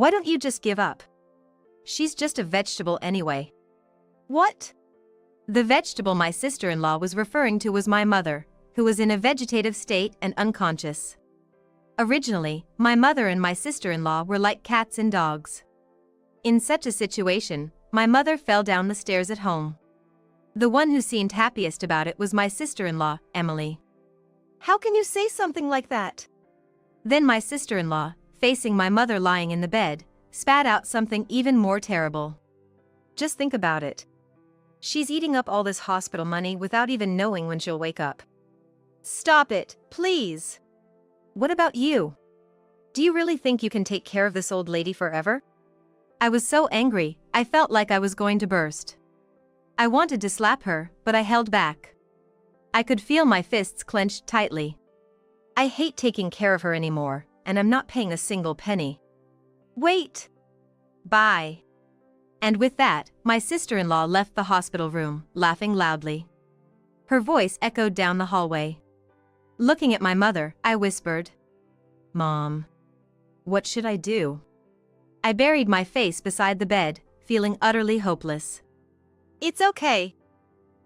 Why don't you just give up? She's just a vegetable anyway. What? The vegetable my sister-in-law was referring to was my mother, who was in a vegetative state and unconscious. Originally, my mother and my sister-in-law were like cats and dogs. In such a situation, my mother fell down the stairs at home. The one who seemed happiest about it was my sister-in-law, Emily. How can you say something like that? Then my sister-in-law, facing my mother lying in the bed, spat out something even more terrible. Just think about it. She's eating up all this hospital money without even knowing when she'll wake up. Stop it, please. What about you? Do you really think you can take care of this old lady forever? I was so angry, I felt like I was going to burst. I wanted to slap her, but I held back. I could feel my fists clenched tightly. I hate taking care of her anymore, and I'm not paying a single penny. Wait. Bye. And with that, my sister-in-law left the hospital room, laughing loudly. Her voice echoed down the hallway. Looking at my mother, I whispered, "Mom, what should I do?" I buried my face beside the bed, feeling utterly hopeless. It's okay.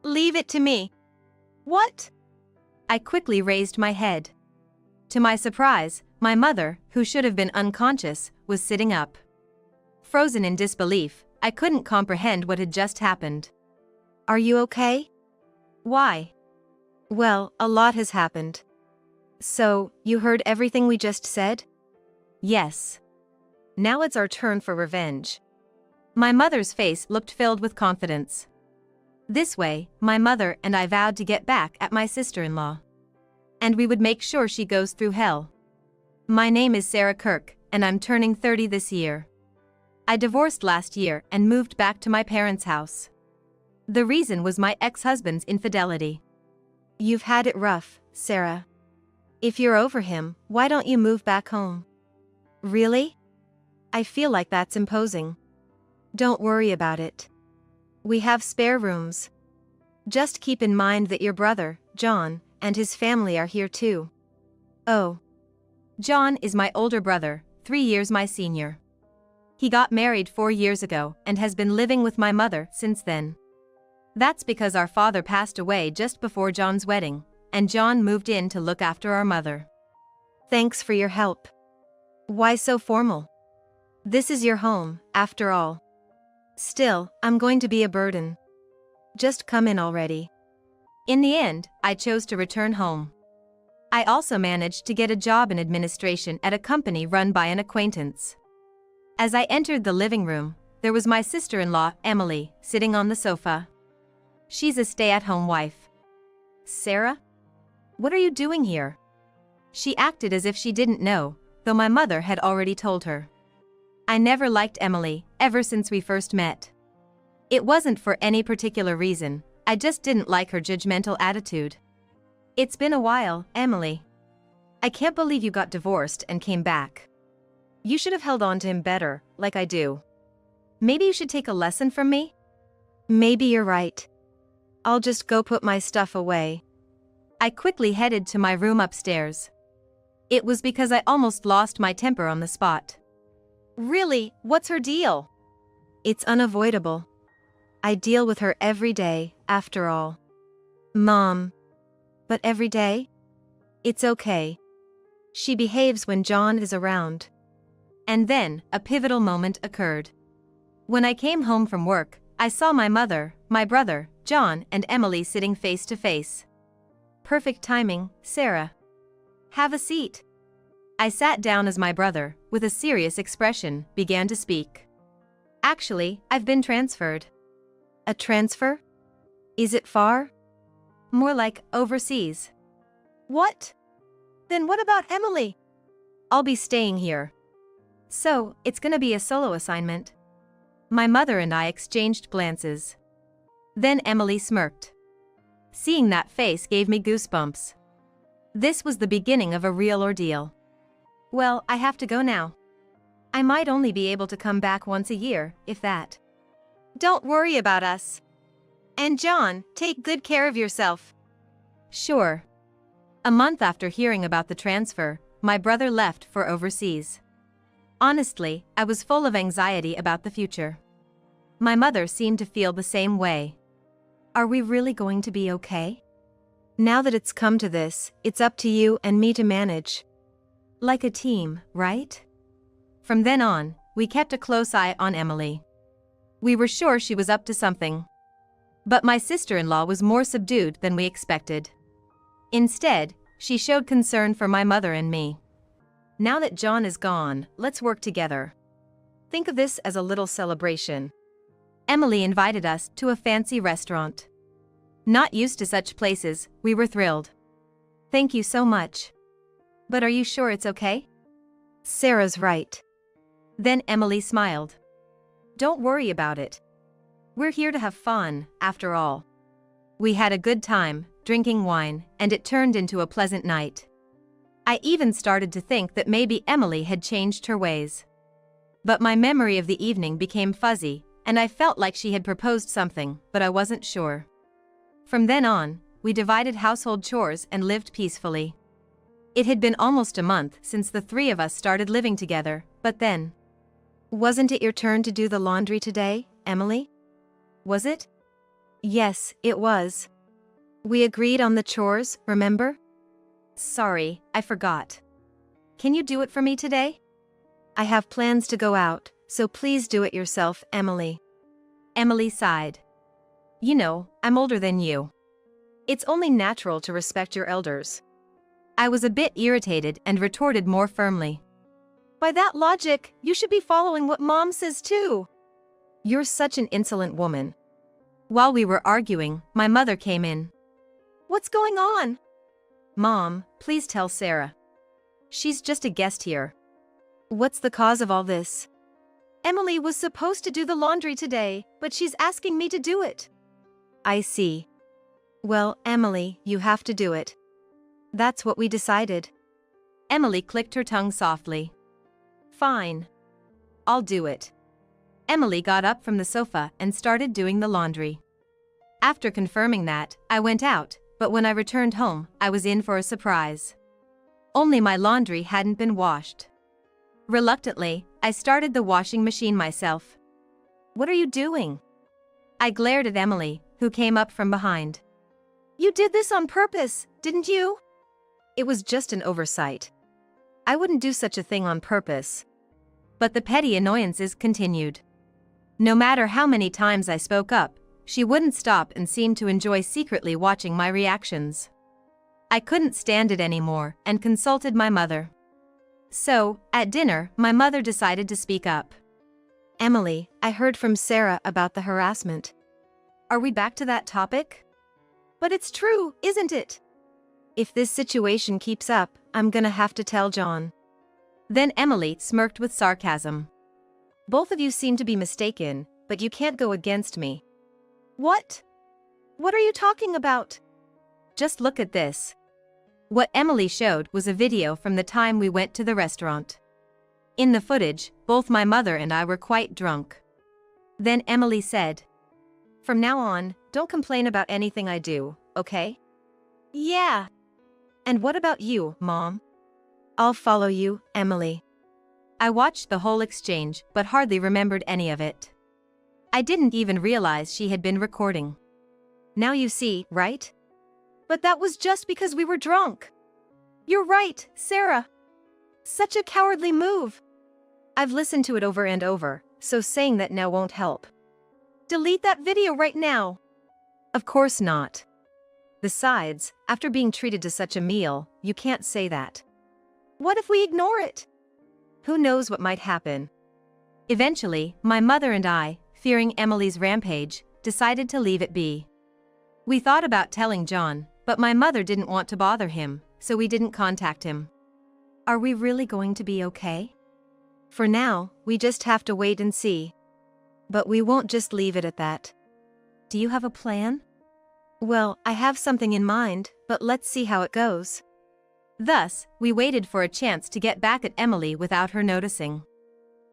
Leave it to me. What? I quickly raised my head. To my surprise, my mother, who should have been unconscious, was sitting up. Frozen in disbelief, I couldn't comprehend what had just happened. Are you okay? Why? Well, a lot has happened. So, you heard everything we just said? Yes. Now it's our turn for revenge. My mother's face looked filled with confidence. This way, my mother and I vowed to get back at my sister-in-law. And we would make sure she goes through hell. My name is Sarah Kirk, and I'm turning 30 this year. I divorced last year and moved back to my parents' house. The reason was my ex-husband's infidelity. You've had it rough, Sarah. If you're over him, why don't you move back home? Really? I feel like that's imposing. Don't worry about it. We have spare rooms. Just keep in mind that your brother, John, and his family are here too. Oh. John is my older brother, 3 years my senior. He got married 4 years ago and has been living with my mother since then. That's because our father passed away just before John's wedding, and John moved in to look after our mother. Thanks for your help. Why so formal? This is your home, after all. Still, I'm going to be a burden. Just come in already. In the end, I chose to return home. I also managed to get a job in administration at a company run by an acquaintance. As I entered the living room, there was my sister-in-law, Emily, sitting on the sofa. She's a stay-at-home wife. "Sarah? What are you doing here?" She acted as if she didn't know, though my mother had already told her. I never liked Emily, ever since we first met. It wasn't for any particular reason, I just didn't like her judgmental attitude. "It's been a while, Emily. I can't believe you got divorced and came back. You should have held on to him better, like I do. Maybe you should take a lesson from me?" Maybe you're right. I'll just go put my stuff away. I quickly headed to my room upstairs. It was because I almost lost my temper on the spot. Really, what's her deal? It's unavoidable. I deal with her every day, after all. Mom. But every day? It's okay. She behaves when John is around. And then, a pivotal moment occurred. When I came home from work, I saw my mother, my brother, John, and Emily sitting face to face. "Perfect timing, Sarah. Have a seat." I sat down as my brother, with a serious expression, began to speak. "Actually, I've been transferred." A transfer? Is it far? "More like overseas." What? Then what about Emily? "I'll be staying here." "So, it's gonna be a solo assignment?" My mother and I exchanged glances. Then Emily smirked. Seeing that face gave me goosebumps. This was the beginning of a real ordeal. "Well, I have to go now. I might only be able to come back once a year, if that." Don't worry about us. And John, take good care of yourself. Sure. A month after hearing about the transfer, my brother left for overseas. Honestly, I was full of anxiety about the future. My mother seemed to feel the same way. Are we really going to be okay? Now that it's come to this, it's up to you and me to manage. Like a team, right? From then on, we kept a close eye on Emily. We were sure she was up to something. But my sister-in-law was more subdued than we expected. Instead, she showed concern for my mother and me. Now that John is gone, let's work together. Think of this as a little celebration. Emily invited us to a fancy restaurant. Not used to such places, we were thrilled. Thank you so much. But are you sure it's okay? Sarah's right. Then Emily smiled. Don't worry about it. We're here to have fun, after all. We had a good time, drinking wine, and it turned into a pleasant night. I even started to think that maybe Emily had changed her ways. But my memory of the evening became fuzzy, and I felt like she had proposed something, but I wasn't sure. From then on, we divided household chores and lived peacefully. It had been almost a month since the three of us started living together, but then... Wasn't it your turn to do the laundry today, Emily? Was it? Yes, it was. We agreed on the chores, remember? Sorry, I forgot. Can you do it for me today? I have plans to go out, so please do it yourself, Emily. Emily sighed. You know, I'm older than you. It's only natural to respect your elders. I was a bit irritated and retorted more firmly. By that logic, you should be following what Mom says too. You're such an insolent woman. While we were arguing, my mother came in. What's going on? Mom, please tell Sarah. She's just a guest here. What's the cause of all this? Emily was supposed to do the laundry today, but she's asking me to do it. I see. Well, Emily, you have to do it. That's what we decided. Emily clicked her tongue softly. Fine. I'll do it. Emily got up from the sofa and started doing the laundry. After confirming that, I went out, but when I returned home, I was in for a surprise. Only my laundry hadn't been washed. Reluctantly, I started the washing machine myself. What are you doing? I glared at Emily, who came up from behind. You did this on purpose, didn't you? It was just an oversight. I wouldn't do such a thing on purpose. But the petty annoyances continued. No matter how many times I spoke up, she wouldn't stop and seemed to enjoy secretly watching my reactions. I couldn't stand it anymore and consulted my mother. So, at dinner, my mother decided to speak up. Emily, I heard from Sarah about the harassment. Are we back to that topic? But it's true, isn't it? If this situation keeps up, I'm gonna have to tell John. Then Emily smirked with sarcasm. Both of you seem to be mistaken, but you can't go against me. What? What are you talking about? Just look at this. What Emily showed was a video from the time we went to the restaurant. In the footage, both my mother and I were quite drunk. Then Emily said, "From now on, don't complain about anything I do, okay?" Yeah. And what about you, Mom? I'll follow you, Emily. I watched the whole exchange but hardly remembered any of it. I didn't even realize she had been recording. Now you see, right? But that was just because we were drunk. You're right, Sarah. Such a cowardly move. I've listened to it over and over, so saying that now won't help. Delete that video right now. Of course not. Besides, after being treated to such a meal, you can't say that. What if we ignore it? Who knows what might happen? Eventually, my mother and I, fearing Emily's rampage, decided to leave it be. We thought about telling John, but my mother didn't want to bother him, so we didn't contact him. Are we really going to be okay? For now, we just have to wait and see. But we won't just leave it at that. Do you have a plan? Well, I have something in mind, but let's see how it goes. Thus, we waited for a chance to get back at Emily without her noticing.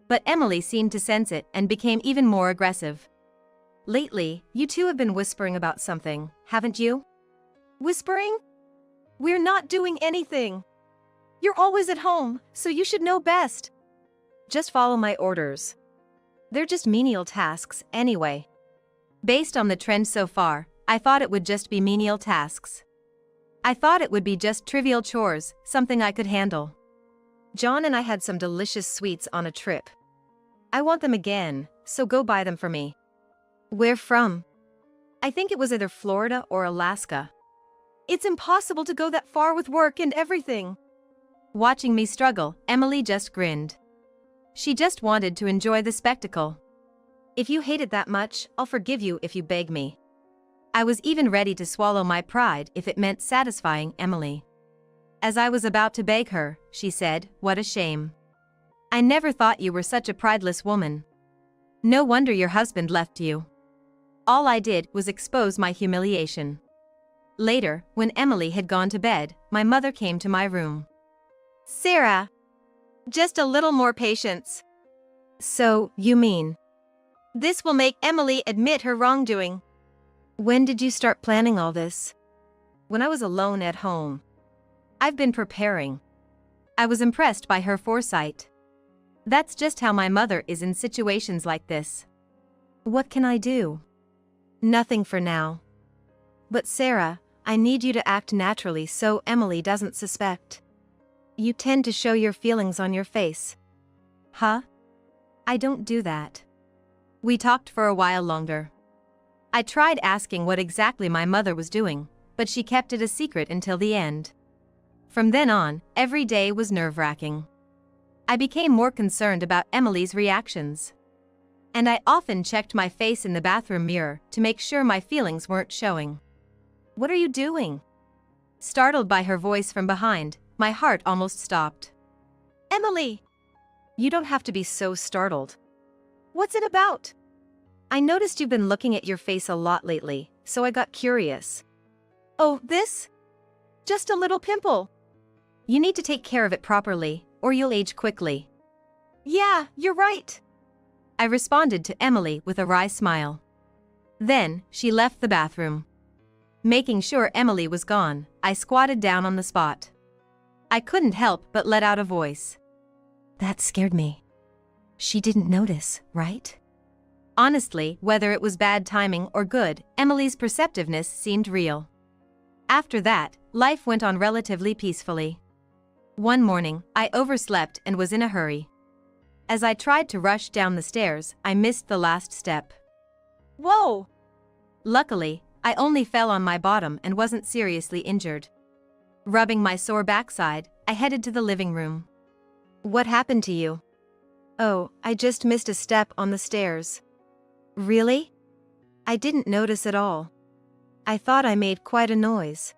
But Emily seemed to sense it and became even more aggressive. Lately, you two have been whispering about something, haven't you? Whispering? We're not doing anything. You're always at home, so you should know best. Just follow my orders. They're just menial tasks anyway. Based on the trend so far, I thought it would just be menial tasks. I thought it would be just trivial chores, something I could handle. John and I had some delicious sweets on a trip. I want them again, so go buy them for me. Where from? I think it was either Florida or Alaska. It's impossible to go that far with work and everything. Watching me struggle, Emily just grinned. She just wanted to enjoy the spectacle. If you hate it that much, I'll forgive you if you beg me. I was even ready to swallow my pride if it meant satisfying Emily. As I was about to beg her, she said, "What a shame. I never thought you were such a prideless woman. No wonder your husband left you." All I did was expose my humiliation. Later, when Emily had gone to bed, my mother came to my room. "Sarah, just a little more patience." "So, you mean this will make Emily admit her wrongdoing?" "When did you start planning all this?" "When I was alone at home. I've been preparing." I was impressed by her foresight. That's just how my mother is in situations like this. "What can I do?" "Nothing for now. But Sarah, I need you to act naturally so Emily doesn't suspect. You tend to show your feelings on your face." "Huh? I don't do that." We talked for a while longer. I tried asking what exactly my mother was doing, but she kept it a secret until the end. From then on, every day was nerve-wracking. I became more concerned about Emily's reactions. And I often checked my face in the bathroom mirror to make sure my feelings weren't showing. "What are you doing?" Startled by her voice from behind, my heart almost stopped. "Emily!" "You don't have to be so startled. What's it about?" "I noticed you've been looking at your face a lot lately, so I got curious." "Oh, this? Just a little pimple." "You need to take care of it properly, or you'll age quickly." "Yeah, you're right," I responded to Emily with a wry smile. Then, she left the bathroom. Making sure Emily was gone, I squatted down on the spot. I couldn't help but let out a voice. "That scared me. She didn't notice, right?" Honestly, whether it was bad timing or good, Emily's perceptiveness seemed real. After that, life went on relatively peacefully. One morning, I overslept and was in a hurry. As I tried to rush down the stairs, I missed the last step. "Whoa!" Luckily, I only fell on my bottom and wasn't seriously injured. Rubbing my sore backside, I headed to the living room. "What happened to you?" "Oh, I just missed a step on the stairs." "Really?" "I didn't notice at all. I thought I made quite a noise."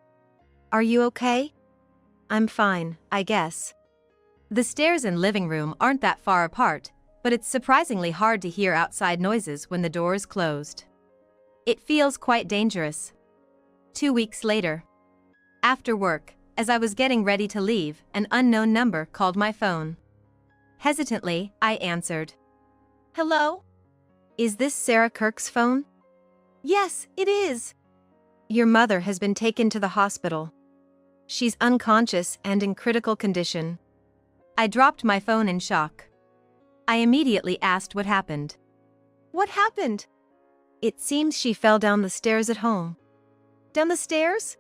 "Are you okay?" "I'm fine, I guess." The stairs and living room aren't that far apart, but it's surprisingly hard to hear outside noises when the door is closed. It feels quite dangerous. 2 weeks later. After work, as I was getting ready to leave, an unknown number called my phone. Hesitantly, I answered. "Hello? Is this Sarah Kirk's phone?" "Yes, it is." "Your mother has been taken to the hospital. She's unconscious and in critical condition." I dropped my phone in shock. I immediately asked what happened. "What happened?" "It seems she fell down the stairs at home." "Down the stairs?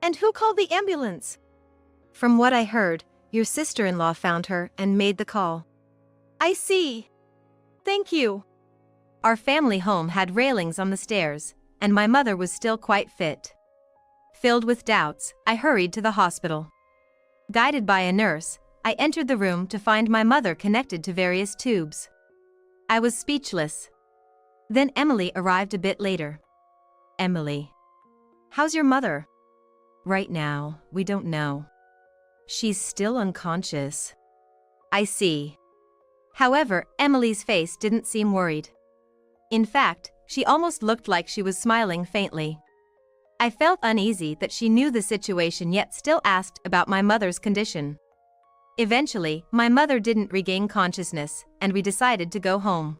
And who called the ambulance?" "From what I heard, your sister-in-law found her and made the call." "I see. Thank you." Our family home had railings on the stairs, and my mother was still quite fit. Filled with doubts, I hurried to the hospital. Guided by a nurse, I entered the room to find my mother connected to various tubes. I was speechless. Then Emily arrived a bit later. "Emily, how's your mother?" "Right now, we don't know. She's still unconscious." "I see." However, Emily's face didn't seem worried. In fact, she almost looked like she was smiling faintly. I felt uneasy that she knew the situation yet still asked about my mother's condition. Eventually, my mother didn't regain consciousness, and we decided to go home.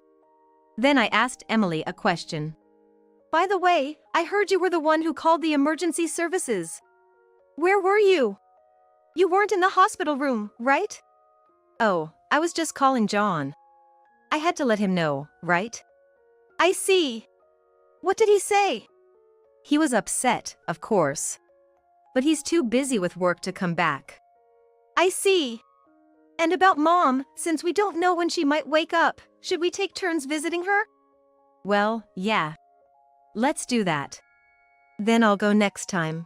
Then I asked Emily a question. "By the way, I heard you were the one who called the emergency services. Where were you? You weren't in the hospital room, right?" Oh, I was just calling John. I had to let him know, right? I see. What did he say? He was upset, of course. But he's too busy with work to come back. I see. And about Mom, since we don't know when she might wake up, should we take turns visiting her? Well, yeah. Let's do that. Then I'll go next time.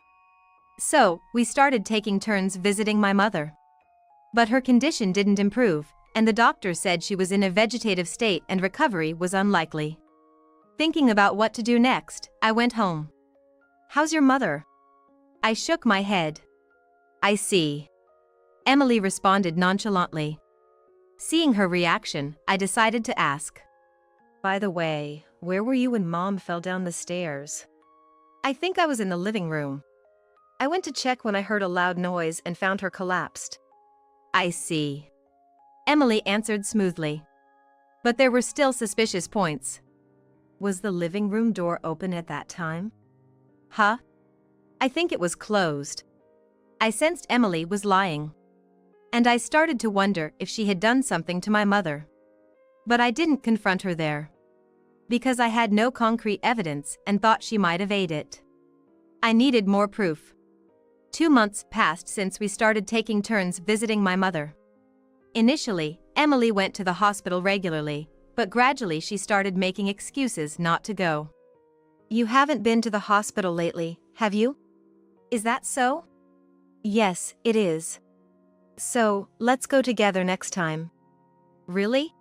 So, we started taking turns visiting my mother. But her condition didn't improve, and the doctor said she was in a vegetative state and recovery was unlikely. Thinking about what to do next, I went home. How's your mother? I shook my head. I see. Emily responded nonchalantly. Seeing her reaction, I decided to ask. By the way, where were you when Mom fell down the stairs? I think I was in the living room. I went to check when I heard a loud noise and found her collapsed. I see. Emily answered smoothly. But there were still suspicious points. Was the living room door open at that time? Huh? I think it was closed. I sensed Emily was lying. And I started to wonder if she had done something to my mother. But I didn't confront her there. Because I had no concrete evidence and thought she might evade it. I needed more proof. 2 months passed since we started taking turns visiting my mother. Initially, Emily went to the hospital regularly, but gradually she started making excuses not to go. You haven't been to the hospital lately, have you? Is that so? Yes, it is. So, let's go together next time. Really?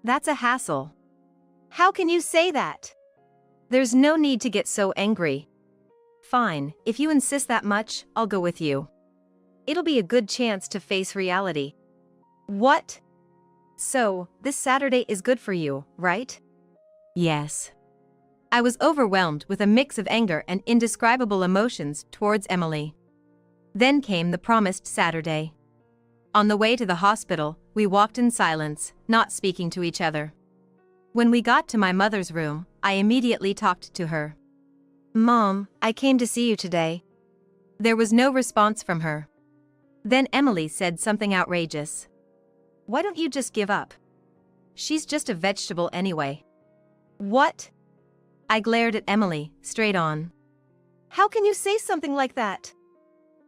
That's a hassle. How can you say that? There's no need to get so angry. Fine, if you insist that much, I'll go with you. It'll be a good chance to face reality. What? So, this Saturday is good for you, right? Yes. I was overwhelmed with a mix of anger and indescribable emotions towards Emily. Then came the promised Saturday. On the way to the hospital, we walked in silence, not speaking to each other. When we got to my mother's room, I immediately talked to her. Mom, I came to see you today. There was no response from her. Then Emily said something outrageous. Why don't you just give up? She's just a vegetable anyway. What? I glared at Emily, straight on. How can you say something like that?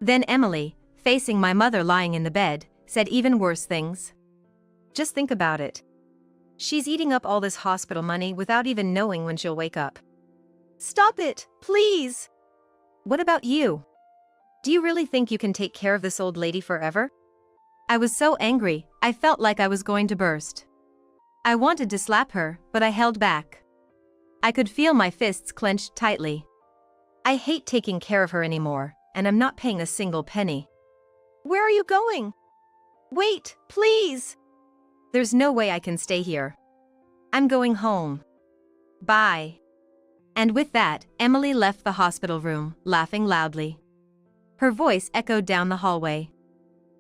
Then Emily, facing my mother lying in the bed, said even worse things. Just think about it. She's eating up all this hospital money without even knowing when she'll wake up. Stop it, please! What about you? Do you really think you can take care of this old lady forever? I was so angry, I felt like I was going to burst. I wanted to slap her, but I held back. I could feel my fists clenched tightly. I hate taking care of her anymore, and I'm not paying a single penny. Where are you going? Wait, please! There's no way I can stay here. I'm going home. Bye. And with that, Emily left the hospital room, laughing loudly. Her voice echoed down the hallway.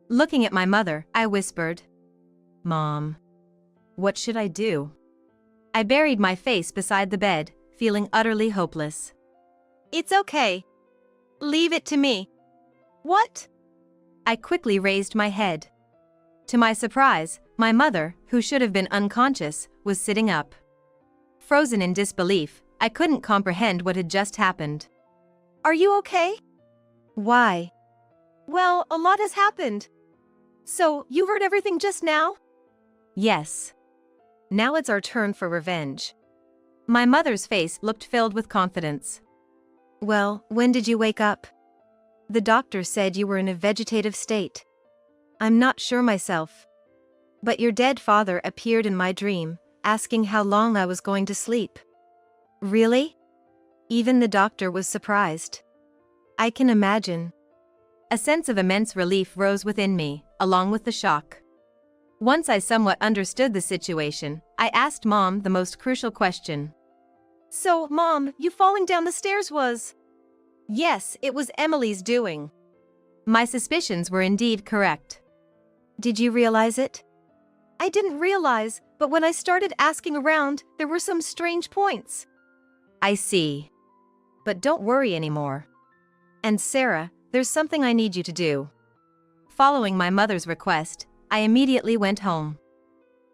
Looking at my mother, I whispered, "Mom, what should I do?" I buried my face beside the bed, feeling utterly hopeless. It's okay. Leave it to me. What? I quickly raised my head. To my surprise, my mother, who should have been unconscious, was sitting up. Frozen in disbelief, I couldn't comprehend what had just happened. Are you okay? Why? Well, a lot has happened. So, you heard everything just now? Yes. Now it's our turn for revenge. My mother's face looked filled with confidence. Well, when did you wake up? The doctor said you were in a vegetative state. I'm not sure myself. But your dead father appeared in my dream, asking how long I was going to sleep. Really? Even the doctor was surprised. I can imagine. A sense of immense relief rose within me, along with the shock. Once I somewhat understood the situation, I asked Mom the most crucial question. So, Mom, you falling down the stairs was? Yes, it was Emily's doing. My suspicions were indeed correct. Did you realize it? I didn't realize, but when I started asking around, there were some strange points. I see. But don't worry anymore. And Sarah, there's something I need you to do. Following my mother's request, I immediately went home.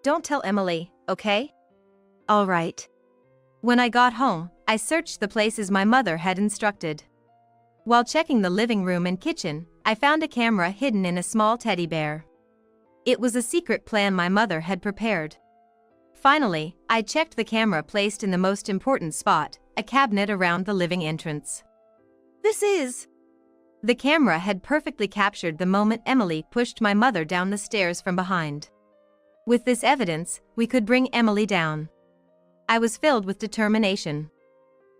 Don't tell Emily, okay? All right. When I got home, I searched the places my mother had instructed. While checking the living room and kitchen, I found a camera hidden in a small teddy bear. It was a secret plan my mother had prepared. Finally, I checked the camera placed in the most important spot, a cabinet around the living entrance. The camera had perfectly captured the moment Emily pushed my mother down the stairs from behind. With this evidence, we could bring Emily down. I was filled with determination.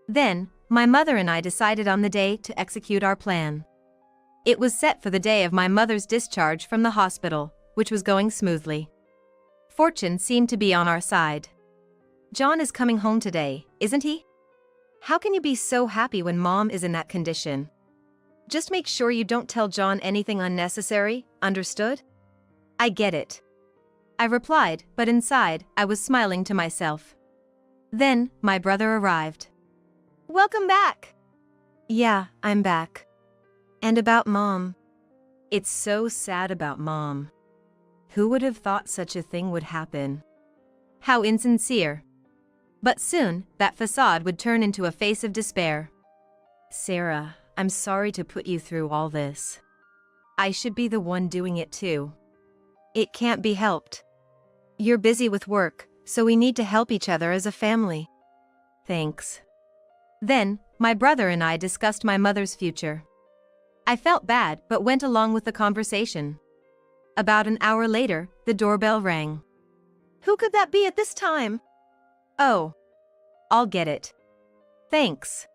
Then, my mother and I decided on the day to execute our plan. It was set for the day of my mother's discharge from the hospital, which was going smoothly. Fortune seemed to be on our side. John is coming home today, isn't he? How can you be so happy when Mom is in that condition? Just make sure you don't tell John anything unnecessary, understood? I get it. I replied, but inside, I was smiling to myself. Then, my brother arrived. Welcome back! Yeah, I'm back. And about Mom. It's so sad about Mom. Who would have thought such a thing would happen? How insincere. But soon, that facade would turn into a face of despair. Sarah, I'm sorry to put you through all this. I should be the one doing it too. It can't be helped. You're busy with work, so we need to help each other as a family. Thanks. Then, my brother and I discussed my mother's future. I felt bad but went along with the conversation. About an hour later, the doorbell rang. Who could that be at this time? Oh. I'll get it. Thanks.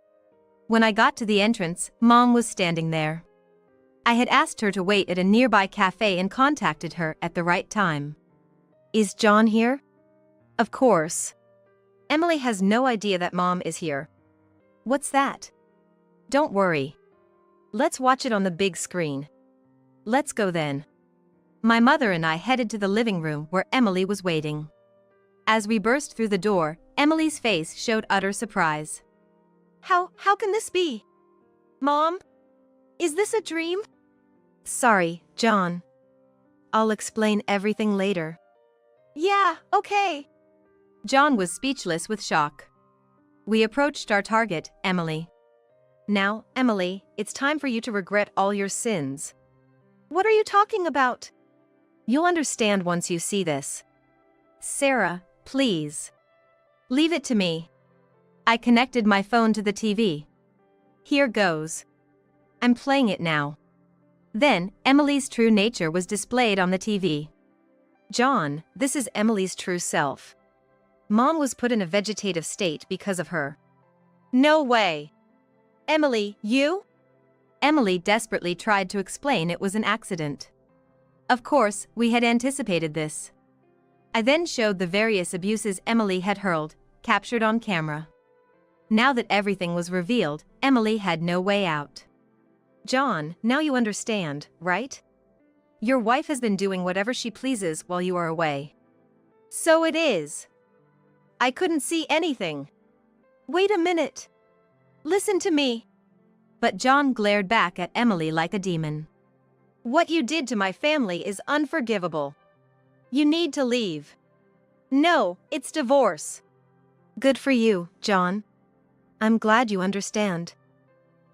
When I got to the entrance, Mom was standing there. I had asked her to wait at a nearby cafe and contacted her at the right time. Is John here? Of course. Emily has no idea that Mom is here. What's that? Don't worry. Let's watch it on the big screen. Let's go then. My mother and I headed to the living room where Emily was waiting. As we burst through the door, Emily's face showed utter surprise. How can this be? Mom? Is this a dream? Sorry, John. I'll explain everything later. Yeah, okay. John was speechless with shock. We approached our target, Emily. Now, Emily, it's time for you to regret all your sins. What are you talking about? You'll understand once you see this. Sarah, please. Leave it to me. I connected my phone to the TV. Here goes. I'm playing it now. Then, Emily's true nature was displayed on the TV. John, this is Emily's true self. Mom was put in a vegetative state because of her. No way. Emily, you? Emily desperately tried to explain it was an accident. Of course, we had anticipated this. I then showed the various abuses Emily had hurled, captured on camera. Now that everything was revealed, Emily had no way out. John, now you understand, right? Your wife has been doing whatever she pleases while you are away. So it is. I couldn't see anything. Wait a minute. Listen to me. But John glared back at Emily like a demon. What you did to my family is unforgivable. You need to leave. No, it's divorce. Good for you, John. I'm glad you understand.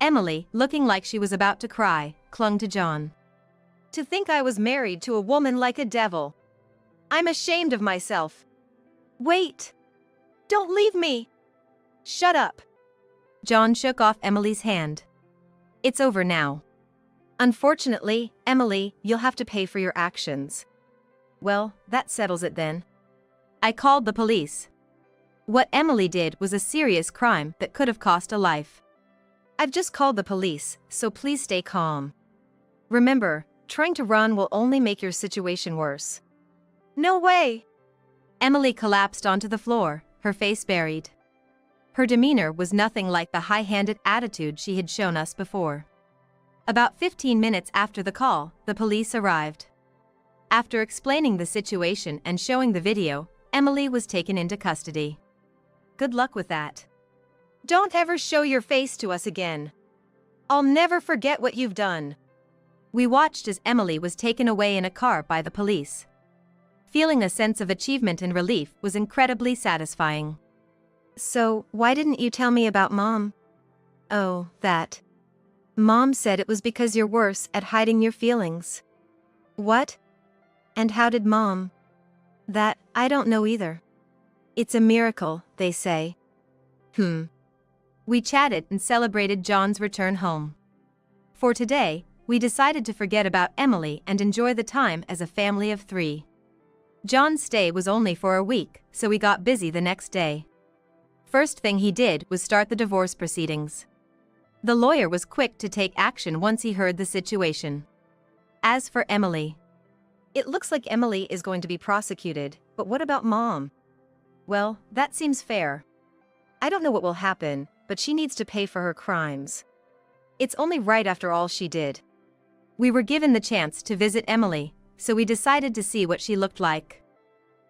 Emily, looking like she was about to cry, clung to John. To think I was married to a woman like a devil. I'm ashamed of myself. Wait. Don't leave me. Shut up. John shook off Emily's hand. It's over now. Unfortunately, Emily, you'll have to pay for your actions. Well, that settles it then. I called the police. What Emily did was a serious crime that could have cost a life. I've just called the police, so please stay calm. Remember, trying to run will only make your situation worse. No way! Emily collapsed onto the floor, her face buried. Her demeanor was nothing like the high-handed attitude she had shown us before. About 15 minutes after the call, the police arrived. After explaining the situation and showing the video, Emily was taken into custody. Good luck with that. Don't ever show your face to us again. I'll never forget what you've done. We watched as Emily was taken away in a car by the police. Feeling a sense of achievement and relief was incredibly satisfying. So, why didn't you tell me about Mom? Oh, that. Mom said it was because you're worse at hiding your feelings. What? And how did Mom? That, I don't know either. It's a miracle, they say. We chatted and celebrated John's return home. For today, we decided to forget about Emily and enjoy the time as a family of 3. John's stay was only for a week, so we got busy the next day. First thing he did was start the divorce proceedings. The lawyer was quick to take action once he heard the situation. As for Emily, it looks like Emily is going to be prosecuted, but what about Mom? Well, that seems fair. I don't know what will happen, but she needs to pay for her crimes. It's only right after all she did. We were given the chance to visit Emily, so we decided to see what she looked like.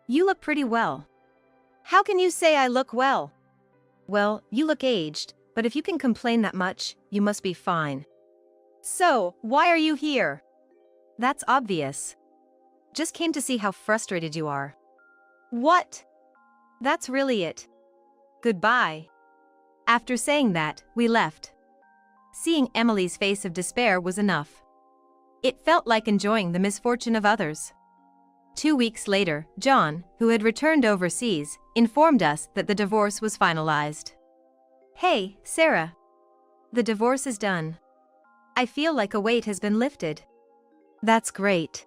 You look pretty well. How can you say I look well? Well, you look aged, but if you can complain that much, you must be fine. So, why are you here? That's obvious. Just came to see how frustrated you are. What? That's really it. Goodbye. After saying that, we left. Seeing Emily's face of despair was enough. It felt like enjoying the misfortune of others. 2 weeks later, John, who had returned overseas, informed us that the divorce was finalized. Hey, Sarah. The divorce is done. I feel like a weight has been lifted. That's great.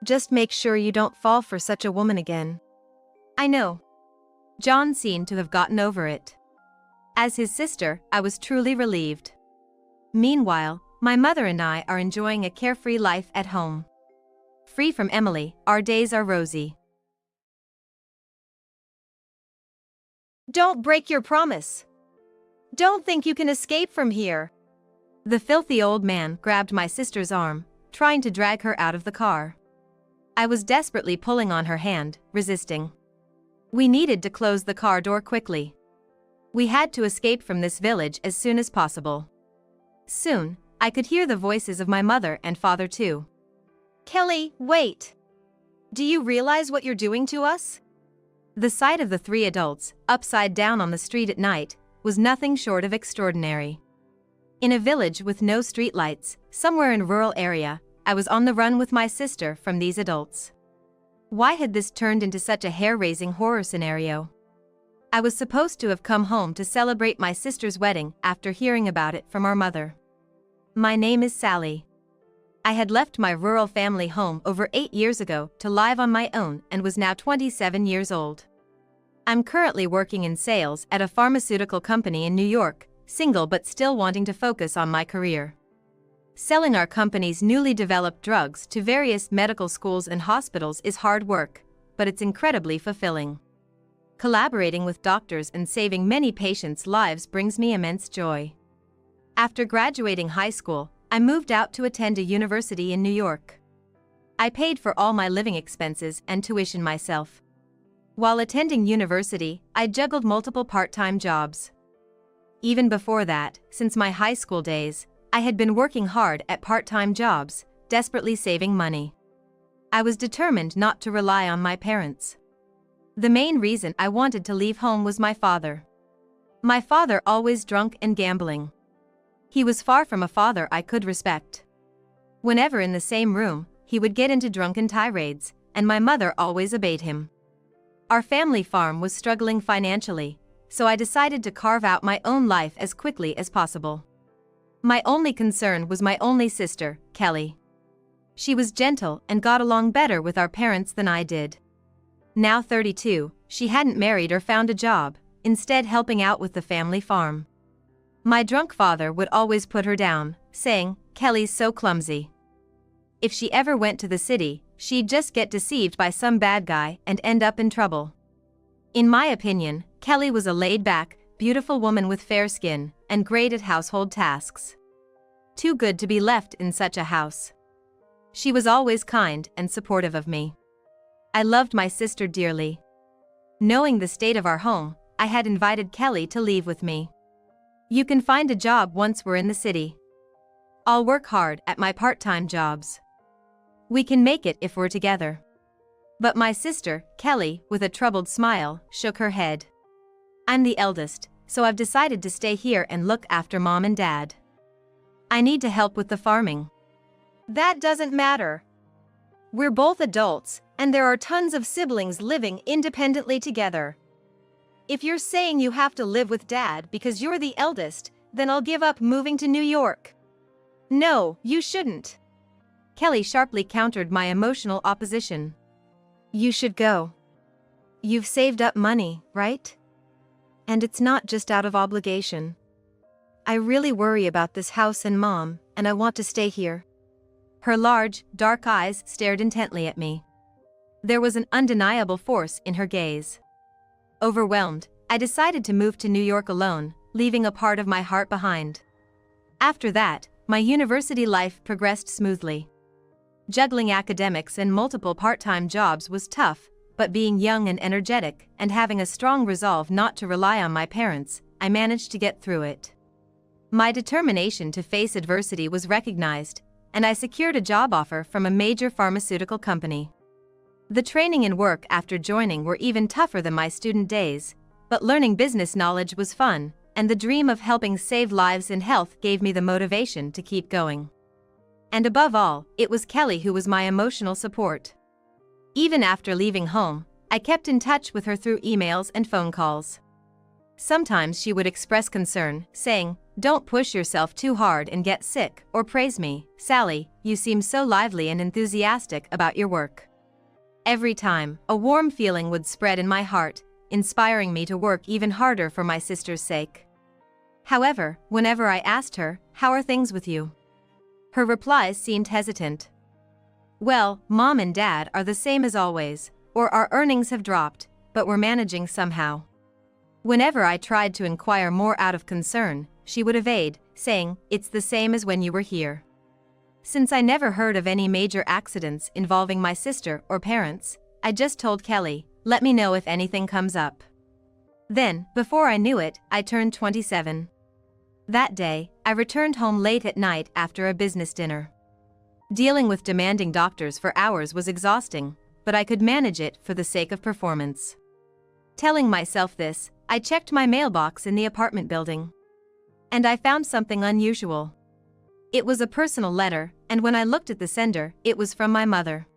Just make sure you don't fall for such a woman again. I know. John seemed to have gotten over it. As his sister, I was truly relieved. Meanwhile, my mother and I are enjoying a carefree life at home. Free from Emily, our days are rosy. Don't break your promise. Don't think you can escape from here. The filthy old man grabbed my sister's arm, trying to drag her out of the car. I was desperately pulling on her hand, resisting. We needed to close the car door quickly. We had to escape from this village as soon as possible. Soon, I could hear the voices of my mother and father too. Kelly, wait. Do you realize what you're doing to us? The sight of the 3 adults, upside down on the street at night, was nothing short of extraordinary. In a village with no streetlights, somewhere in a rural area, I was on the run with my sister from these adults. Why had this turned into such a hair-raising horror scenario? I was supposed to have come home to celebrate my sister's wedding after hearing about it from our mother. My name is Sally. I had left my rural family home over 8 years ago to live on my own and was now 27 years old. I'm currently working in sales at a pharmaceutical company in New York, single but still wanting to focus on my career. Selling our company's newly developed drugs to various medical schools and hospitals is hard work, but it's incredibly fulfilling. Collaborating with doctors and saving many patients' lives brings me immense joy. After graduating high school, I moved out to attend a university in New York. I paid for all my living expenses and tuition myself. While attending university, I juggled multiple part-time jobs. Even before that, since my high school days, I had been working hard at part-time jobs, desperately saving money. I was determined not to rely on my parents. The main reason I wanted to leave home was my father. My father always drunk and gambling. He was far from a father I could respect. Whenever in the same room, he would get into drunken tirades, and my mother always obeyed him. Our family farm was struggling financially, so I decided to carve out my own life as quickly as possible. My only concern was my only sister, Kelly. She was gentle and got along better with our parents than I did. Now 32, she hadn't married or found a job, instead helping out with the family farm. My drunk father would always put her down, saying, "Kelly's so clumsy. If she ever went to the city, she'd just get deceived by some bad guy and end up in trouble." In my opinion, Kelly was a laid-back, beautiful woman with fair skin, and great at household tasks. Too good to be left in such a house. She was always kind and supportive of me. I loved my sister dearly. Knowing the state of our home, I had invited Kelly to leave with me. "You can find a job once we're in the city. I'll work hard at my part-time jobs. We can make it if we're together. But my sister, Kelly, with a troubled smile, shook her head. I'm the eldest, so I've decided to stay here and look after Mom and Dad. I need to help with the farming. That doesn't matter. We're both adults, and there are tons of siblings living independently together. If you're saying you have to live with Dad because you're the eldest, then I'll give up moving to New York. No, you shouldn't. Kelly sharply countered my emotional opposition. You should go. You've saved up money, right? And it's not just out of obligation. I really worry about this house and Mom, and I want to stay here. Her large, dark eyes stared intently at me. There was an undeniable force in her gaze. Overwhelmed, I decided to move to New York alone, leaving a part of my heart behind. After that, my university life progressed smoothly. Juggling academics and multiple part-time jobs was tough, but being young and energetic and having a strong resolve not to rely on my parents, I managed to get through it. My determination to face adversity was recognized, and I secured a job offer from a major pharmaceutical company. The training and work after joining were even tougher than my student days, but learning business knowledge was fun, and the dream of helping save lives and health gave me the motivation to keep going. And above all, it was Kelly who was my emotional support. Even after leaving home, I kept in touch with her through emails and phone calls. Sometimes she would express concern, saying, "Don't push yourself too hard and get sick," or praise me, "Sally, you seem so lively and enthusiastic about your work." Every time, a warm feeling would spread in my heart, inspiring me to work even harder for my sister's sake. However, whenever I asked her, "How are things with you?" her replies seemed hesitant. "Well, Mom and Dad are the same as always," or "Our earnings have dropped, but we're managing somehow." Whenever I tried to inquire more out of concern, she would evade, saying, "It's the same as when you were here." Since I never heard of any major accidents involving my sister or parents, I just told Kelly, "Let me know if anything comes up." Then, before I knew it, I turned 27. That day, I returned home late at night after a business dinner. Dealing with demanding doctors for hours was exhausting, but I could manage it for the sake of performance. Telling myself this, I checked my mailbox in the apartment building. And I found something unusual. It was a personal letter, and when I looked at the sender, it was from my mother.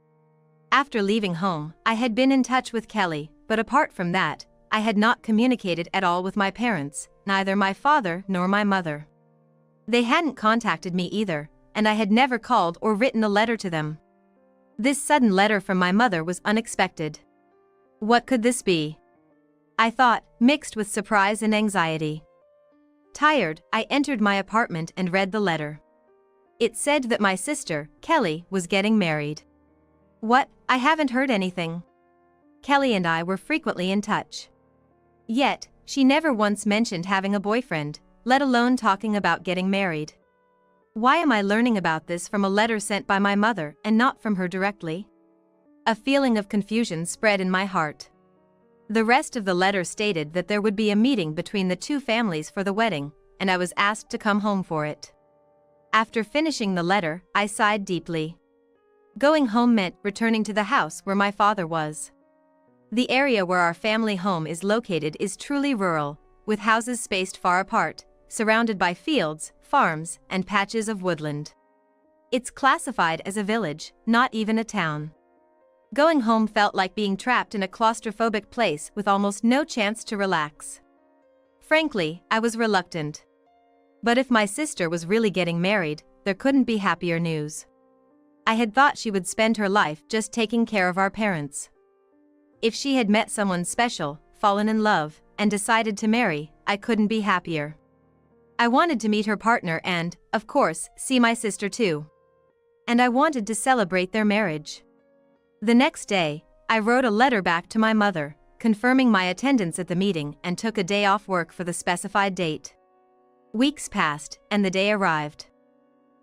After leaving home, I had been in touch with Kelly, but apart from that, I had not communicated at all with my parents, neither my father nor my mother. They hadn't contacted me either, and I had never called or written a letter to them. This sudden letter from my mother was unexpected. What could this be? I thought, mixed with surprise and anxiety. Tired, I entered my apartment and read the letter. It said that my sister, Kelly, was getting married. What? I haven't heard anything. Kelly and I were frequently in touch. Yet, she never once mentioned having a boyfriend, let alone talking about getting married. Why am I learning about this from a letter sent by my mother and not from her directly? A feeling of confusion spread in my heart. The rest of the letter stated that there would be a meeting between the two families for the wedding, and I was asked to come home for it. After finishing the letter, I sighed deeply. Going home meant returning to the house where my father was. The area where our family home is located is truly rural, with houses spaced far apart, surrounded by fields, farms, and patches of woodland. It's classified as a village, not even a town. Going home felt like being trapped in a claustrophobic place with almost no chance to relax. Frankly, I was reluctant. But if my sister was really getting married, there couldn't be happier news. I had thought she would spend her life just taking care of our parents. If she had met someone special, fallen in love, and decided to marry, I couldn't be happier. I wanted to meet her partner and, of course, see my sister too. And I wanted to celebrate their marriage. The next day, I wrote a letter back to my mother, confirming my attendance at the meeting and took a day off work for the specified date. Weeks passed, and the day arrived.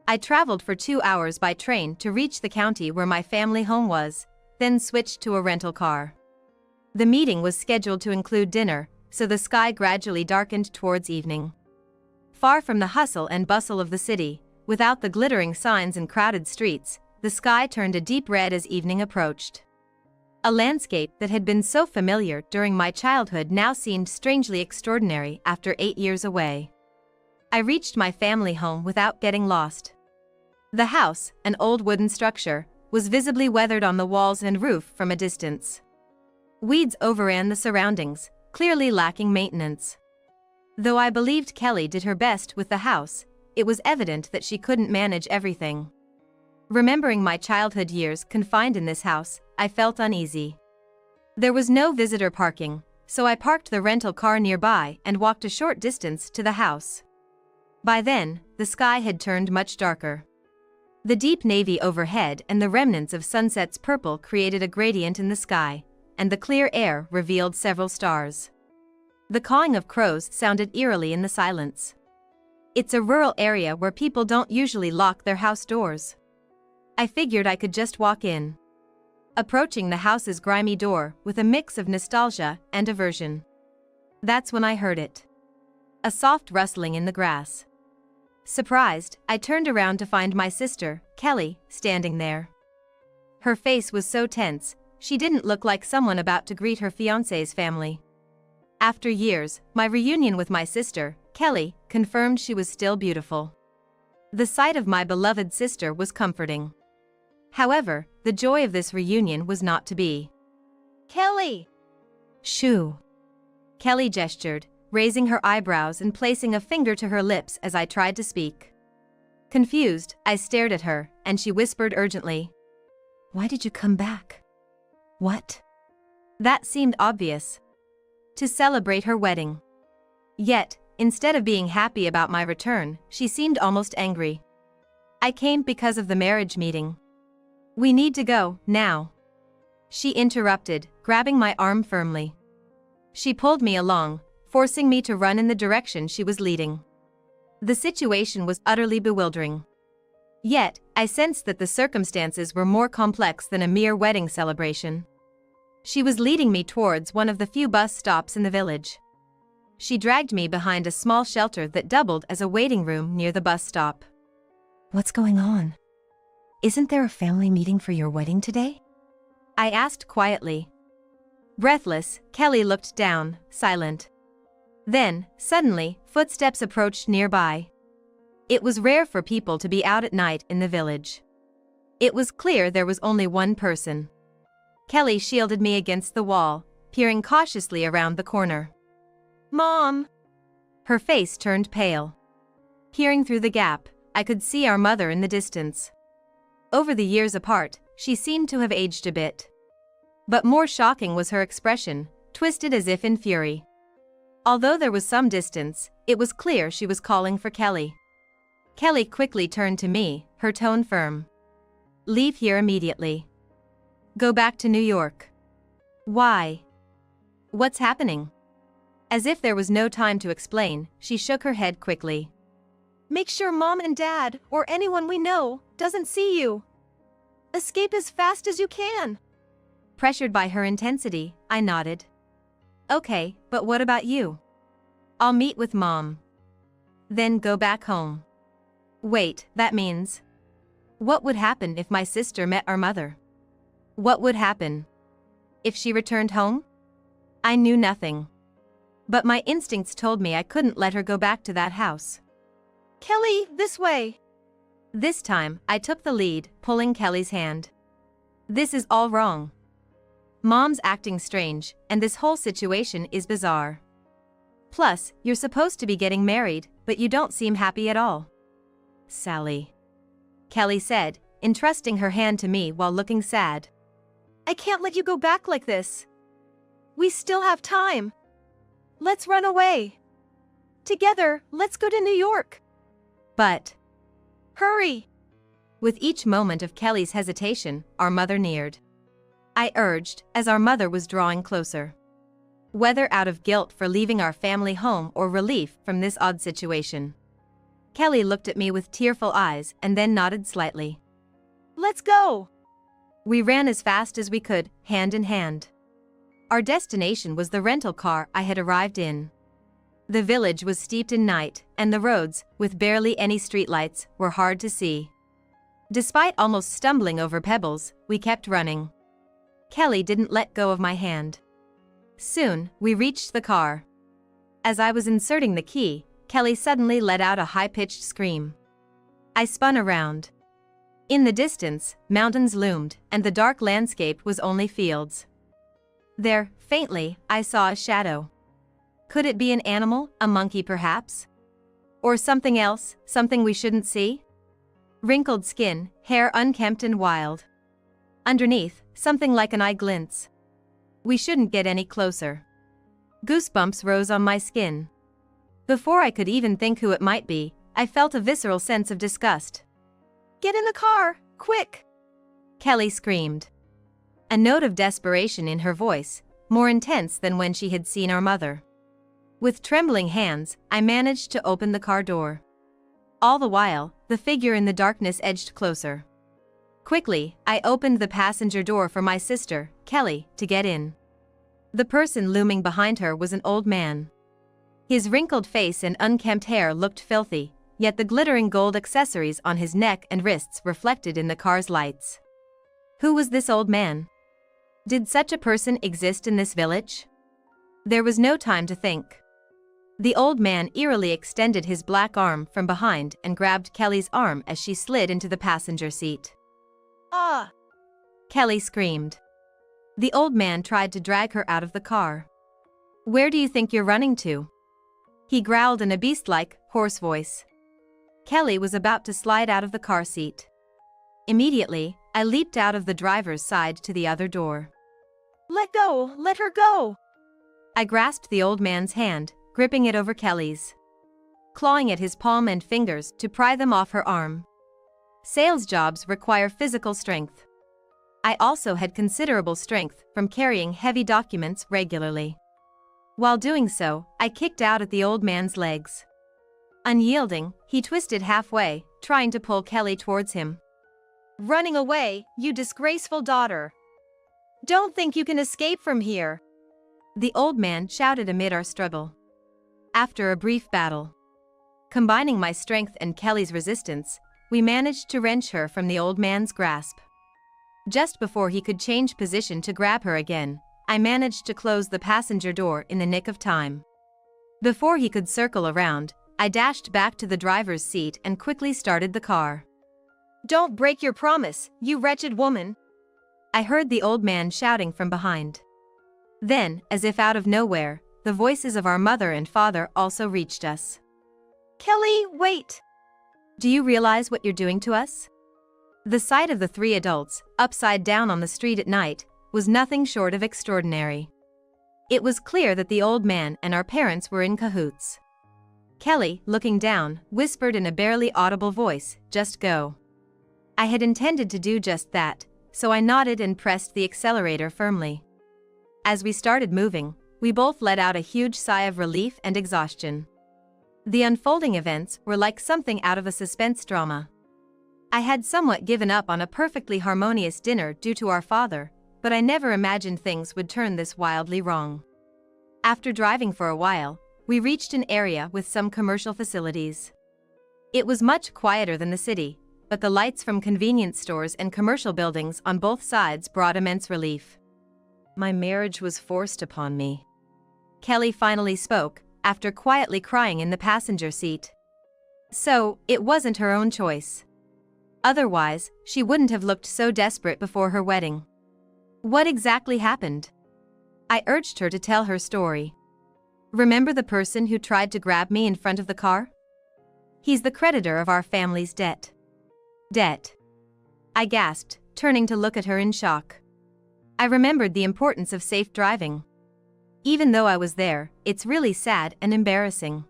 I traveled for 2 hours by train to reach the county where my family home was, then switched to a rental car. The meeting was scheduled to include dinner, so the sky gradually darkened towards evening. Far from the hustle and bustle of the city, without the glittering signs and crowded streets, the sky turned a deep red as evening approached. A landscape that had been so familiar during my childhood now seemed strangely extraordinary after 8 years away. I reached my family home without getting lost. The house, an old wooden structure, was visibly weathered on the walls and roof from a distance. Weeds overran the surroundings, clearly lacking maintenance. Though I believed Kelly did her best with the house, it was evident that she couldn't manage everything. Remembering my childhood years confined in this house, I felt uneasy. There was no visitor parking, so I parked the rental car nearby and walked a short distance to the house. By then, the sky had turned much darker. The deep navy overhead and the remnants of sunset's purple created a gradient in the sky, and the clear air revealed several stars. The cawing of crows sounded eerily in the silence. It's a rural area where people don't usually lock their house doors. I figured I could just walk in. Approaching the house's grimy door with a mix of nostalgia and aversion. That's when I heard it. A soft rustling in the grass. Surprised, I turned around to find my sister, Kelly, standing there. Her face was so tense, she didn't look like someone about to greet her fiancé's family. After years, my reunion with my sister, Kelly, confirmed she was still beautiful. The sight of my beloved sister was comforting. However, the joy of this reunion was not to be. Kelly! Shoo! Kelly gestured, raising her eyebrows and placing a finger to her lips as I tried to speak. Confused, I stared at her, and she whispered urgently. Why did you come back? What? That seemed obvious. To celebrate her wedding. Yet, instead of being happy about my return, she seemed almost angry. I came because of the marriage meeting. We need to go, now. She interrupted, grabbing my arm firmly. She pulled me along, forcing me to run in the direction she was leading. The situation was utterly bewildering. Yet, I sensed that the circumstances were more complex than a mere wedding celebration. She was leading me towards one of the few bus stops in the village. She dragged me behind a small shelter that doubled as a waiting room near the bus stop. What's going on? Isn't there a family meeting for your wedding today? I asked quietly. Breathless, Kelly looked down, silent. Then, suddenly, footsteps approached nearby. It was rare for people to be out at night in the village. It was clear there was only one person. Kelly shielded me against the wall, peering cautiously around the corner. Mom! Her face turned pale. Peering through the gap, I could see our mother in the distance. Over the years apart, she seemed to have aged a bit. But more shocking was her expression, twisted as if in fury. Although there was some distance, it was clear she was calling for Kelly. Kelly quickly turned to me, her tone firm. Leave here immediately. Go back to New York. Why? What's happening? As if there was no time to explain, she shook her head quickly. Make sure Mom and Dad, or anyone we know, doesn't see you. Escape as fast as you can. Pressured by her intensity, I nodded. Okay, but what about you? I'll meet with Mom. Then go back home. Wait, that means... What would happen if my sister met our mother? What would happen? If she returned home? I knew nothing. But my instincts told me I couldn't let her go back to that house. Kelly, this way. This time, I took the lead, pulling Kelly's hand. This is all wrong. Mom's acting strange, and this whole situation is bizarre. Plus, you're supposed to be getting married, but you don't seem happy at all. Sally. Kelly said, entrusting her hand to me while looking sad. I can't let you go back like this. We still have time. Let's run away. Together, let's go to New York. But... Hurry! With each moment of Kelly's hesitation, our mother neared. I urged, as our mother was drawing closer. Whether out of guilt for leaving our family home or relief from this odd situation. Kelly looked at me with tearful eyes and then nodded slightly. Let's go! We ran as fast as we could, hand in hand. Our destination was the rental car I had arrived in. The village was steeped in night, and the roads, with barely any streetlights, were hard to see. Despite almost stumbling over pebbles, we kept running. Kelly didn't let go of my hand. Soon, we reached the car. As I was inserting the key, Kelly suddenly let out a high-pitched scream. I spun around. In the distance, mountains loomed, and the dark landscape was only fields. There, faintly, I saw a shadow. Could it be an animal, a monkey perhaps? Or something else, something we shouldn't see? Wrinkled skin, hair unkempt and wild. Underneath, something like an eye glints. We shouldn't get any closer. Goosebumps rose on my skin. Before I could even think who it might be, I felt a visceral sense of disgust. Get in the car, quick! Kelly screamed. A note of desperation in her voice, more intense than when she had seen our mother. With trembling hands, I managed to open the car door. All the while, the figure in the darkness edged closer. Quickly, I opened the passenger door for my sister, Kelly, to get in. The person looming behind her was an old man. His wrinkled face and unkempt hair looked filthy, yet the glittering gold accessories on his neck and wrists reflected in the car's lights. Who was this old man? Did such a person exist in this village? There was no time to think. The old man eerily extended his black arm from behind and grabbed Kelly's arm as she slid into the passenger seat. Ah! Kelly screamed. The old man tried to drag her out of the car. Where do you think you're running to? He growled in a beast-like, hoarse voice. Kelly was about to slide out of the car seat. Immediately, I leaped out of the driver's side to the other door. Let go! Let her go! I grasped the old man's hand, gripping it over Kelly's. Clawing at his palm and fingers to pry them off her arm. Sales jobs require physical strength. I also had considerable strength from carrying heavy documents regularly. While doing so, I kicked out at the old man's legs. Unyielding, he twisted halfway, trying to pull Kelly towards him. Running away, you disgraceful daughter! Don't think you can escape from here! The old man shouted amid our struggle. After a brief battle, combining my strength and Kelly's resistance, we managed to wrench her from the old man's grasp. Just before he could change position to grab her again, I managed to close the passenger door in the nick of time. Before he could circle around, I dashed back to the driver's seat and quickly started the car. Don't break your promise, you wretched woman! I heard the old man shouting from behind. Then, as if out of nowhere, the voices of our mother and father also reached us. Kelly, wait! Do you realize what you're doing to us? The sight of the three adults, upside down on the street at night, was nothing short of extraordinary. It was clear that the old man and our parents were in cahoots. Kelly, looking down, whispered in a barely audible voice, "Just go." I had intended to do just that, so I nodded and pressed the accelerator firmly. As we started moving, we both let out a huge sigh of relief and exhaustion. The unfolding events were like something out of a suspense drama. I had somewhat given up on a perfectly harmonious dinner due to our father, but I never imagined things would turn this wildly wrong. After driving for a while, we reached an area with some commercial facilities. It was much quieter than the city, but the lights from convenience stores and commercial buildings on both sides brought immense relief. My marriage was forced upon me. Kelly finally spoke, after quietly crying in the passenger seat. So, it wasn't her own choice. Otherwise, she wouldn't have looked so desperate before her wedding. What exactly happened? I urged her to tell her story. Remember the person who tried to grab me in front of the car? He's the creditor of our family's debt. Debt? I gasped, turning to look at her in shock. I remembered the importance of safe driving. Even though I was there, it's really sad and embarrassing.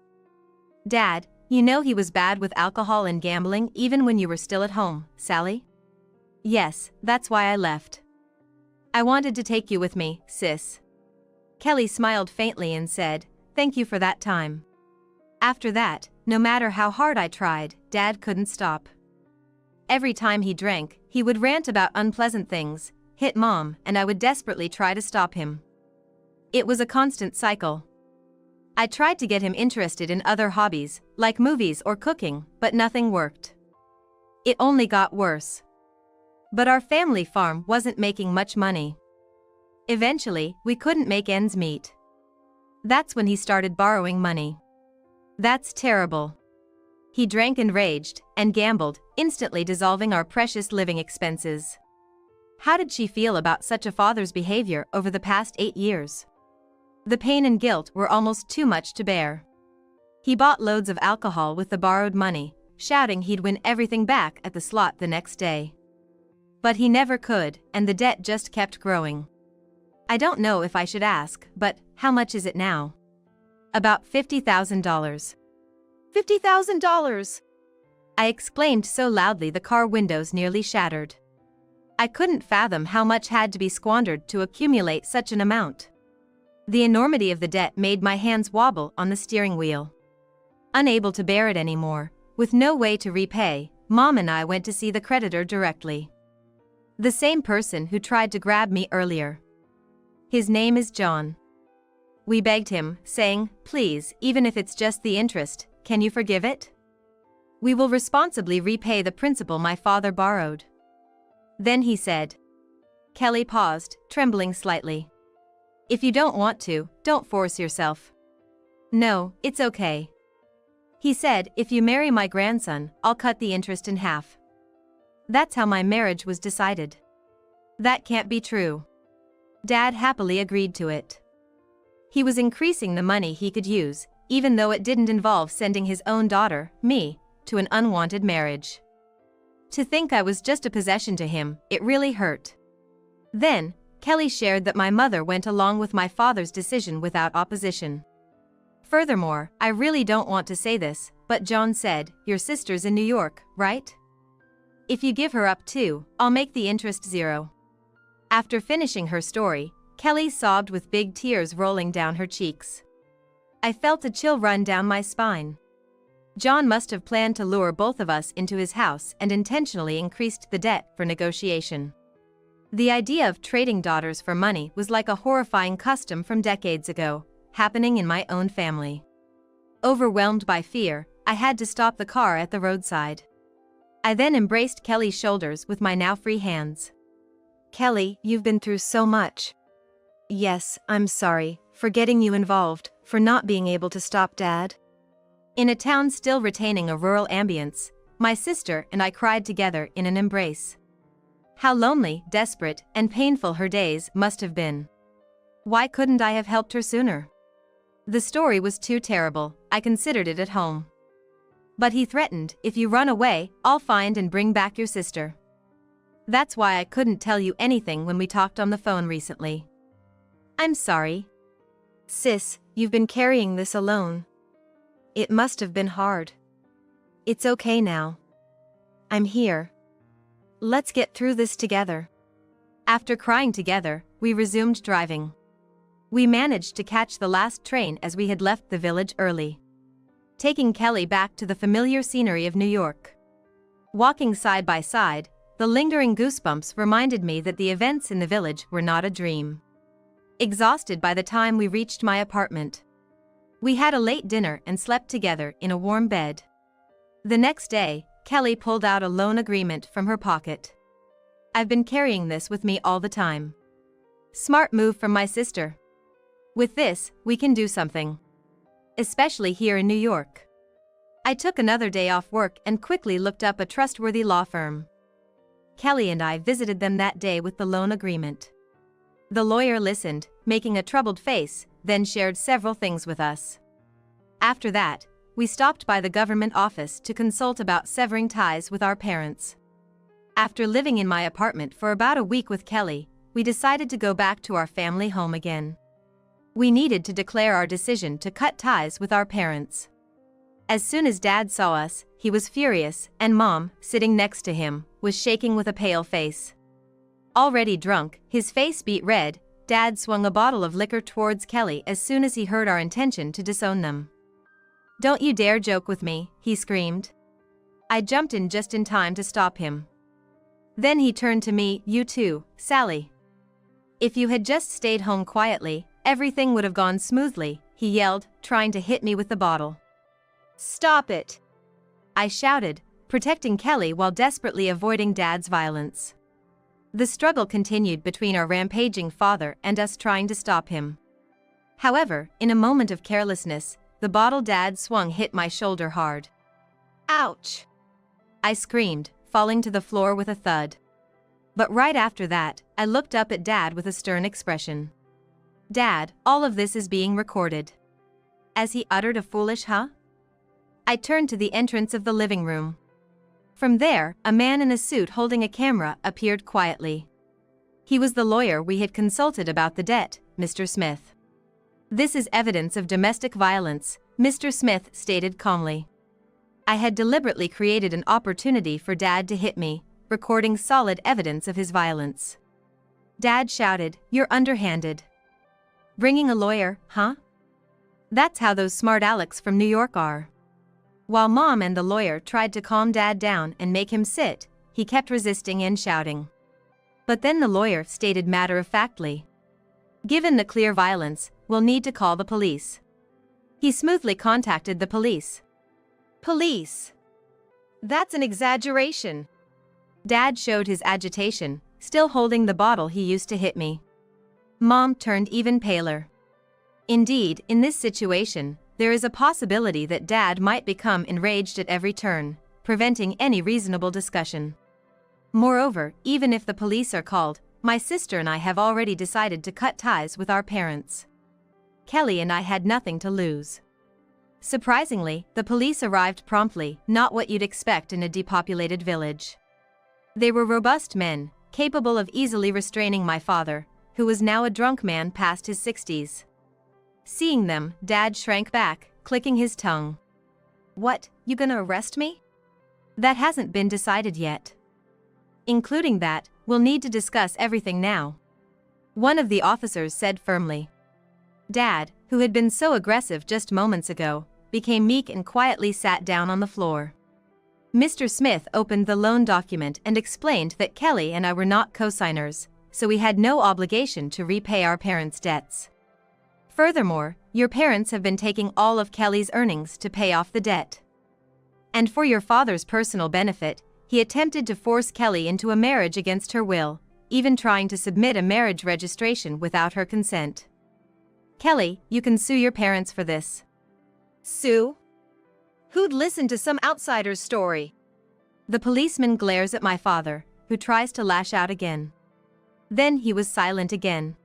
Dad, you know he was bad with alcohol and gambling even when you were still at home, Sally? Yes, that's why I left. I wanted to take you with me, sis. Kelly smiled faintly and said, "Thank you for that time." After that, no matter how hard I tried, Dad couldn't stop. Every time he drank, he would rant about unpleasant things, hit Mom, and I would desperately try to stop him. It was a constant cycle. I tried to get him interested in other hobbies, like movies or cooking, but nothing worked. It only got worse. But our family farm wasn't making much money. Eventually, we couldn't make ends meet. That's when he started borrowing money. That's terrible. He drank and raged, and gambled, instantly dissolving our precious living expenses. How did she feel about such a father's behavior over the past 8 years? The pain and guilt were almost too much to bear. He bought loads of alcohol with the borrowed money, shouting he'd win everything back at the slot the next day. But he never could, and the debt just kept growing. I don't know if I should ask, but how much is it now? About $50,000. $50,000! I exclaimed so loudly the car windows nearly shattered. I couldn't fathom how much had to be squandered to accumulate such an amount. The enormity of the debt made my hands wobble on the steering wheel. Unable to bear it anymore, with no way to repay, Mom and I went to see the creditor directly. The same person who tried to grab me earlier. His name is John. We begged him, saying, "Please, even if it's just the interest, can you forgive it? We will responsibly repay the principal my father borrowed." Then he said. Kelly paused, trembling slightly. "If you don't want to, don't force yourself." "No, it's okay." He said, "If you marry my grandson, I'll cut the interest in half." That's how my marriage was decided. That can't be true. Dad happily agreed to it. He was increasing the money he could use, even though it didn't involve sending his own daughter, me, to an unwanted marriage. To think I was just a possession to him, it really hurt. Then, Kelly shared that my mother went along with my father's decision without opposition. Furthermore, I really don't want to say this, but John said, "Your sister's in New York, right? If you give her up too, I'll make the interest zero." After finishing her story, Kelly sobbed with big tears rolling down her cheeks. I felt a chill run down my spine. John must have planned to lure both of us into his house and intentionally increased the debt for negotiation. The idea of trading daughters for money was like a horrifying custom from decades ago, happening in my own family. Overwhelmed by fear, I had to stop the car at the roadside. I then embraced Kelly's shoulders with my now free hands. Kelly, you've been through so much. Yes, I'm sorry, for getting you involved, for not being able to stop Dad. In a town still retaining a rural ambience, my sister and I cried together in an embrace. How lonely, desperate, and painful her days must have been. Why couldn't I have helped her sooner? The story was too terrible, I considered it at home. But he threatened, "If you run away, I'll find and bring back your sister." That's why I couldn't tell you anything when we talked on the phone recently. I'm sorry. Sis, you've been carrying this alone. It must have been hard. It's okay now. I'm here. Let's get through this together. After crying together, we resumed driving. We managed to catch the last train as we had left the village early, taking Kelly back to the familiar scenery of New York. Walking side by side, the lingering goosebumps reminded me that the events in the village were not a dream. Exhausted by the time we reached my apartment, we had a late dinner and slept together in a warm bed. The next day, Kelly pulled out a loan agreement from her pocket. I've been carrying this with me all the time. Smart move from my sister. With this, we can do something. Especially here in New York. I took another day off work and quickly looked up a trustworthy law firm. Kelly and I visited them that day with the loan agreement. The lawyer listened, making a troubled face, then shared several things with us. After that, we stopped by the government office to consult about severing ties with our parents. After living in my apartment for about a week with Kelly, we decided to go back to our family home again. We needed to declare our decision to cut ties with our parents. As soon as Dad saw us, he was furious, and Mom, sitting next to him, was shaking with a pale face. Already drunk, his face beet red, Dad swung a bottle of liquor towards Kelly as soon as he heard our intention to disown them. "Don't you dare joke with me," he screamed. I jumped in just in time to stop him. Then he turned to me, "You too, Sally. If you had just stayed home quietly, everything would have gone smoothly," he yelled, trying to hit me with the bottle. Stop it! I shouted, protecting Kelly while desperately avoiding Dad's violence. The struggle continued between our rampaging father and us trying to stop him. However, in a moment of carelessness, the bottle Dad swung hit my shoulder hard. Ouch! I screamed, falling to the floor with a thud. But right after that, I looked up at Dad with a stern expression. Dad, all of this is being recorded. As he uttered a foolish huh? I turned to the entrance of the living room. From there, a man in a suit holding a camera appeared quietly. He was the lawyer we had consulted about the debt, Mr. Smith. This is evidence of domestic violence, Mr. Smith stated calmly. I had deliberately created an opportunity for Dad to hit me, recording solid evidence of his violence. Dad shouted, "You're underhanded. Bringing a lawyer, huh? That's how those smart alecks from New York are." While Mom and the lawyer tried to calm Dad down and make him sit, he kept resisting and shouting. But then the lawyer stated matter-of-factly, "Given the clear violence, we'll need to call the police." He smoothly contacted the police. Police? That's an exaggeration. Dad showed his agitation, still holding the bottle he used to hit me. Mom turned even paler. Indeed, in this situation, there is a possibility that Dad might become enraged at every turn, preventing any reasonable discussion. Moreover, even if the police are called, my sister and I have already decided to cut ties with our parents. Kelly and I had nothing to lose. Surprisingly, the police arrived promptly, not what you'd expect in a depopulated village. They were robust men, capable of easily restraining my father, who was now a drunk man past his 60s. Seeing them, Dad shrank back, clicking his tongue. "What, you gonna arrest me?" "That hasn't been decided yet. Including that, we'll need to discuss everything now," one of the officers said firmly. Dad, who had been so aggressive just moments ago, became meek and quietly sat down on the floor. Mr. Smith opened the loan document and explained that Kelly and I were not co-signers, so we had no obligation to repay our parents' debts. Furthermore, your parents have been taking all of Kelly's earnings to pay off the debt. And for your father's personal benefit, he attempted to force Kelly into a marriage against her will, even trying to submit a marriage registration without her consent. Kelly, you can sue your parents for this. Sue? Who'd listen to some outsider's story? The policeman glares at my father, who tries to lash out again. Then he was silent again.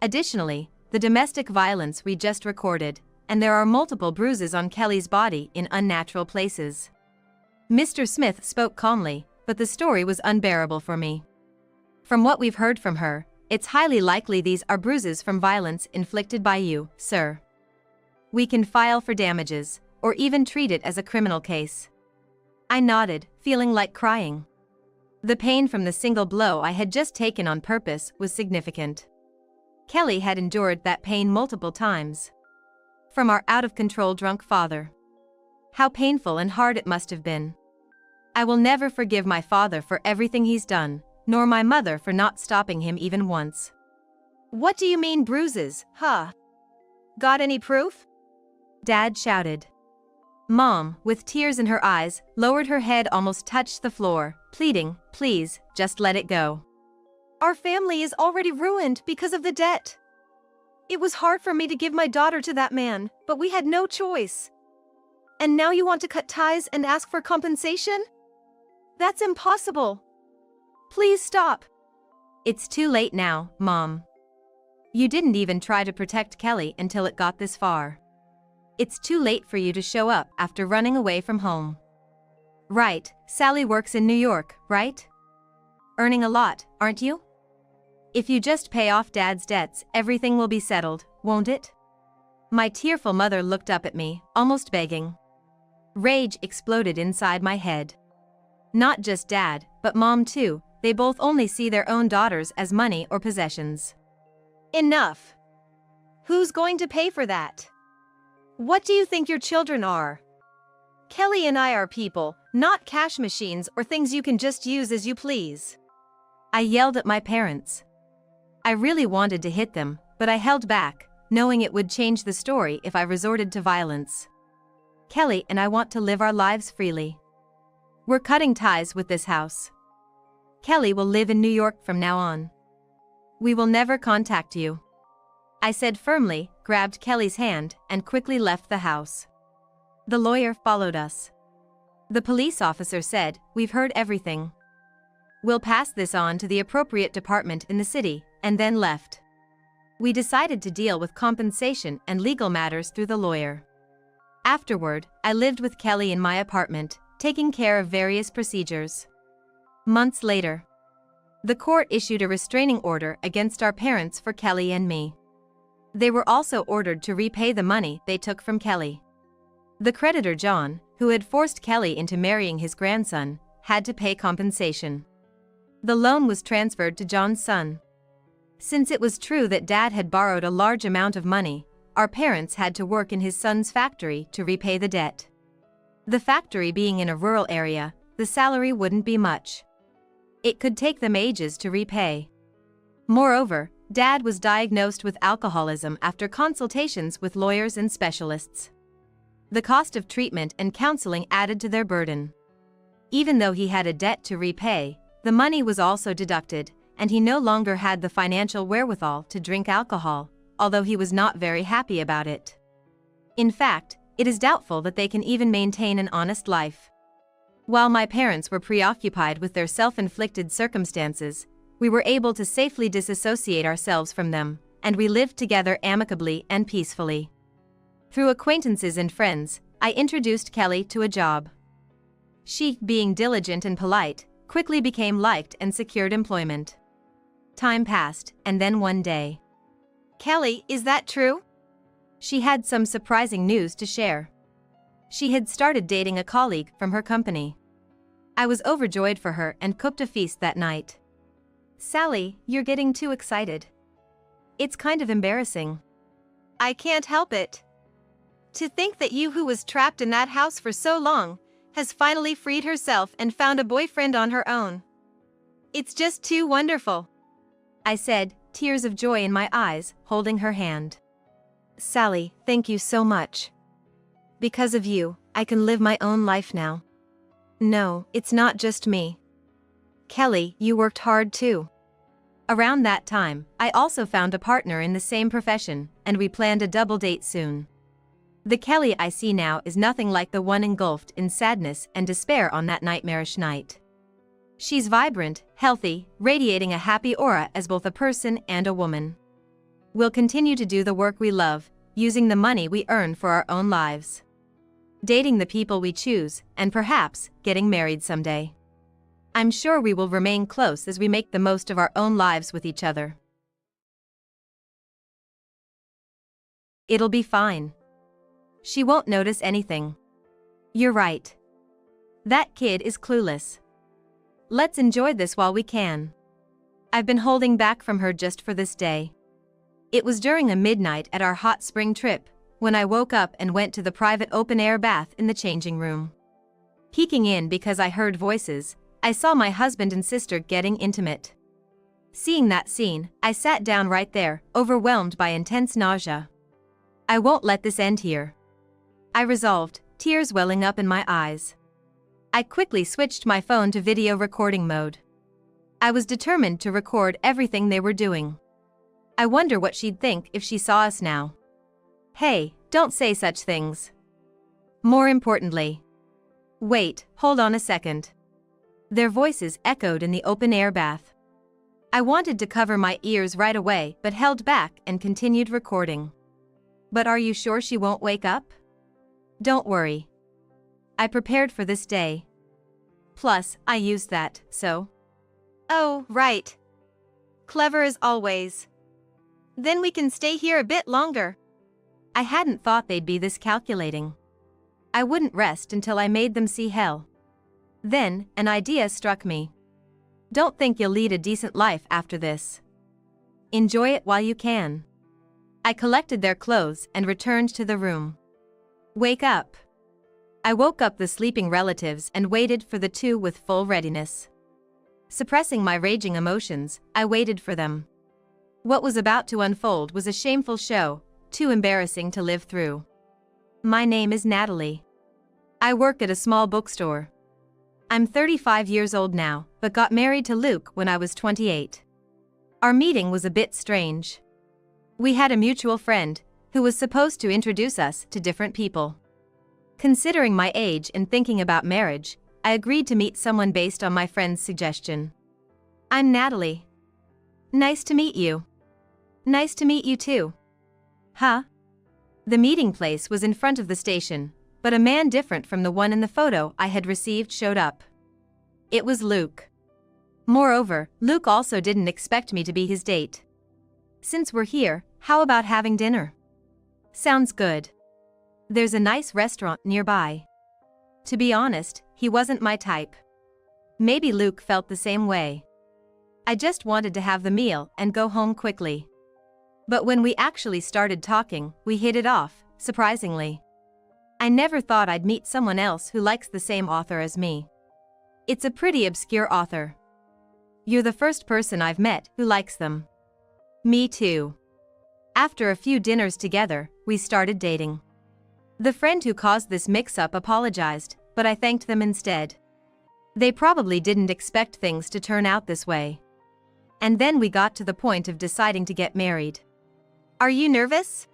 Additionally, the domestic violence we just recorded, and there are multiple bruises on Kelly's body in unnatural places. Mr. Smith spoke calmly, but the story was unbearable for me. From what we've heard from her, it's highly likely these are bruises from violence inflicted by you, sir. We can file for damages, or even treat it as a criminal case. I nodded, feeling like crying. The pain from the single blow I had just taken on purpose was significant. Kelly had endured that pain multiple times. From our out-of-control drunk father. How painful and hard it must have been. I will never forgive my father for everything he's done, nor my mother for not stopping him even once. What do you mean bruises, huh? Got any proof? Dad shouted. Mom, with tears in her eyes, lowered her head, almost touched the floor, pleading, "Please, just let it go. Our family is already ruined because of the debt. It was hard for me to give my daughter to that man, but we had no choice. And now you want to cut ties and ask for compensation? That's impossible. Please stop." It's too late now, Mom. You didn't even try to protect Kelly until it got this far. It's too late for you to show up after running away from home. Right, Sally works in New York, right? Earning a lot, aren't you? If you just pay off Dad's debts, everything will be settled, won't it? My tearful mother looked up at me, almost begging. Rage exploded inside my head. Not just Dad, but Mom too, they both only see their own daughters as money or possessions. Enough. Who's going to pay for that? What do you think your children are? Kelly and I are people, not cash machines or things you can just use as you please. I yelled at my parents. I really wanted to hit them, but I held back, knowing it would change the story if I resorted to violence. Kelly and I want to live our lives freely. We're cutting ties with this house. Kelly will live in New York from now on. We will never contact you. I said firmly, grabbed Kelly's hand, and quickly left the house. The lawyer followed us. The police officer said, "We've heard everything. We'll pass this on to the appropriate department in the city," and then left. We decided to deal with compensation and legal matters through the lawyer. Afterward, I lived with Kelly in my apartment, taking care of various procedures. Months later, the court issued a restraining order against our parents for Kelly and me. They were also ordered to repay the money they took from Kelly. The creditor John, who had forced Kelly into marrying his grandson, had to pay compensation. The loan was transferred to John's son. Since it was true that Dad had borrowed a large amount of money, our parents had to work in his son's factory to repay the debt. The factory being in a rural area, the salary wouldn't be much. It could take them ages to repay. Moreover, Dad was diagnosed with alcoholism after consultations with lawyers and specialists. The cost of treatment and counseling added to their burden. Even though he had a debt to repay, the money was also deducted, and he no longer had the financial wherewithal to drink alcohol, although he was not very happy about it. In fact, it is doubtful that they can even maintain an honest life. While my parents were preoccupied with their self-inflicted circumstances, we were able to safely disassociate ourselves from them, and we lived together amicably and peacefully. Through acquaintances and friends, I introduced Kelly to a job. She, being diligent and polite, quickly became liked and secured employment. Time passed, and then one day. Kelly, is that true? She had some surprising news to share. She had started dating a colleague from her company. I was overjoyed for her and cooked a feast that night. "Sally, you're getting too excited. It's kind of embarrassing." "I can't help it. To think that you, who was trapped in that house for so long, has finally freed herself and found a boyfriend on her own. It's just too wonderful," I said, tears of joy in my eyes, holding her hand. "Sally, thank you so much. Because of you, I can live my own life now. No, it's not just me. Kelly, you worked hard too." Around that time, I also found a partner in the same profession, and we planned a double date soon. The Kelly I see now is nothing like the one engulfed in sadness and despair on that nightmarish night. She's vibrant, healthy, radiating a happy aura as both a person and a woman. We'll continue to do the work we love, using the money we earn for our own lives. Dating the people we choose, and perhaps getting married someday. I'm sure we will remain close as we make the most of our own lives with each other. It'll be fine. She won't notice anything. You're right. That kid is clueless. Let's enjoy this while we can. I've been holding back from her just for this day. It was during a midnight at our hot spring trip, when I woke up and went to the private open-air bath in the changing room. Peeking in because I heard voices, I saw my husband and sister getting intimate. Seeing that scene, I sat down right there, overwhelmed by intense nausea. I won't let this end here, I resolved, tears welling up in my eyes. I quickly switched my phone to video recording mode. I was determined to record everything they were doing. I wonder what she'd think if she saw us now. Hey, don't say such things. More importantly. Wait, hold on a second. Their voices echoed in the open-air bath. I wanted to cover my ears right away but held back and continued recording. But are you sure she won't wake up? Don't worry. I prepared for this day. Plus, I used that, so. Oh, right. Clever as always. Then we can stay here a bit longer. I hadn't thought they'd be this calculating. I wouldn't rest until I made them see hell. Then, an idea struck me. Don't think you'll lead a decent life after this. Enjoy it while you can. I collected their clothes and returned to the room. Wake up. I woke up the sleeping relatives and waited for the two with full readiness. Suppressing my raging emotions, I waited for them. What was about to unfold was a shameful show, too embarrassing to live through. My name is Natalie. I work at a small bookstore. I'm 35 years old now, but got married to Luke when I was 28. Our meeting was a bit strange. We had a mutual friend who was supposed to introduce us to different people. Considering my age and thinking about marriage, I agreed to meet someone based on my friend's suggestion. I'm Natalie. Nice to meet you. Nice to meet you too. Huh? The meeting place was in front of the station, but a man different from the one in the photo I had received showed up. It was Luke. Moreover, Luke also didn't expect me to be his date. Since we're here, how about having dinner? Sounds good. There's a nice restaurant nearby. To be honest, he wasn't my type. Maybe Luke felt the same way. I just wanted to have the meal and go home quickly. But when we actually started talking, we hit it off, surprisingly. I never thought I'd meet someone else who likes the same author as me. It's a pretty obscure author. You're the first person I've met who likes them. Me too. After a few dinners together, we started dating. The friend who caused this mix-up apologized, but I thanked them instead. They probably didn't expect things to turn out this way. And then we got to the point of deciding to get married. Are you nervous?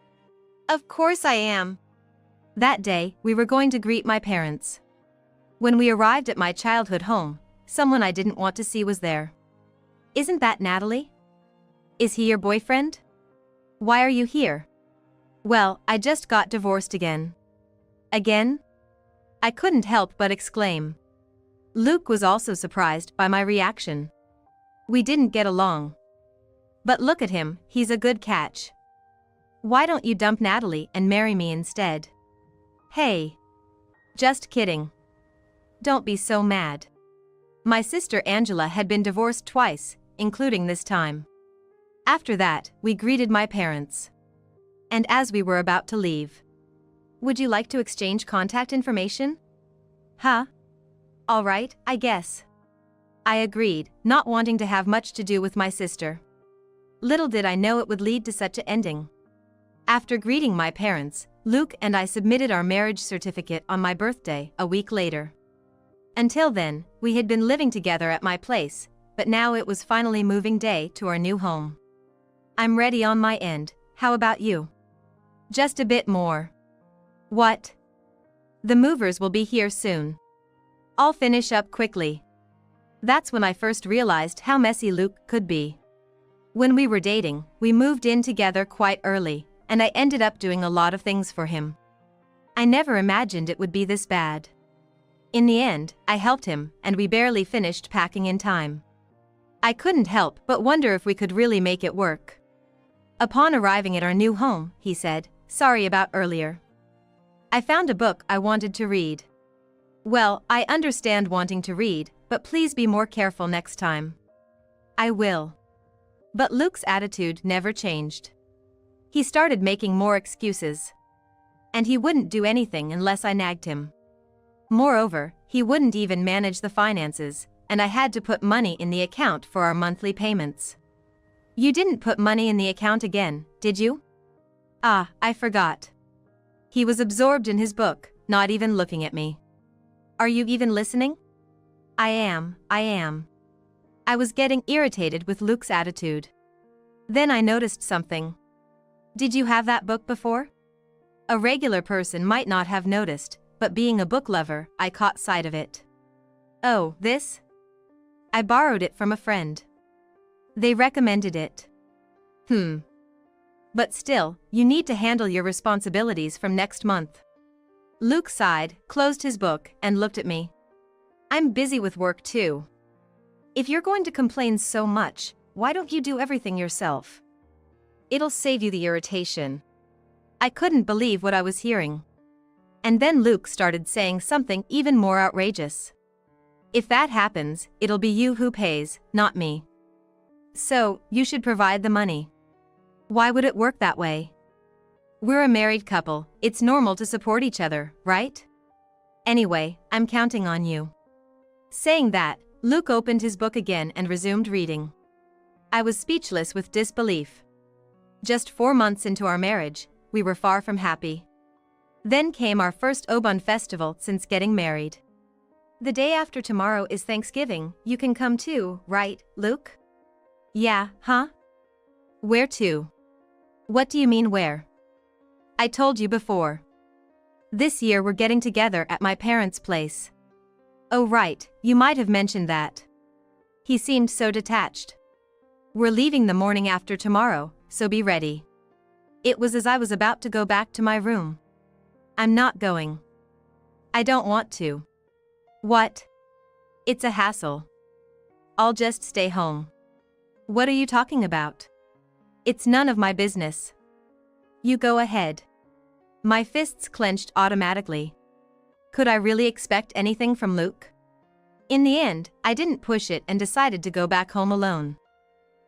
Of course I am. That day, we were going to greet my parents. When we arrived at my childhood home, someone I didn't want to see was there. Isn't that Natalie? Is he your boyfriend? Why are you here? Well, I just got divorced again. Again? I couldn't help but exclaim. Luke was also surprised by my reaction. We didn't get along. But look at him, he's a good catch. Why don't you dump Natalie and marry me instead? Hey. Just kidding. Don't be so mad. My sister Angela had been divorced twice, including this time. After that, we greeted my parents. And as we were about to leave. Would you like to exchange contact information? Huh? All right, I guess. I agreed, not wanting to have much to do with my sister. Little did I know it would lead to such an ending. After greeting my parents, Luke and I submitted our marriage certificate on my birthday a week later. Until then, we had been living together at my place, but now it was finally moving day to our new home. I'm ready on my end, how about you? Just a bit more. What? The movers will be here soon. I'll finish up quickly. That's when I first realized how messy Luke could be. When we were dating, we moved in together quite early, and I ended up doing a lot of things for him. I never imagined it would be this bad. In the end, I helped him, and we barely finished packing in time. I couldn't help but wonder if we could really make it work. Upon arriving at our new home, he said, "Sorry about earlier. I found a book I wanted to read." Well, I understand wanting to read, but please be more careful next time. I will. But Luke's attitude never changed. He started making more excuses. And he wouldn't do anything unless I nagged him. Moreover, he wouldn't even manage the finances, and I had to put money in the account for our monthly payments. You didn't put money in the account again, did you? Ah, I forgot. He was absorbed in his book, not even looking at me. Are you even listening? I am. I was getting irritated with Luke's attitude. Then I noticed something. Did you have that book before? A regular person might not have noticed, but being a book lover, I caught sight of it. Oh, this? I borrowed it from a friend. They recommended it. But still, you need to handle your responsibilities from next month. Luke sighed, closed his book, and looked at me. I'm busy with work too. If you're going to complain so much, why don't you do everything yourself? It'll save you the irritation. I couldn't believe what I was hearing. And then Luke started saying something even more outrageous. If that happens, it'll be you who pays, not me. So, you should provide the money. Why would it work that way? We're a married couple, it's normal to support each other, right? Anyway, I'm counting on you. Saying that, Luke opened his book again and resumed reading. I was speechless with disbelief. Just 4 months into our marriage, we were far from happy. Then came our first Obon festival since getting married. The day after tomorrow is Thanksgiving, you can come too, right, Luke? Yeah, huh? Where to? What do you mean where? I told you before. This year we're getting together at my parents' place. Oh right, you might have mentioned that. He seemed so detached. We're leaving the morning after tomorrow, so be ready. It was as I was about to go back to my room. I'm not going. I don't want to. What? It's a hassle. I'll just stay home. What are you talking about? It's none of my business. You go ahead. My fists clenched automatically. Could I really expect anything from Luke? In the end, I didn't push it and decided to go back home alone.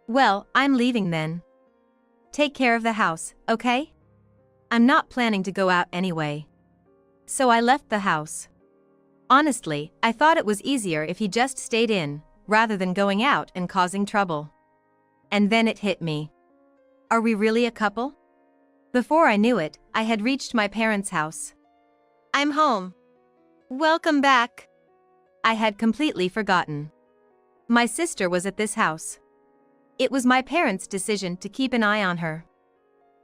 Well, I'm leaving then. Take care of the house, okay? I'm not planning to go out anyway. So I left the house. Honestly, I thought it was easier if he just stayed in, rather than going out and causing trouble. And then it hit me. Are we really a couple? Before I knew it, I had reached my parents' house. I'm home. Welcome back. I had completely forgotten. My sister was at this house. It was my parents' decision to keep an eye on her.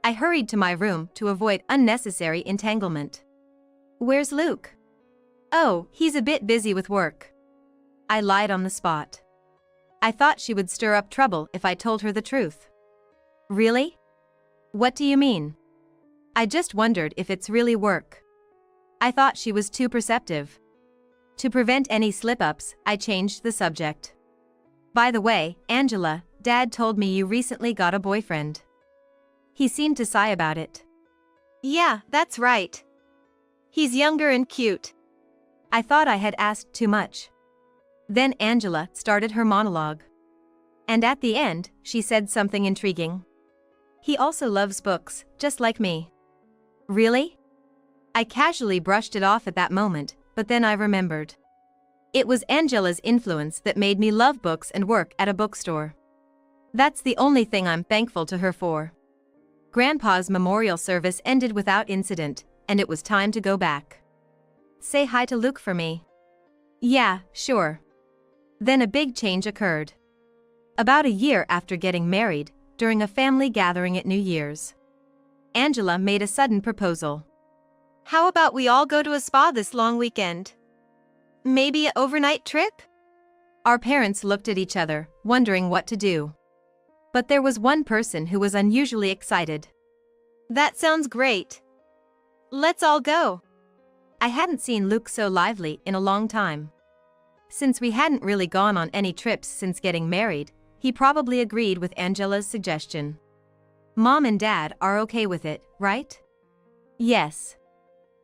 I hurried to my room to avoid unnecessary entanglement. Where's Luke? Oh, he's a bit busy with work. I lied on the spot. I thought she would stir up trouble if I told her the truth. Really? What do you mean? I just wondered if it's really work. I thought she was too perceptive. To prevent any slip-ups, I changed the subject. By the way, Angela, Dad told me you recently got a boyfriend. He seemed to sigh about it. Yeah, that's right. He's younger and cute. I thought I had asked too much. Then Angela started her monologue. And at the end, she said something intriguing. He also loves books, just like me. Really? I casually brushed it off at that moment, but then I remembered. It was Angela's influence that made me love books and work at a bookstore. That's the only thing I'm thankful to her for. Grandpa's memorial service ended without incident, and it was time to go back. Say hi to Luke for me. Yeah, sure. Then a big change occurred. About a year after getting married, during a family gathering at New Year's, Angela made a sudden proposal. How about we all go to a spa this long weekend? Maybe an overnight trip? Our parents looked at each other, wondering what to do. But there was one person who was unusually excited. That sounds great. Let's all go. I hadn't seen Luke so lively in a long time. Since we hadn't really gone on any trips since getting married, he probably agreed with Angela's suggestion. Mom and Dad are okay with it, right? Yes.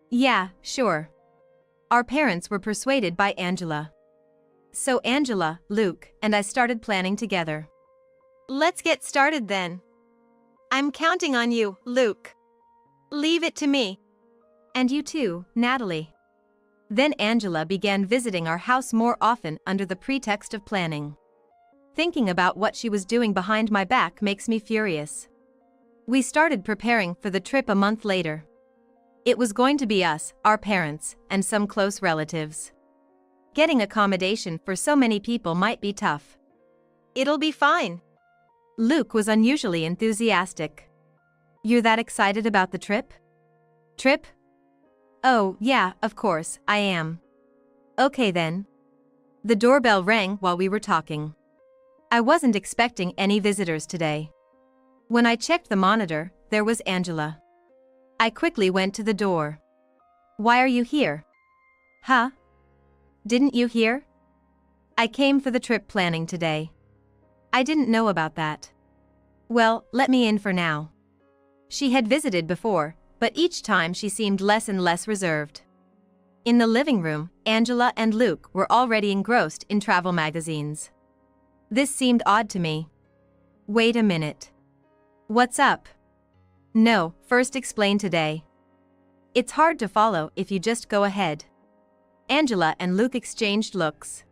Yeah, sure. Our parents were persuaded by Angela. So Angela, Luke, and I started planning together. Let's get started then. I'm counting on you, Luke. Leave it to me. And you too, Natalie. Then Angela began visiting our house more often under the pretext of planning. Thinking about what she was doing behind my back makes me furious. We started preparing for the trip a month later. It was going to be us, our parents, and some close relatives. Getting accommodation for so many people might be tough. It'll be fine. Luke was unusually enthusiastic. You're that excited about the trip? Trip? Oh, yeah, of course, I am. Okay then. The doorbell rang while we were talking. I wasn't expecting any visitors today. When I checked the monitor, there was Angela. I quickly went to the door. Why are you here? Huh? Didn't you hear? I came for the trip planning today. I didn't know about that. Well, let me in for now. She had visited before, but each time she seemed less and less reserved. In the living room, Angela and Luke were already engrossed in travel magazines. This seemed odd to me. Wait a minute. What's up? No, first explain today. It's hard to follow if you just go ahead. Angela and Luke exchanged looks.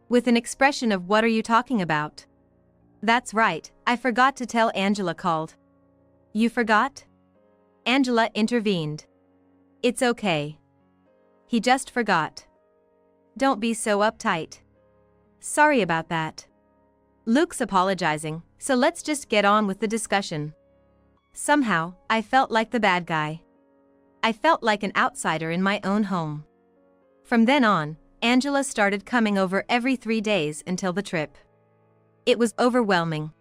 With an expression of what are you talking about? That's right, I forgot to tell Angela called. You forgot? Angela intervened. It's okay. He just forgot. Don't be so uptight. Sorry about that. Luke's apologizing, so let's just get on with the discussion. Somehow, I felt like the bad guy. I felt like an outsider in my own home. From then on, Angela started coming over every 3 days until the trip. It was overwhelming.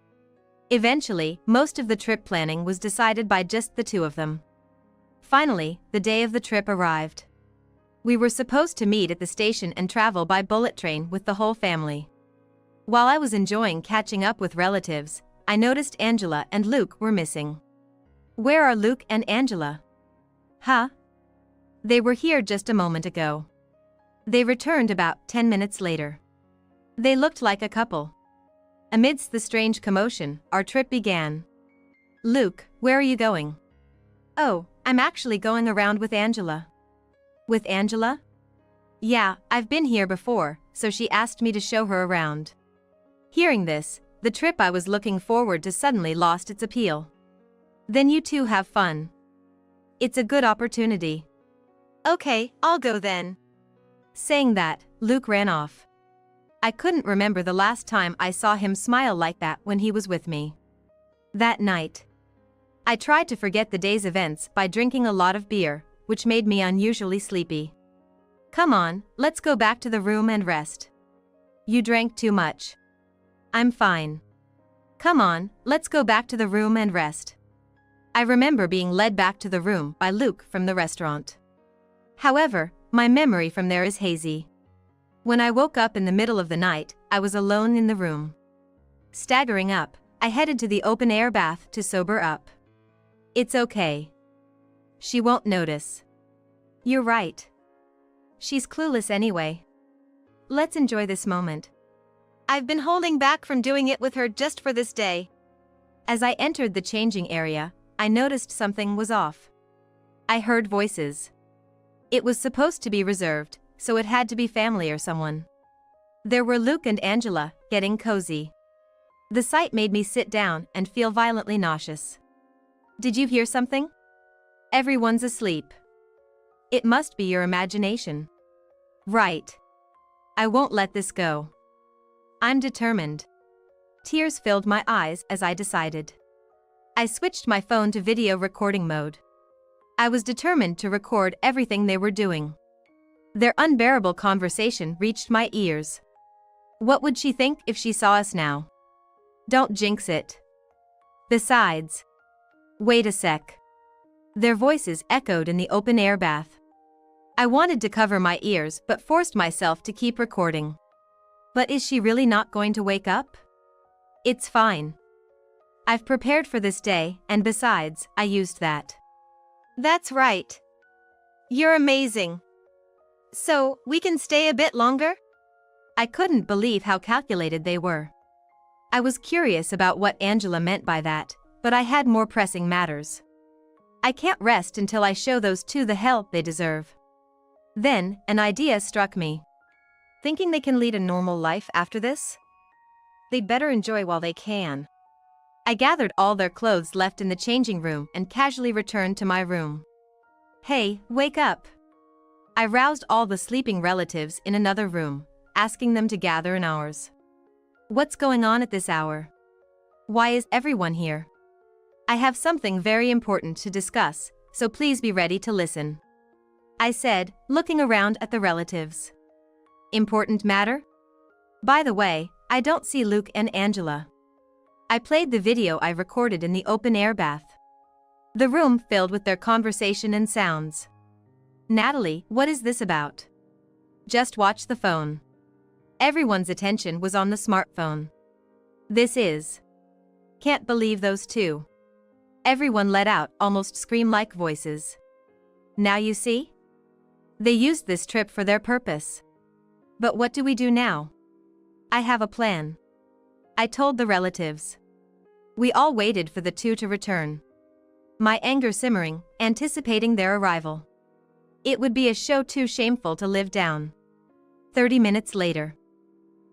Eventually, most of the trip planning was decided by just the two of them. Finally, the day of the trip arrived. We were supposed to meet at the station and travel by bullet train with the whole family. While I was enjoying catching up with relatives, I noticed Angela and Luke were missing. Where are Luke and Angela? Huh? They were here just a moment ago. They returned about 10 minutes later. They looked like a couple. Amidst the strange commotion, our trip began. Luke, where are you going? Oh, I'm actually going around with Angela. With Angela? Yeah, I've been here before, so she asked me to show her around. Hearing this, the trip I was looking forward to suddenly lost its appeal. Then you two have fun. It's a good opportunity. Okay, I'll go then. Saying that, Luke ran off. I couldn't remember the last time I saw him smile like that when he was with me. That night, I tried to forget the day's events by drinking a lot of beer, which made me unusually sleepy. Come on, let's go back to the room and rest. You drank too much. I'm fine. Come on, let's go back to the room and rest. I remember being led back to the room by Luke from the restaurant. However, my memory from there is hazy. When I woke up in the middle of the night, I was alone in the room. Staggering up, I headed to the open-air bath to sober up. It's okay. She won't notice. You're right. She's clueless anyway. Let's enjoy this moment. I've been holding back from doing it with her just for this day. As I entered the changing area, I noticed something was off. I heard voices. It was supposed to be reserved, so it had to be family or someone. There were Luke and Angela, getting cozy. The sight made me sit down and feel violently nauseous. Did you hear something? Everyone's asleep. It must be your imagination. Right. I won't let this go. I'm determined. Tears filled my eyes as I decided. I switched my phone to video recording mode. I was determined to record everything they were doing. Their unbearable conversation reached my ears. What would she think if she saw us now? Don't jinx it. Besides. Wait a sec. Their voices echoed in the open-air bath. I wanted to cover my ears but forced myself to keep recording. But is she really not going to wake up? It's fine. I've prepared for this day, and besides, I used that. That's right. You're amazing. So, we can stay a bit longer? I couldn't believe how calculated they were. I was curious about what Angela meant by that, but I had more pressing matters. I can't rest until I show those two the hell they deserve. Then, an idea struck me. Thinking they can lead a normal life after this? They'd better enjoy while they can. I gathered all their clothes left in the changing room and casually returned to my room. Hey, wake up! I roused all the sleeping relatives in another room, asking them to gather in ours. What's going on at this hour? Why is everyone here? I have something very important to discuss, so please be ready to listen. I said, looking around at the relatives. Important matter? By the way, I don't see Luke and Angela. I played the video I recorded in the open-air bath. The room filled with their conversation and sounds. Natalie, what is this about? Just watch the phone. Everyone's attention was on the smartphone. This is. Can't believe those two. Everyone let out almost scream-like voices. Now you see? They used this trip for their purpose. But what do we do now? I have a plan. I told the relatives. We all waited for the two to return. My anger simmering, anticipating their arrival. It would be a show too shameful to live down. 30 minutes later.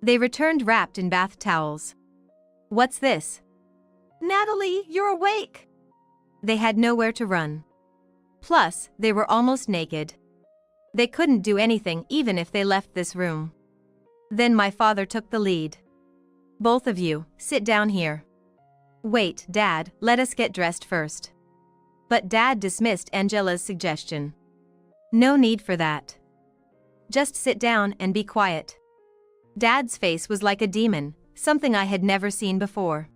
They returned wrapped in bath towels. What's this? Natalie, you're awake! They had nowhere to run. Plus, they were almost naked. They couldn't do anything even if they left this room. Then my father took the lead. Both of you, sit down here. Wait, Dad, let us get dressed first. But Dad dismissed Angela's suggestion. No need for that. Just sit down and be quiet. Dad's face was like a demon, something I had never seen before.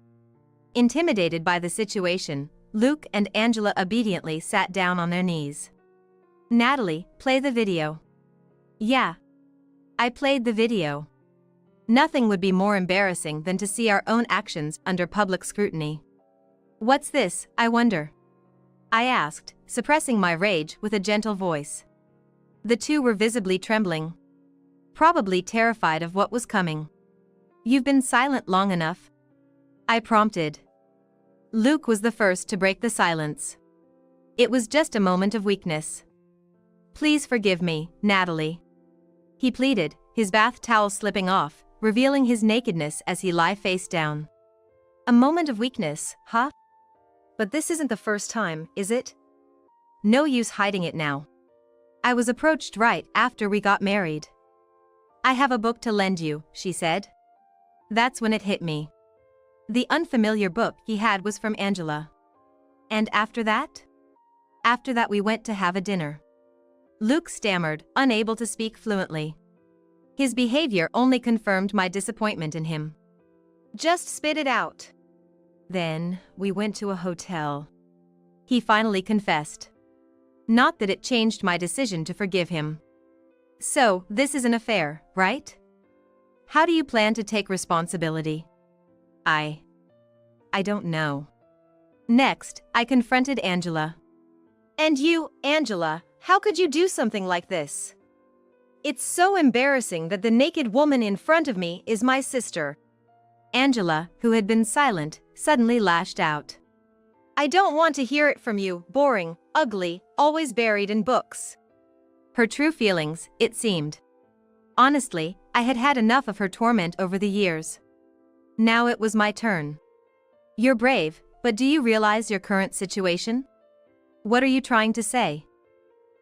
Intimidated by the situation, Luke and Angela obediently sat down on their knees. Natalie, play the video. Yeah. I played the video. Nothing would be more embarrassing than to see our own actions under public scrutiny. What's this, I wonder? I asked, suppressing my rage with a gentle voice. The two were visibly trembling. Probably terrified of what was coming. You've been silent long enough. I prompted. Luke was the first to break the silence. It was just a moment of weakness. Please forgive me, Natalie. He pleaded, his bath towel slipping off, revealing his nakedness as he lay face down. A moment of weakness, huh? But this isn't the first time, is it? No use hiding it now. I was approached right after we got married. I have a book to lend you, she said. That's when it hit me. The unfamiliar book he had was from Angela. And after that? After that we went to have a dinner. Luke stammered, unable to speak fluently. His behavior only confirmed my disappointment in him. Just spit it out. Then, we went to a hotel. He finally confessed. Not that it changed my decision to forgive him. So, this is an affair, right? How do you plan to take responsibility? I don't know. Next, I confronted Angela. And you, Angela, how could you do something like this? It's so embarrassing that the naked woman in front of me is my sister. Angela, who had been silent, suddenly lashed out. I don't want to hear it from you, boring, ugly, always buried in books. Her true feelings, it seemed. Honestly, I had had enough of her torment over the years. Now it was my turn. You're brave, but do you realize your current situation? What are you trying to say?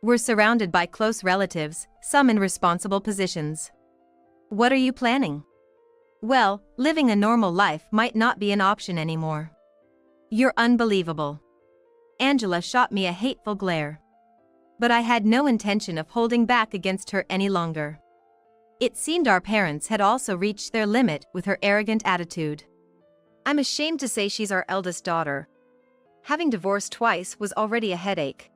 We're surrounded by close relatives, some in responsible positions. What are you planning? Well, living a normal life might not be an option anymore. You're unbelievable. Angela shot me a hateful glare. But I had no intention of holding back against her any longer. It seemed our parents had also reached their limit with her arrogant attitude. I'm ashamed to say she's our eldest daughter. Having divorced twice was already a headache.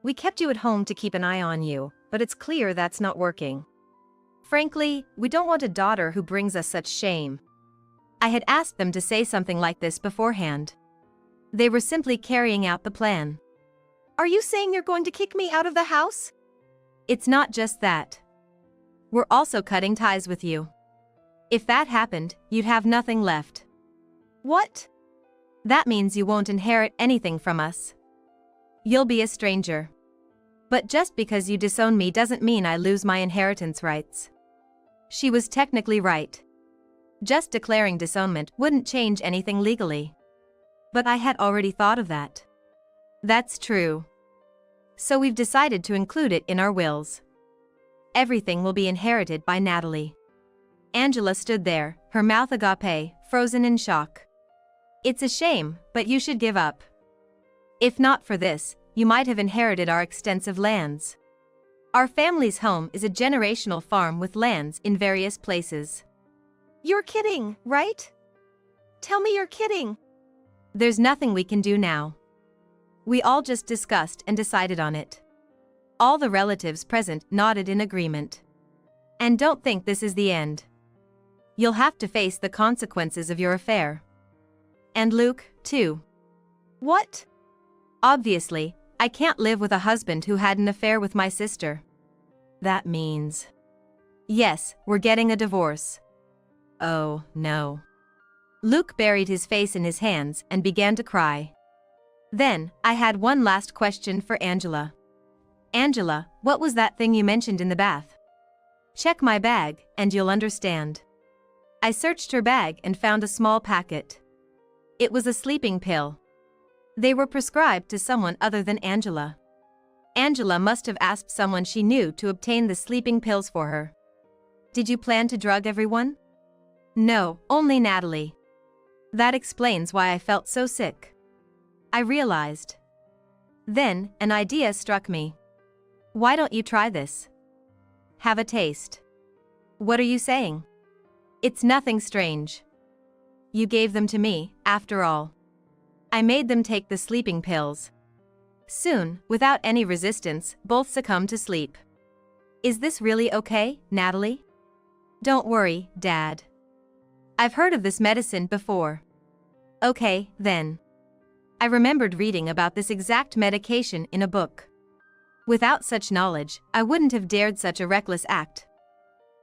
We kept you at home to keep an eye on you, but it's clear that's not working. Frankly, we don't want a daughter who brings us such shame. I had asked them to say something like this beforehand. They were simply carrying out the plan. Are you saying you're going to kick me out of the house? It's not just that. We're also cutting ties with you. If that happened, you'd have nothing left. What? That means you won't inherit anything from us. You'll be a stranger. But just because you disown me doesn't mean I lose my inheritance rights. She was technically right. Just declaring disownment wouldn't change anything legally. But I had already thought of that. That's true. So we've decided to include it in our wills. Everything will be inherited by Natalie. Angela stood there, her mouth agape, frozen in shock. It's a shame, but you should give up. If not for this, you might have inherited our extensive lands. Our family's home is a generational farm with lands in various places. You're kidding, right? Tell me you're kidding. There's nothing we can do now. We all just discussed and decided on it. All the relatives present nodded in agreement. And don't think this is the end. You'll have to face the consequences of your affair. And Luke, too. What? Obviously, I can't live with a husband who had an affair with my sister. That means... Yes, we're getting a divorce. Oh, no. Luke buried his face in his hands and began to cry. Then, I had one last question for Angela. Angela, what was that thing you mentioned in the bath? Check my bag, and you'll understand. I searched her bag and found a small packet. It was a sleeping pill. They were prescribed to someone other than Angela. Angela must have asked someone she knew to obtain the sleeping pills for her. Did you plan to drug everyone? No, only Natalie. That explains why I felt so sick. I realized. Then, an idea struck me. Why don't you try this? Have a taste. What are you saying? It's nothing strange. You gave them to me, after all. I made them take the sleeping pills. Soon, without any resistance, both succumbed to sleep. Is this really okay, Natalie? Don't worry, Dad. I've heard of this medicine before. Okay, then. I remembered reading about this exact medication in a book. Without such knowledge, I wouldn't have dared such a reckless act.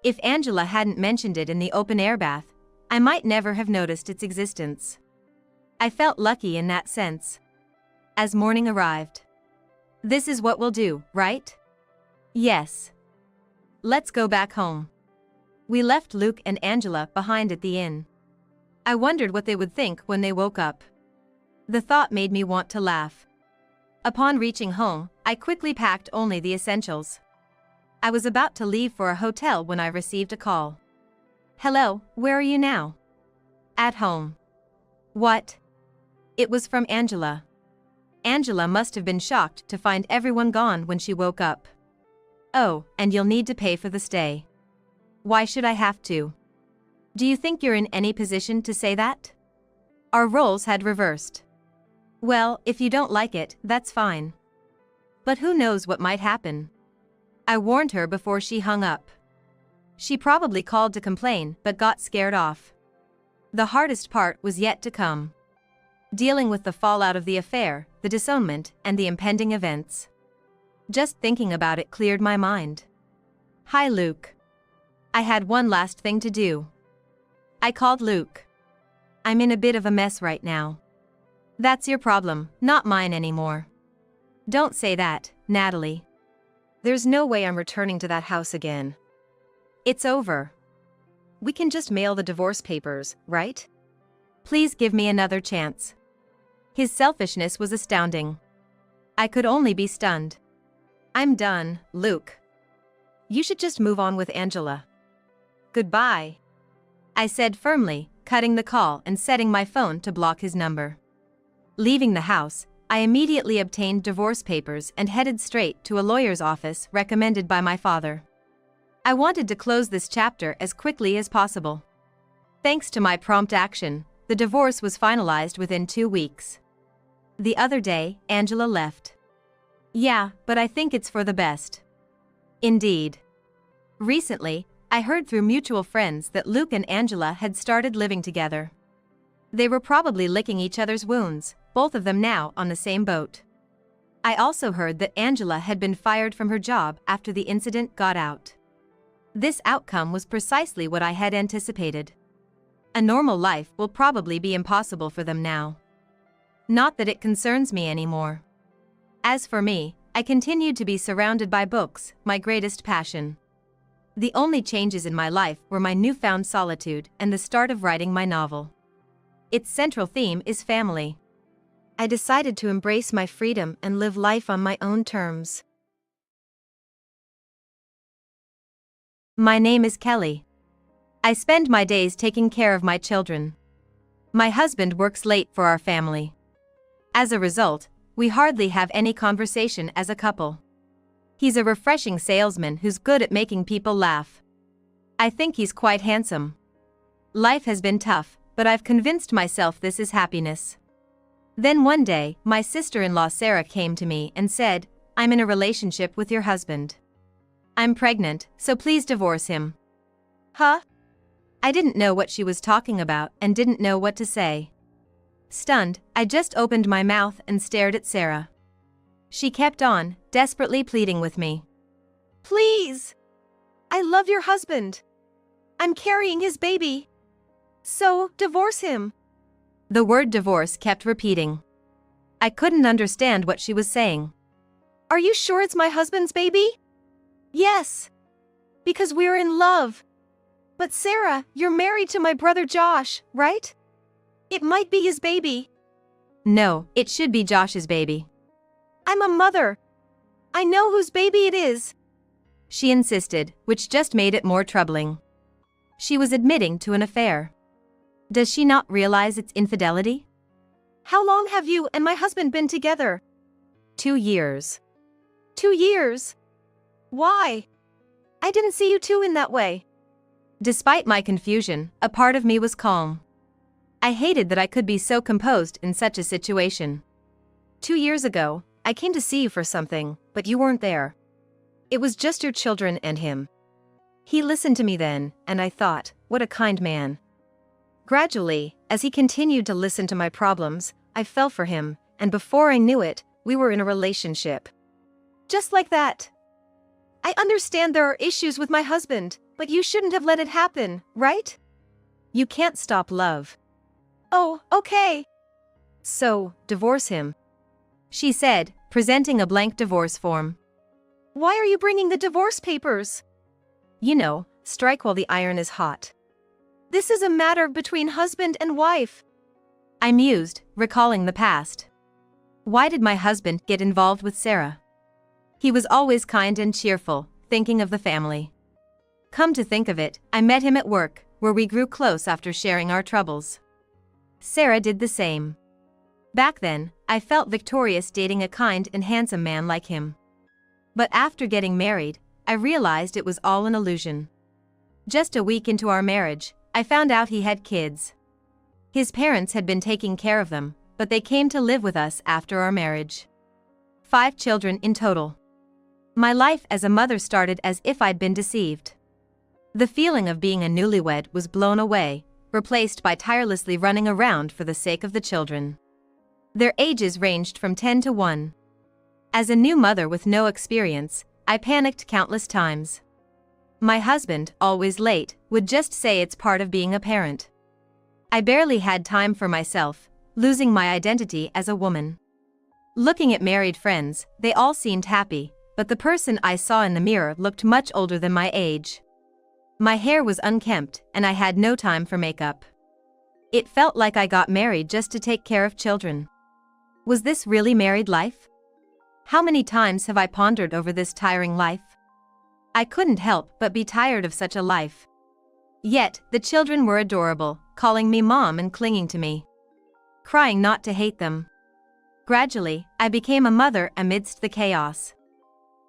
If Angela hadn't mentioned it in the open-air bath, I might never have noticed its existence. I felt lucky in that sense. As morning arrived. This is what we'll do, right? Yes. Let's go back home. We left Luke and Angela behind at the inn. I wondered what they would think when they woke up. The thought made me want to laugh. Upon reaching home, I quickly packed only the essentials. I was about to leave for a hotel when I received a call. Hello, where are you now? At home. What? It was from Angela. Angela must have been shocked to find everyone gone when she woke up. Oh, and you'll need to pay for the stay. Why should I have to? Do you think you're in any position to say that? Our roles had reversed. Well, if you don't like it, that's fine. But who knows what might happen? I warned her before she hung up. She probably called to complain but got scared off. The hardest part was yet to come. Dealing with the fallout of the affair, the disownment, and the impending events. Just thinking about it cleared my mind. Hi, Luke. I had one last thing to do. I called Luke. I'm in a bit of a mess right now. That's your problem, not mine anymore. Don't say that, Natalie. There's no way I'm returning to that house again. It's over. We can just mail the divorce papers, right? Please give me another chance. His selfishness was astounding. I could only be stunned. I'm done, Luke. You should just move on with Angela. Goodbye. I said firmly, cutting the call and setting my phone to block his number. Leaving the house, I immediately obtained divorce papers and headed straight to a lawyer's office recommended by my father. I wanted to close this chapter as quickly as possible. Thanks to my prompt action, the divorce was finalized within 2 weeks. The other day, Angela left. Yeah, but I think it's for the best. Indeed. Recently, I heard through mutual friends that Luke and Angela had started living together. They were probably licking each other's wounds, both of them now on the same boat. I also heard that Angela had been fired from her job after the incident got out. This outcome was precisely what I had anticipated. A normal life will probably be impossible for them now. Not that it concerns me anymore. As for me, I continued to be surrounded by books, my greatest passion. The only changes in my life were my newfound solitude and the start of writing my novel. Its central theme is family. I decided to embrace my freedom and live life on my own terms. My name is Kelly. I spend my days taking care of my children. My husband works late for our family. As a result, we hardly have any conversation as a couple. He's a refreshing salesman who's good at making people laugh. I think he's quite handsome. Life has been tough, but I've convinced myself this is happiness. Then one day, my sister-in-law Sarah came to me and said, "I'm in a relationship with your husband. I'm pregnant, so please divorce him." Huh? I didn't know what she was talking about and didn't know what to say. Stunned, I just opened my mouth and stared at Sarah. She kept on, desperately pleading with me. Please! I love your husband. I'm carrying his baby. So, divorce him. The word divorce kept repeating. I couldn't understand what she was saying. Are you sure it's my husband's baby? Yes. Because we're in love. But Sarah, you're married to my brother Josh, right? It might be his baby. No, it should be Josh's baby. I'm a mother. I know whose baby it is, she insisted, which just made it more troubling. She was admitting to an affair. Does she not realize it's infidelity? How long have you and my husband been together? 2 years. 2 years? Why? I didn't see you two in that way. Despite my confusion, a part of me was calm. I hated that I could be so composed in such a situation. 2 years ago, I came to see you for something, but you weren't there. It was just your children and him. He listened to me then, and I thought, what a kind man. Gradually, as he continued to listen to my problems, I fell for him, and before I knew it, we were in a relationship. Just like that. I understand there are issues with my husband, but you shouldn't have let it happen, right? You can't stop love. Oh, okay. So, divorce him, she said, presenting a blank divorce form. Why are you bringing the divorce papers? You know, strike while the iron is hot. This is a matter between husband and wife. I mused, recalling the past. Why did my husband get involved with Sarah? He was always kind and cheerful, thinking of the family. Come to think of it, I met him at work, where we grew close after sharing our troubles. Sarah did the same. Back then, I felt victorious dating a kind and handsome man like him. But after getting married, I realized it was all an illusion. Just a week into our marriage, I found out he had kids. His parents had been taking care of them, but they came to live with us after our marriage. 5 children in total. My life as a mother started as if I'd been deceived. The feeling of being a newlywed was blown away, replaced by tirelessly running around for the sake of the children. Their ages ranged from 10 to 1. As a new mother with no experience, I panicked countless times. My husband, always late, would just say it's part of being a parent. I barely had time for myself, losing my identity as a woman. Looking at married friends, they all seemed happy, but the person I saw in the mirror looked much older than my age. My hair was unkempt, and I had no time for makeup. It felt like I got married just to take care of children. Was this really married life? How many times have I pondered over this tiring life? I couldn't help but be tired of such a life. Yet, the children were adorable, calling me mom and clinging to me. Crying not to hate them. Gradually, I became a mother amidst the chaos.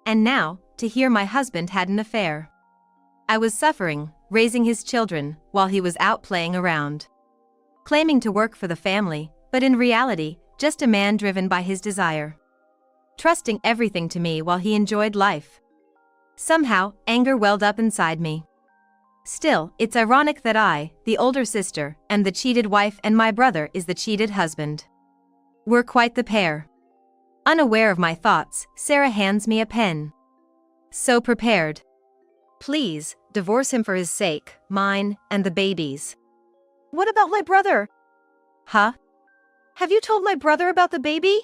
And now, to hear my husband had an affair. I was suffering, raising his children, while he was out playing around. Claiming to work for the family, but in reality, just a man driven by his desire. Trusting everything to me while he enjoyed life. Somehow, anger welled up inside me. Still, it's ironic that I, the older sister, am the cheated wife and my brother is the cheated husband. We're quite the pair. Unaware of my thoughts, Sarah hands me a pen. So prepared. Please, divorce him for his sake, mine, and the baby's. What about my brother? Huh? Have you told my brother about the baby?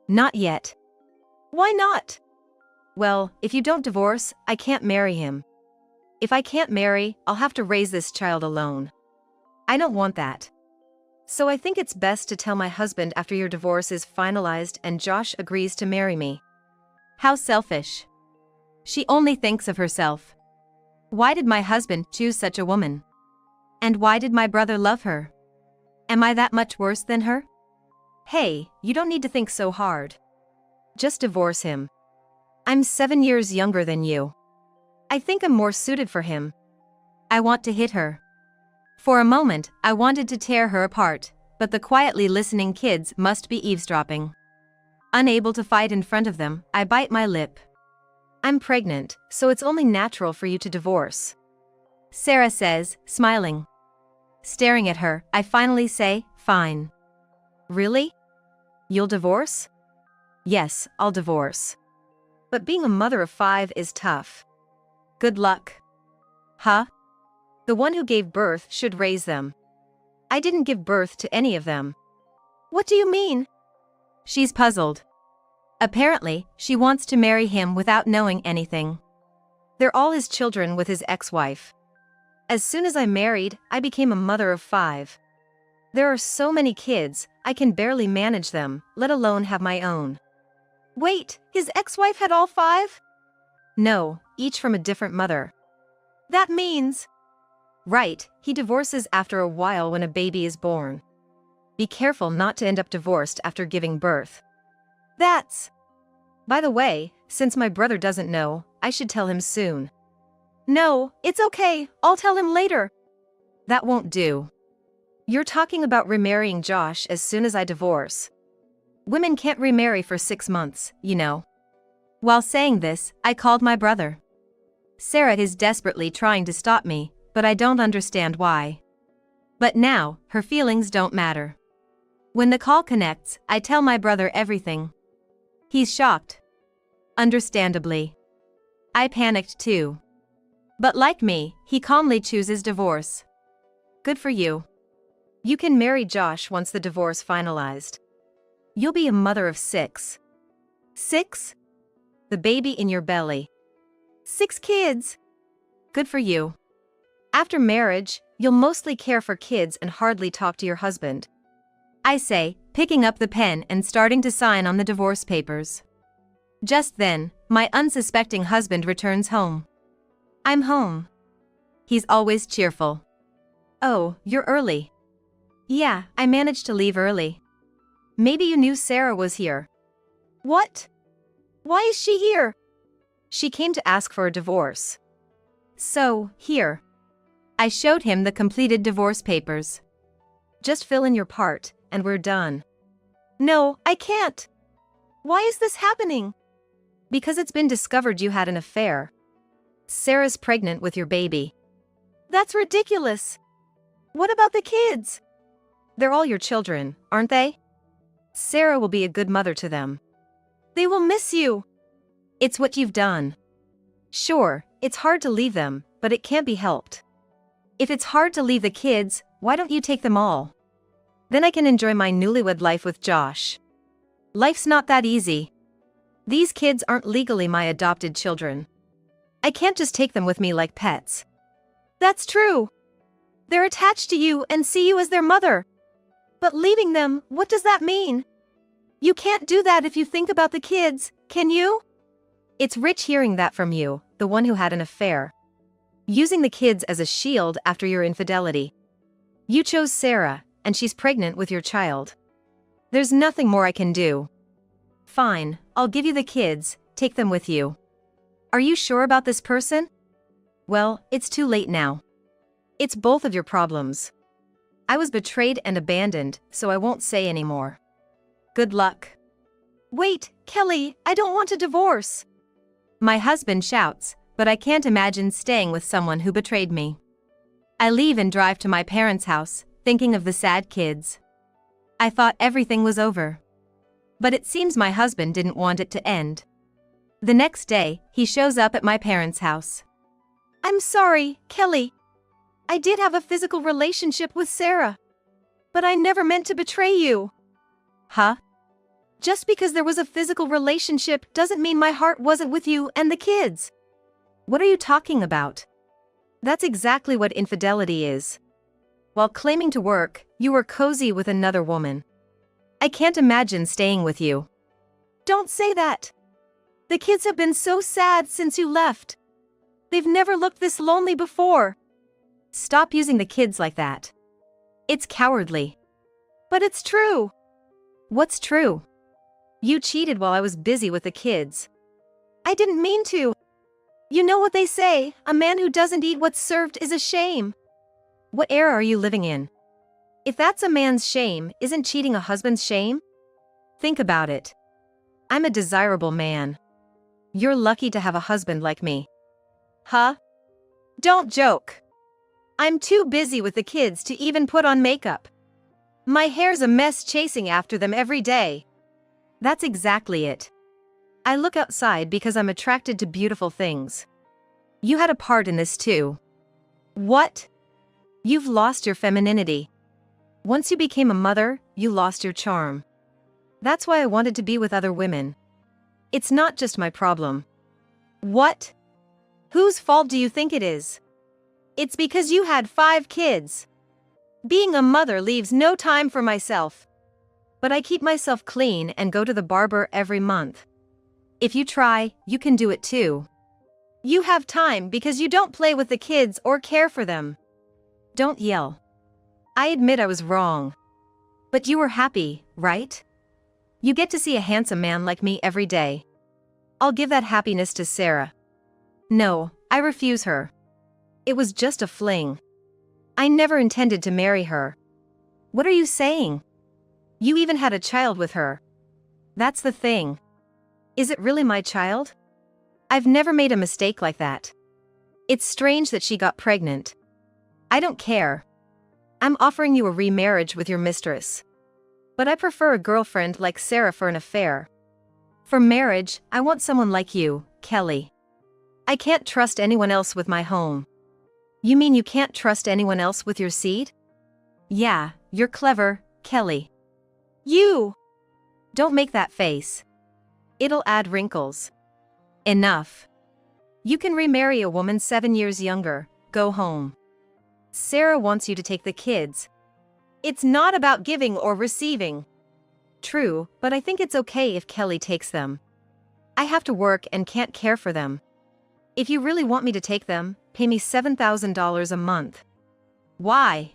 Not yet. Why not? Well, if you don't divorce, I can't marry him. If I can't marry, I'll have to raise this child alone. I don't want that. So I think it's best to tell my husband after your divorce is finalized and Josh agrees to marry me. How selfish. She only thinks of herself. Why did my husband choose such a woman? And why did my brother love her? Am I that much worse than her? Hey, you don't need to think so hard. Just divorce him. I'm 7 years younger than you. I think I'm more suited for him. I want to hit her. For a moment, I wanted to tear her apart, but the quietly listening kids must be eavesdropping. Unable to fight in front of them, I bite my lip. I'm pregnant, so it's only natural for you to divorce. Sarah says, smiling. Staring at her, I finally say, fine. Really? You'll divorce? Yes, I'll divorce. But being a mother of 5 is tough. Good luck. Huh? The one who gave birth should raise them. I didn't give birth to any of them. What do you mean? She's puzzled. Apparently, she wants to marry him without knowing anything. They're all his children with his ex-wife. As soon as I married, I became a mother of 5. There are so many kids, I can barely manage them, let alone have my own. Wait, his ex-wife had all 5? No, each from a different mother. That means… Right, he divorces after a while when a baby is born. Be careful not to end up divorced after giving birth. That's… By the way, since my brother doesn't know, I should tell him soon. No, it's okay, I'll tell him later. That won't do. You're talking about remarrying Josh as soon as I divorce. Women can't remarry for 6 months, you know. While saying this, I called my brother. Sarah is desperately trying to stop me, but I don't understand why. But now, her feelings don't matter. When the call connects, I tell my brother everything. He's shocked. Understandably. I panicked too. But like me, he calmly chooses divorce. Good for you. You can marry Josh once the divorce finalized. You'll be a mother of 6. 6? The baby in your belly. 6 kids. Good for you. After marriage, you'll mostly care for kids and hardly talk to your husband. I say, picking up the pen and starting to sign on the divorce papers. Just then, my unsuspecting husband returns home. I'm home. He's always cheerful. Oh, you're early. Yeah, I managed to leave early. Maybe you knew Sarah was here. What? Why is she here? She came to ask for a divorce. So, here. I showed him the completed divorce papers. Just fill in your part, and we're done. No, I can't. Why is this happening? Because it's been discovered you had an affair. Sarah's pregnant with your baby. That's ridiculous. What about the kids? They're all your children, aren't they? Sarah will be a good mother to them. They will miss you. It's what you've done. Sure, it's hard to leave them, but it can't be helped. If it's hard to leave the kids, why don't you take them all? Then I can enjoy my newlywed life with Josh. Life's not that easy. These kids aren't legally my adopted children. I can't just take them with me like pets. That's true. They're attached to you and see you as their mother. But leaving them, what does that mean? You can't do that if you think about the kids, can you? It's rich hearing that from you, the one who had an affair. Using the kids as a shield after your infidelity. You chose Sarah, and she's pregnant with your child. There's nothing more I can do. Fine, I'll give you the kids, take them with you. Are you sure about this person? Well, it's too late now. It's both of your problems. I was betrayed and abandoned, so I won't say anymore. Good luck. Wait, Kelly, I don't want a divorce. My husband shouts, but I can't imagine staying with someone who betrayed me. I leave and drive to my parents' house, thinking of the sad kids. I thought everything was over. But it seems my husband didn't want it to end. The next day, he shows up at my parents' house. I'm sorry, Kelly. I did have a physical relationship with Sarah. But I never meant to betray you. Huh? Just because there was a physical relationship doesn't mean my heart wasn't with you and the kids. What are you talking about? That's exactly what infidelity is. While claiming to work, you were cozy with another woman. I can't imagine staying with you. Don't say that. The kids have been so sad since you left. They've never looked this lonely before. Stop using the kids like that. It's cowardly. But it's true. What's true? You cheated while I was busy with the kids. I didn't mean to. You know what they say, a man who doesn't eat what's served is a shame. What era are you living in? If that's a man's shame, isn't cheating a husband's shame? Think about it. I'm a desirable man. You're lucky to have a husband like me. Huh? Don't joke. I'm too busy with the kids to even put on makeup. My hair's a mess chasing after them every day. That's exactly it. I look outside because I'm attracted to beautiful things. You had a part in this too. What? You've lost your femininity. Once you became a mother, you lost your charm. That's why I wanted to be with other women. It's not just my problem. What? Whose fault do you think it is? It's because you had 5 kids. Being a mother leaves no time for myself. But I keep myself clean and go to the barber every month. If you try, you can do it too. You have time because you don't play with the kids or care for them. Don't yell. I admit I was wrong. But you were happy, right? You get to see a handsome man like me every day. I'll give that happiness to Sarah. No, I refuse her. It was just a fling. I never intended to marry her. What are you saying? You even had a child with her. That's the thing. Is it really my child? I've never made a mistake like that. It's strange that she got pregnant. I don't care. I'm offering you a remarriage with your mistress. But I prefer a girlfriend like Sarah for an affair. For marriage, I want someone like you, Kelly. I can't trust anyone else with my home. You mean you can't trust anyone else with your seed? Yeah, you're clever, Kelly. You! Don't make that face. It'll add wrinkles. Enough. You can remarry a woman 7 years younger. Go home. Sarah wants you to take the kids. It's not about giving or receiving. True, but I think it's okay if Kelly takes them. I have to work and can't care for them. If you really want me to take them, pay me $7,000 a month. Why?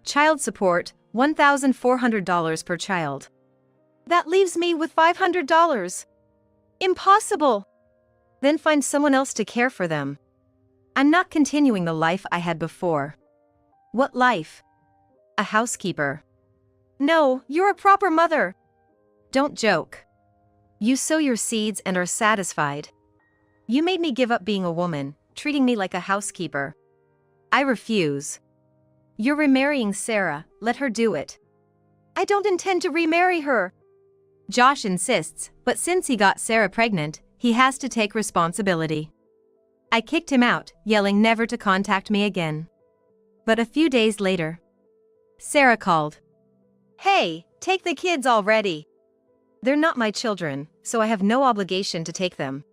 Child support, $1,400 per child. That leaves me with $500. Impossible. Then find someone else to care for them. I'm not continuing the life I had before. What life? A housekeeper. No, you're a proper mother. Don't joke. You sow your seeds and are satisfied. You made me give up being a woman, treating me like a housekeeper. I refuse. You're remarrying Sarah, let her do it. I don't intend to remarry her. Josh insists, but since he got Sarah pregnant, he has to take responsibility. I kicked him out, yelling never to contact me again. But a few days later, Sarah called. Hey, take the kids already. They're not my children, so I have no obligation to take them.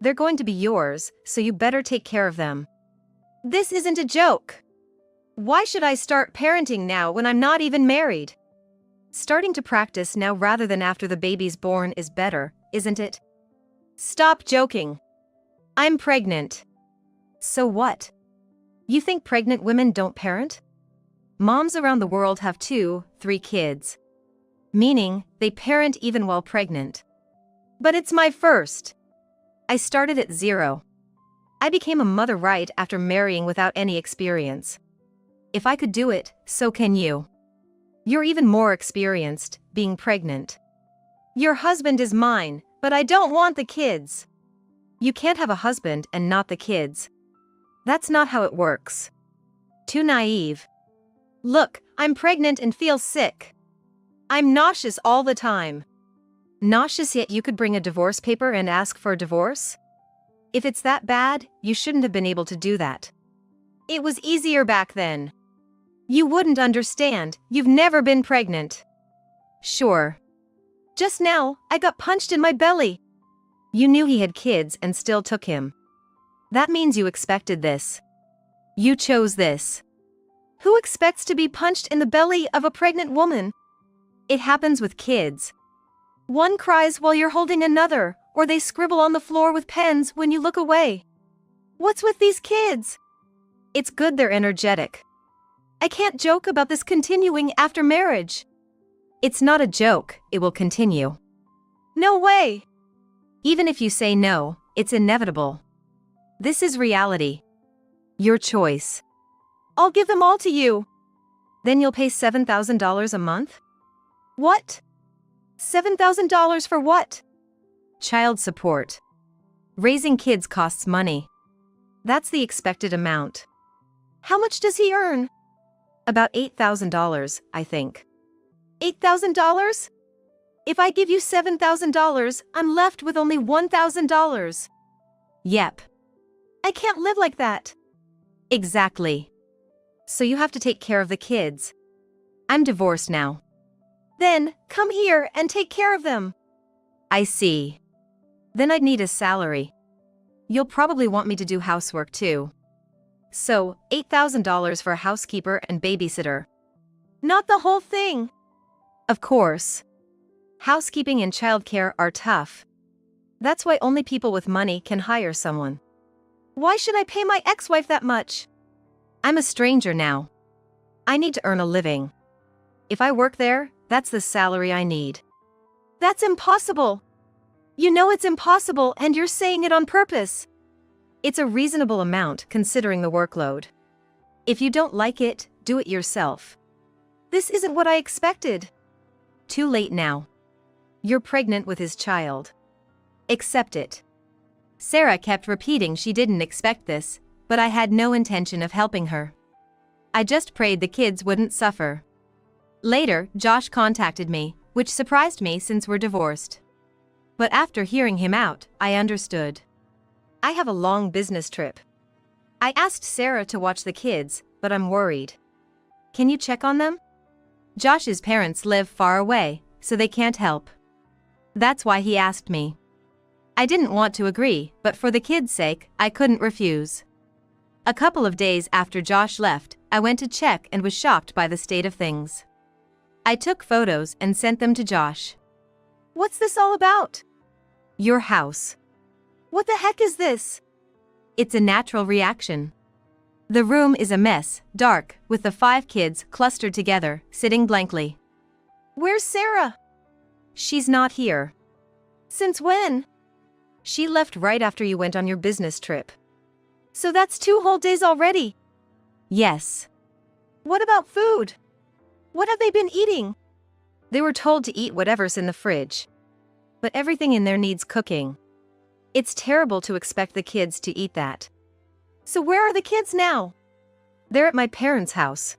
They're going to be yours, so you better take care of them. This isn't a joke. Why should I start parenting now when I'm not even married? Starting to practice now rather than after the baby's born is better, isn't it? Stop joking. I'm pregnant. So what? You think pregnant women don't parent? Moms around the world have 2, 3 kids. Meaning, they parent even while pregnant. But it's my first. I started at 0. I became a mother right after marrying without any experience. If I could do it, so can you. You're even more experienced, being pregnant. Your husband is mine, but I don't want the kids. You can't have a husband and not the kids. That's not how it works. Too naive. Look, I'm pregnant and feel sick. I'm nauseous all the time. Nauseous yet you could bring a divorce paper and ask for a divorce? If it's that bad, you shouldn't have been able to do that. It was easier back then. You wouldn't understand, you've never been pregnant. Sure. Just now, I got punched in my belly. You knew he had kids and still took him. That means you expected this. You chose this. Who expects to be punched in the belly of a pregnant woman? It happens with kids. One cries while you're holding another, or they scribble on the floor with pens when you look away. What's with these kids? It's good they're energetic. I can't joke about this continuing after marriage. It's not a joke, it will continue. No way. Even if you say no, it's inevitable. This is reality. Your choice. I'll give them all to you. Then you'll pay $7,000 a month? What? $7,000 for what? Child support. Raising kids costs money. That's the expected amount. How much does he earn? About $8,000, I think. $8,000? If I give you $7,000, I'm left with only $1,000. Yep. I can't live like that. Exactly. So you have to take care of the kids. I'm divorced now. Then, come here and take care of them. I see. Then I'd need a salary. You'll probably want me to do housework too. So, $8,000 for a housekeeper and babysitter. Not the whole thing. Of course. Housekeeping and childcare are tough. That's why only people with money can hire someone. Why should I pay my ex-wife that much? I'm a stranger now. I need to earn a living. If I work there, that's the salary I need. That's impossible. You know it's impossible and you're saying it on purpose. It's a reasonable amount considering the workload. If you don't like it, do it yourself. This isn't what I expected. Too late now. You're pregnant with his child. Accept it. Sarah kept repeating she didn't expect this, but I had no intention of helping her. I just prayed the kids wouldn't suffer. Later, Josh contacted me, which surprised me since we're divorced. But after hearing him out, I understood. I have a long business trip. I asked Sarah to watch the kids, but I'm worried. Can you check on them? Josh's parents live far away, so they can't help. That's why he asked me. I didn't want to agree, but for the kids' sake, I couldn't refuse. A couple of days after Josh left, I went to check and was shocked by the state of things. I took photos and sent them to Josh. What's this all about? Your house. What the heck is this? It's a natural reaction. The room is a mess, dark, with the 5 kids clustered together, sitting blankly. Where's Sarah? She's not here. Since when? She left right after you went on your business trip. So that's 2 whole days already? Yes. What about food? What have they been eating? They were told to eat whatever's in the fridge. But everything in there needs cooking. It's terrible to expect the kids to eat that. So where are the kids now? They're at my parents' house.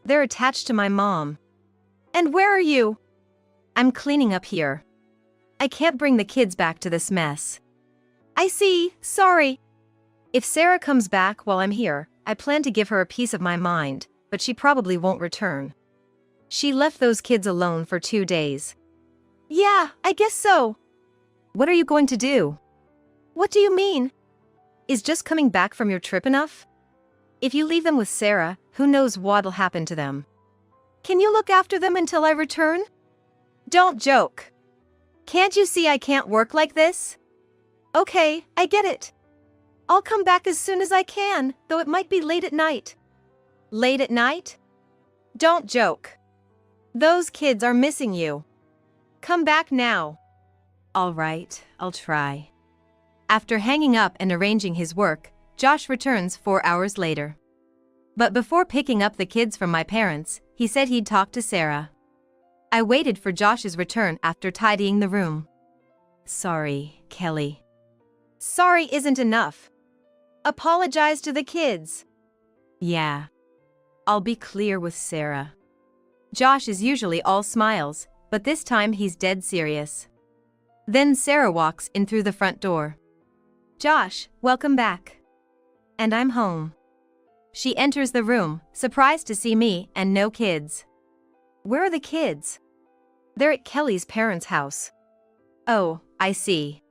They're attached to my mom. And where are you? I'm cleaning up here. I can't bring the kids back to this mess. I see, sorry. If Sarah comes back while I'm here, I plan to give her a piece of my mind, but she probably won't return. She left those kids alone for 2 days. Yeah, I guess so. What are you going to do? What do you mean? Is just coming back from your trip enough? If you leave them with Sarah, who knows what'll happen to them? Can you look after them until I return? Don't joke. Can't you see I can't work like this? Okay, I get it. I'll come back as soon as I can, though it might be late at night. Late at night? Don't joke. Those kids are missing you. Come back now. All right, I'll try. After hanging up and arranging his work, Josh returns 4 hours later. But before picking up the kids from my parents, he said he'd talk to Sarah. I waited for Josh's return after tidying the room. Sorry, Kelly. Sorry isn't enough. Apologize to the kids. Yeah. I'll be clear with Sarah. Josh is usually all smiles, but this time he's dead serious. Then Sarah walks in through the front door. Josh, welcome back. And I'm home. She enters the room, surprised to see me and no kids. Where are the kids? They're at Kelly's parents' house. Oh, I see.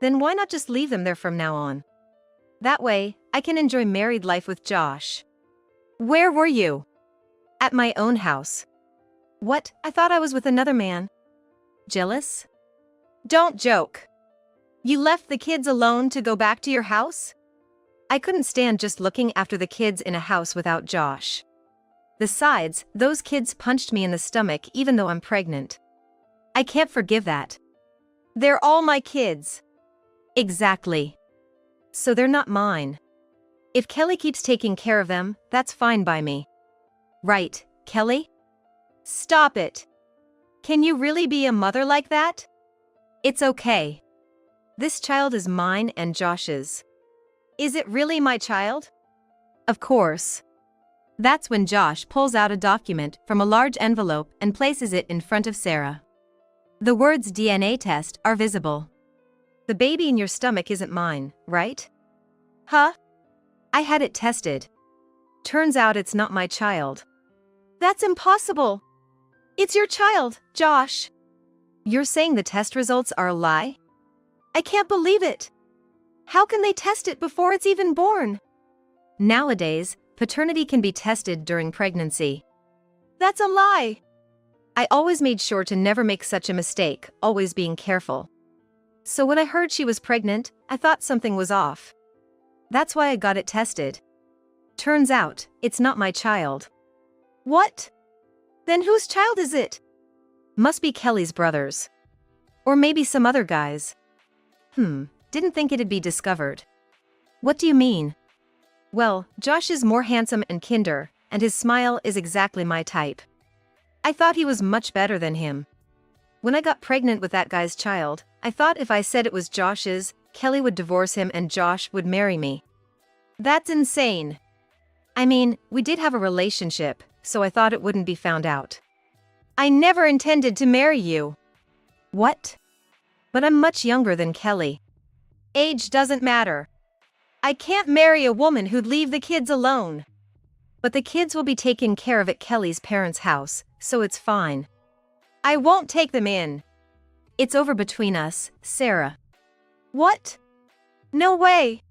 Then why not just leave them there from now on? That way, I can enjoy married life with Josh. Where were you? At my own house. What? I thought I was with another man. Jealous? Don't joke. You left the kids alone to go back to your house? I couldn't stand just looking after the kids in a house without Josh. Besides, those kids punched me in the stomach even though I'm pregnant. I can't forgive that. They're all my kids. Exactly. So they're not mine. If Kelly keeps taking care of them, that's fine by me. Right, Kelly? Stop it. Can you really be a mother like that? It's okay. This child is mine and Josh's. Is it really my child? Of course. That's when Josh pulls out a document from a large envelope and places it in front of Sarah. The words DNA test are visible. The baby in your stomach isn't mine, right? Huh? I had it tested. Turns out it's not my child. That's impossible. It's your child, Josh. You're saying the test results are a lie? I can't believe it. How can they test it before it's even born? Nowadays, paternity can be tested during pregnancy. That's a lie. I always made sure to never make such a mistake, always being careful. So when I heard she was pregnant, I thought something was off. That's why I got it tested. Turns out, it's not my child. What? Then whose child is it? Must be Kelly's brother's. Or maybe some other guy's. Didn't think it'd be discovered. What do you mean? Well, Josh is more handsome and kinder, and his smile is exactly my type. I thought he was much better than him. When I got pregnant with that guy's child, I thought if I said it was Josh's, Kelly would divorce him and Josh would marry me. That's insane. I mean, we did have a relationship, so I thought it wouldn't be found out. I never intended to marry you. What? But I'm much younger than Kelly. Age doesn't matter. I can't marry a woman who'd leave the kids alone. But the kids will be taken care of at Kelly's parents' house, so it's fine. I won't take them in. It's over between us, Sarah. What? No way.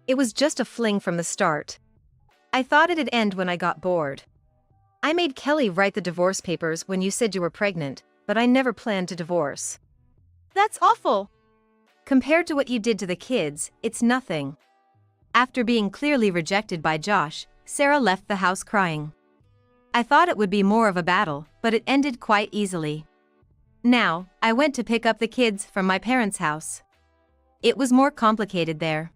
It was just a fling from the start. I thought it'd end when I got bored. I made Kelly write the divorce papers when you said you were pregnant, but I never planned to divorce. That's awful. Compared to what you did to the kids, it's nothing. After being clearly rejected by Josh, Sarah left the house crying. I thought it would be more of a battle, but it ended quite easily. Now, I went to pick up the kids from my parents' house. It was more complicated there.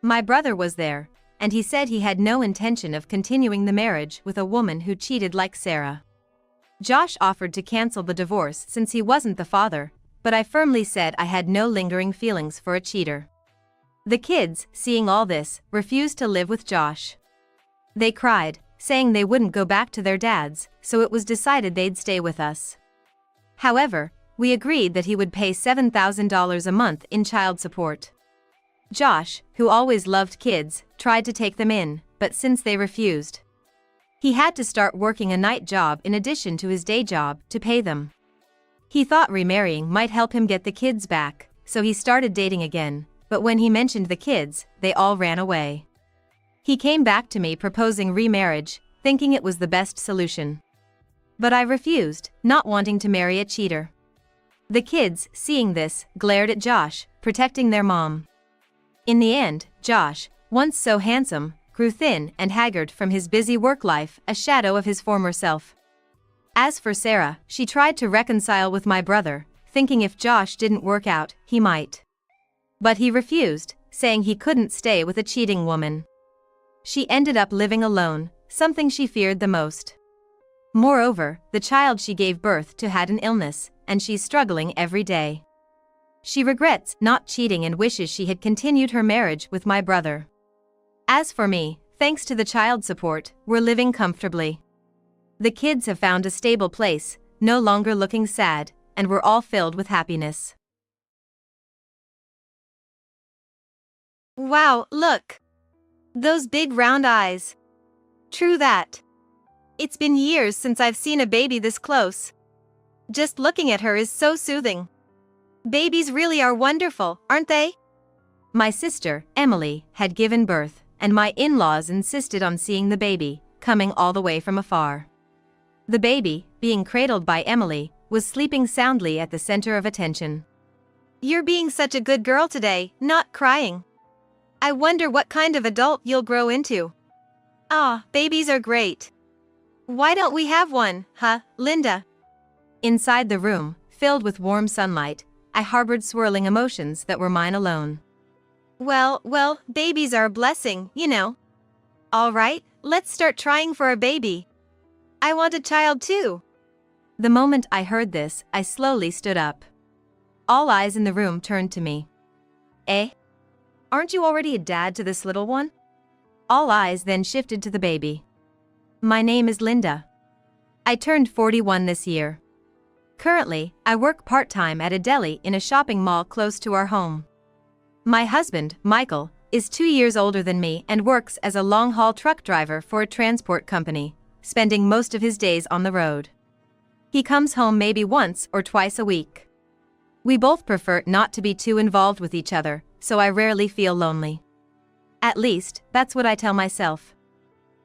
My brother was there, and he said he had no intention of continuing the marriage with a woman who cheated like Sarah. Josh offered to cancel the divorce since he wasn't the father, but I firmly said I had no lingering feelings for a cheater. The kids, seeing all this, refused to live with Josh. They cried, saying they wouldn't go back to their dads, so it was decided they'd stay with us. However, we agreed that he would pay $7,000 a month in child support. Josh, who always loved kids, tried to take them in, but since they refused, he had to start working a night job in addition to his day job to pay them. He thought remarrying might help him get the kids back, so he started dating again, but when he mentioned the kids, they all ran away. He came back to me proposing remarriage, thinking it was the best solution. But I refused, not wanting to marry a cheater. The kids, seeing this, glared at Josh, protecting their mom. In the end, Josh, once so handsome, grew thin and haggard from his busy work life, a shadow of his former self. As for Sarah, she tried to reconcile with my brother, thinking if Josh didn't work out, he might. But he refused, saying he couldn't stay with a cheating woman. She ended up living alone, something she feared the most. Moreover, the child she gave birth to had an illness, and she's struggling every day. She regrets not cheating and wishes she had continued her marriage with my brother. As for me, thanks to the child support, we're living comfortably. The kids have found a stable place, no longer looking sad, and we're all filled with happiness. Wow, look! Those big round eyes. True that. It's been years since I've seen a baby this close. Just looking at her is so soothing. Babies really are wonderful, aren't they? My sister, Emily, had given birth, and my in-laws insisted on seeing the baby, coming all the way from afar. The baby, being cradled by Emily, was sleeping soundly at the center of attention. You're being such a good girl today, not crying. I wonder what kind of adult you'll grow into. Ah, babies are great. Why don't we have one, huh, Linda? Inside the room, filled with warm sunlight, I harbored swirling emotions that were mine alone. Well, babies are a blessing, you know. All right, let's start trying for a baby. I want a child too. The moment I heard this, I slowly stood up. All eyes in the room turned to me. Eh? Aren't you already a dad to this little one? All eyes then shifted to the baby. My name is Linda. I turned 41 this year. Currently, I work part-time at a deli in a shopping mall close to our home. My husband, Michael, is 2 years older than me and works as a long-haul truck driver for a transport company, spending most of his days on the road. He comes home maybe once or twice a week. We both prefer not to be too involved with each other, so I rarely feel lonely. At least, that's what I tell myself.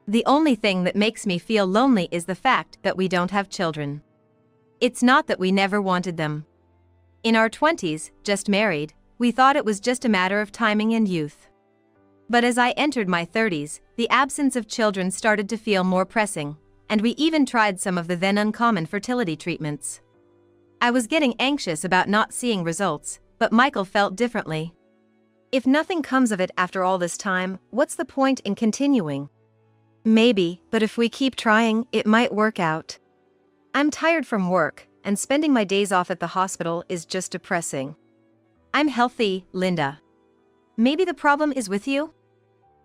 The only thing that makes me feel lonely is the fact that we don't have children. It's not that we never wanted them. In our 20s, just married, we thought it was just a matter of timing and youth. But as I entered my 30s, the absence of children started to feel more pressing, and we even tried some of the then uncommon fertility treatments. I was getting anxious about not seeing results, but Michael felt differently. If nothing comes of it after all this time, what's the point in continuing? Maybe, but if we keep trying, it might work out. I'm tired from work, and spending my days off at the hospital is just depressing. I'm healthy, Linda. Maybe the problem is with you?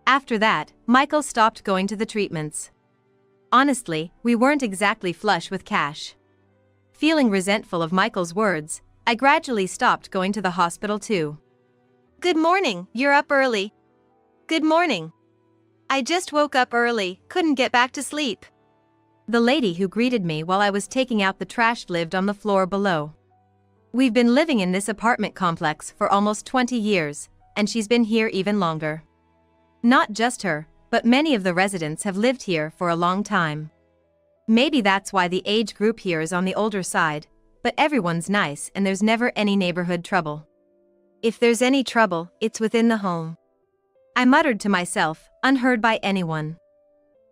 After that, Michael stopped going to the treatments. Honestly, we weren't exactly flush with cash. Feeling resentful of Michael's words, I gradually stopped going to the hospital too. Good morning, you're up early. Good morning. I just woke up early, couldn't get back to sleep. The lady who greeted me while I was taking out the trash lived on the floor below. We've been living in this apartment complex for almost 20 years, and she's been here even longer. Not just her, but many of the residents have lived here for a long time. Maybe that's why the age group here is on the older side, but everyone's nice and there's never any neighborhood trouble. If there's any trouble, it's within the home. I muttered to myself, unheard by anyone.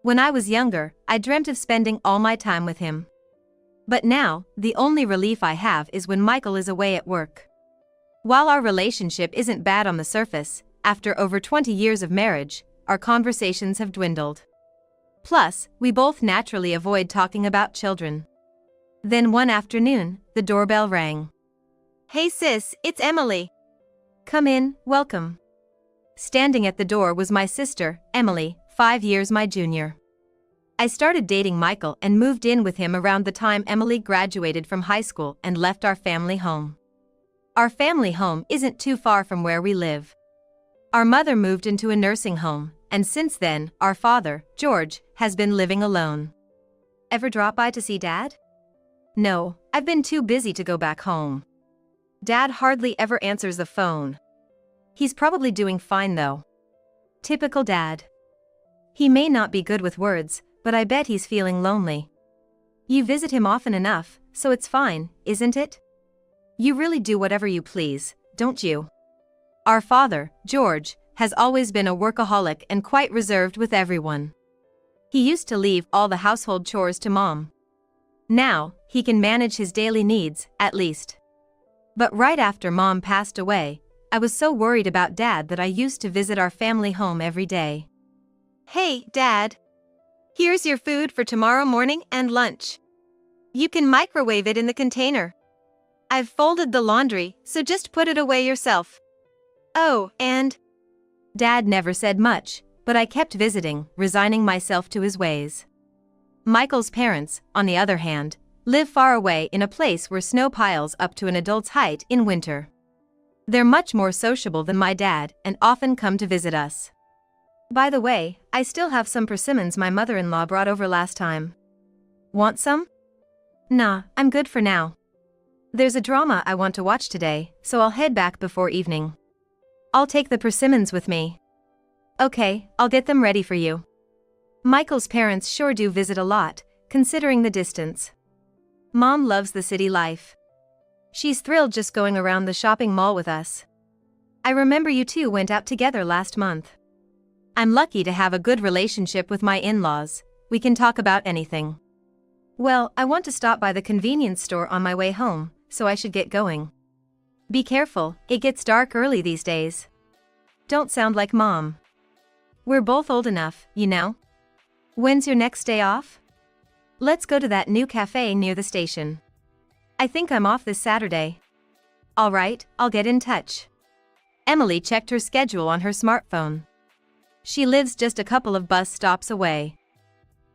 When I was younger, I dreamt of spending all my time with him. But now, the only relief I have is when Michael is away at work. While our relationship isn't bad on the surface, after over 20 years of marriage, our conversations have dwindled. Plus, we both naturally avoid talking about children. Then one afternoon, the doorbell rang. Hey sis, it's Emily. Come in, welcome. Standing at the door was my sister, Emily, 5 years my junior. I started dating Michael and moved in with him around the time Emily graduated from high school and left our family home. Our family home isn't too far from where we live. Our mother moved into a nursing home, and since then, our father, George, has been living alone. Ever drop by to see Dad? No, I've been too busy to go back home. Dad hardly ever answers the phone. He's probably doing fine though. Typical Dad. He may not be good with words, but I bet he's feeling lonely. You visit him often enough, so it's fine, isn't it? You really do whatever you please, don't you? Our father, George, has always been a workaholic and quite reserved with everyone. He used to leave all the household chores to Mom. Now, he can manage his daily needs, at least. But right after Mom passed away, I was so worried about Dad that I used to visit our family home every day. Hey, Dad. Here's your food for tomorrow morning and lunch. You can microwave it in the container. I've folded the laundry, so just put it away yourself. Oh, and... Dad never said much, but I kept visiting, resigning myself to his ways. Michael's parents, on the other hand, live far away in a place where snow piles up to an adult's height in winter. They're much more sociable than my dad and often come to visit us. By the way, I still have some persimmons my mother-in-law brought over last time. Want some? Nah, I'm good for now. There's a drama I want to watch today, so I'll head back before evening. I'll take the persimmons with me. Okay, I'll get them ready for you. Michael's parents sure do visit a lot, considering the distance. Mom loves the city life. She's thrilled just going around the shopping mall with us. I remember you two went out together last month. I'm lucky to have a good relationship with my in-laws. We can talk about anything. Well, I want to stop by the convenience store on my way home, so I should get going. Be careful, it gets dark early these days. Don't sound like Mom. We're both old enough, you know. When's your next day off? Let's go to that new cafe near the station. I think I'm off this Saturday. All right, I'll get in touch. Emily checked her schedule on her smartphone. She lives just a couple of bus stops away.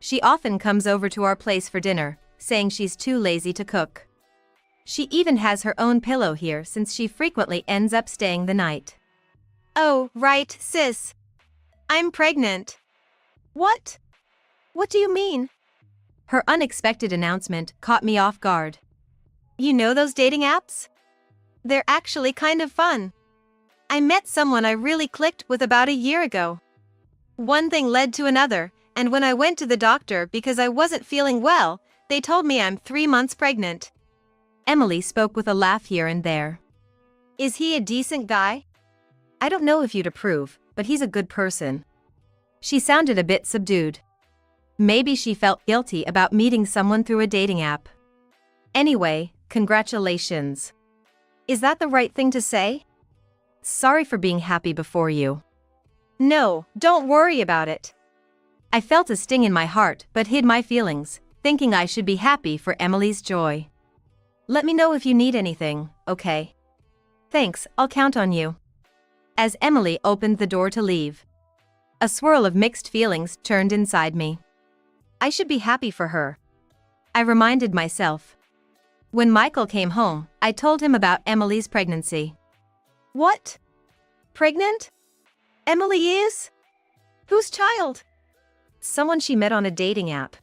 She often comes over to our place for dinner, saying she's too lazy to cook. She even has her own pillow here since she frequently ends up staying the night. Oh, right, sis. I'm pregnant. What? What do you mean? Her unexpected announcement caught me off guard. You know those dating apps? They're actually kind of fun. I met someone I really clicked with about a year ago. One thing led to another, and when I went to the doctor because I wasn't feeling well, they told me I'm 3 months pregnant. Emily spoke with a laugh here and there. Is he a decent guy? I don't know if you'd approve, but he's a good person. She sounded a bit subdued. Maybe she felt guilty about meeting someone through a dating app. Anyway, congratulations. Is that the right thing to say? Sorry for being happy before you. No, don't worry about it. I felt a sting in my heart but hid my feelings, thinking I should be happy for Emily's joy. Let me know if you need anything, okay? Thanks, I'll count on you. As Emily opened the door to leave, a swirl of mixed feelings churned inside me. I should be happy for her, I reminded myself. When Michael came home, I told him about Emily's pregnancy. What? Pregnant? Emily is? Whose child? Someone she met on a dating app.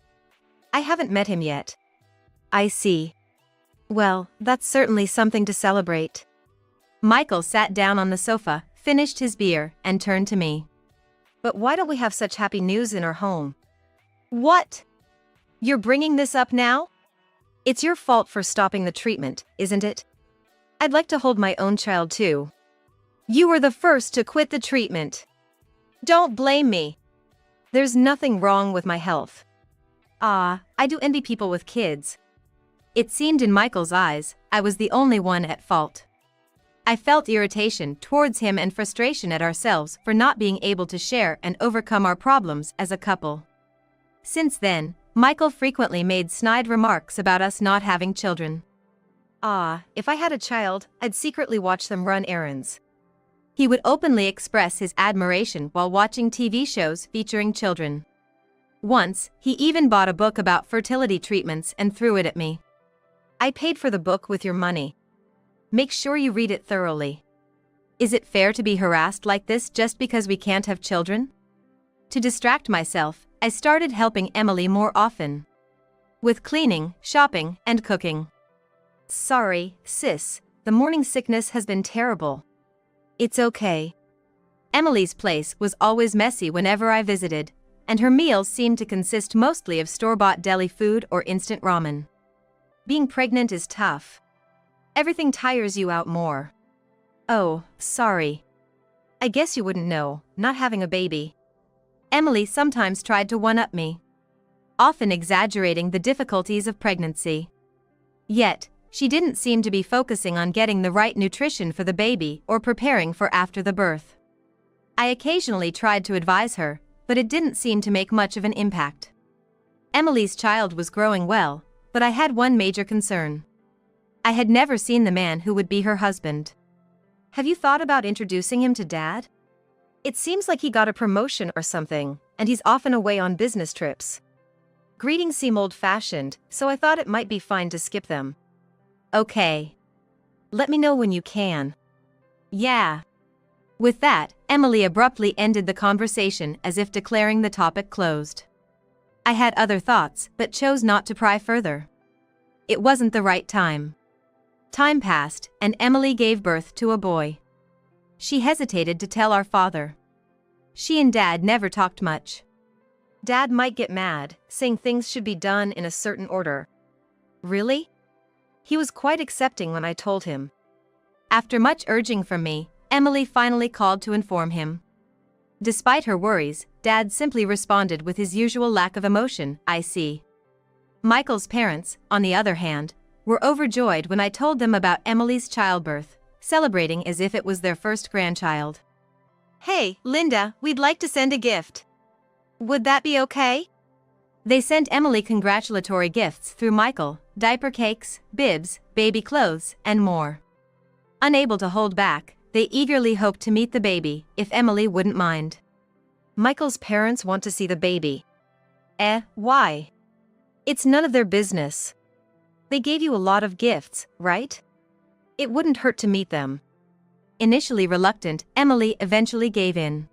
I haven't met him yet. I see. Well, that's certainly something to celebrate. Michael sat down on the sofa, finished his beer, and turned to me. But why don't we have such happy news in our home? What? You're bringing this up now? It's your fault for stopping the treatment, isn't it? I'd like to hold my own child too. You were the first to quit the treatment. Don't blame me. There's nothing wrong with my health. I do envy people with kids. It seemed in Michael's eyes, I was the only one at fault. I felt irritation towards him and frustration at ourselves for not being able to share and overcome our problems as a couple. Since then, Michael frequently made snide remarks about us not having children. If I had a child, I'd secretly watch them run errands. He would openly express his admiration while watching TV shows featuring children. Once, he even bought a book about fertility treatments and threw it at me. I paid for the book with your money. Make sure you read it thoroughly. Is it fair to be harassed like this just because we can't have children? To distract myself, I started helping Emily more often. With cleaning, shopping, and cooking. Sorry, sis, the morning sickness has been terrible. It's okay. Emily's place was always messy whenever I visited, and her meals seemed to consist mostly of store-bought deli food or instant ramen. Being pregnant is tough. Everything tires you out more. Oh, sorry. I guess you wouldn't know, not having a baby. Emily sometimes tried to one-up me, often exaggerating the difficulties of pregnancy. Yet, she didn't seem to be focusing on getting the right nutrition for the baby or preparing for after the birth. I occasionally tried to advise her, but it didn't seem to make much of an impact. Emily's child was growing well, but I had one major concern. I had never seen the man who would be her husband. Have you thought about introducing him to Dad? It seems like he got a promotion or something, and he's often away on business trips. Greetings seem old-fashioned, so I thought it might be fine to skip them. Okay. Let me know when you can. Yeah. With that, Emily abruptly ended the conversation as if declaring the topic closed. I had other thoughts, but chose not to pry further. It wasn't the right time. Time passed, and Emily gave birth to a boy. She hesitated to tell our father. She and Dad never talked much. Dad might get mad, saying things should be done in a certain order. Really? He was quite accepting when I told him. After much urging from me, Emily finally called to inform him. Despite her worries, Dad simply responded with his usual lack of emotion, I see. Michael's parents, on the other hand, were overjoyed when I told them about Emily's childbirth, celebrating as if it was their first grandchild. Hey, Linda, we'd like to send a gift. Would that be okay? They sent Emily congratulatory gifts through Michael, diaper cakes, bibs, baby clothes, and more. Unable to hold back, they eagerly hoped to meet the baby, if Emily wouldn't mind. Michael's parents want to see the baby. Why? It's none of their business. They gave you a lot of gifts, right? It wouldn't hurt to meet them. Initially reluctant, Emily eventually gave in.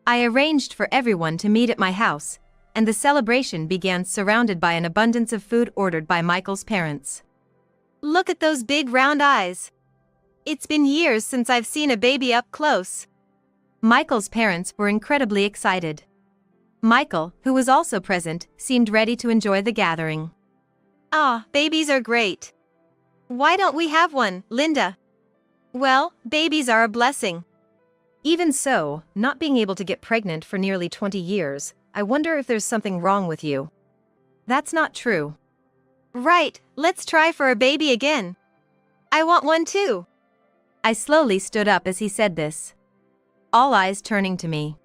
I arranged for everyone to meet at my house, and the celebration began surrounded by an abundance of food ordered by Michael's parents. Look at those big round eyes. It's been years since I've seen a baby up close. Michael's parents were incredibly excited. Michael, who was also present, seemed ready to enjoy the gathering. Babies are great. Why don't we have one, Linda? Well, babies are a blessing. Even so, not being able to get pregnant for nearly 20 years, I wonder if there's something wrong with you. That's not true. Right, let's try for a baby again. I want one too. I slowly stood up as he said this. All eyes turning to me.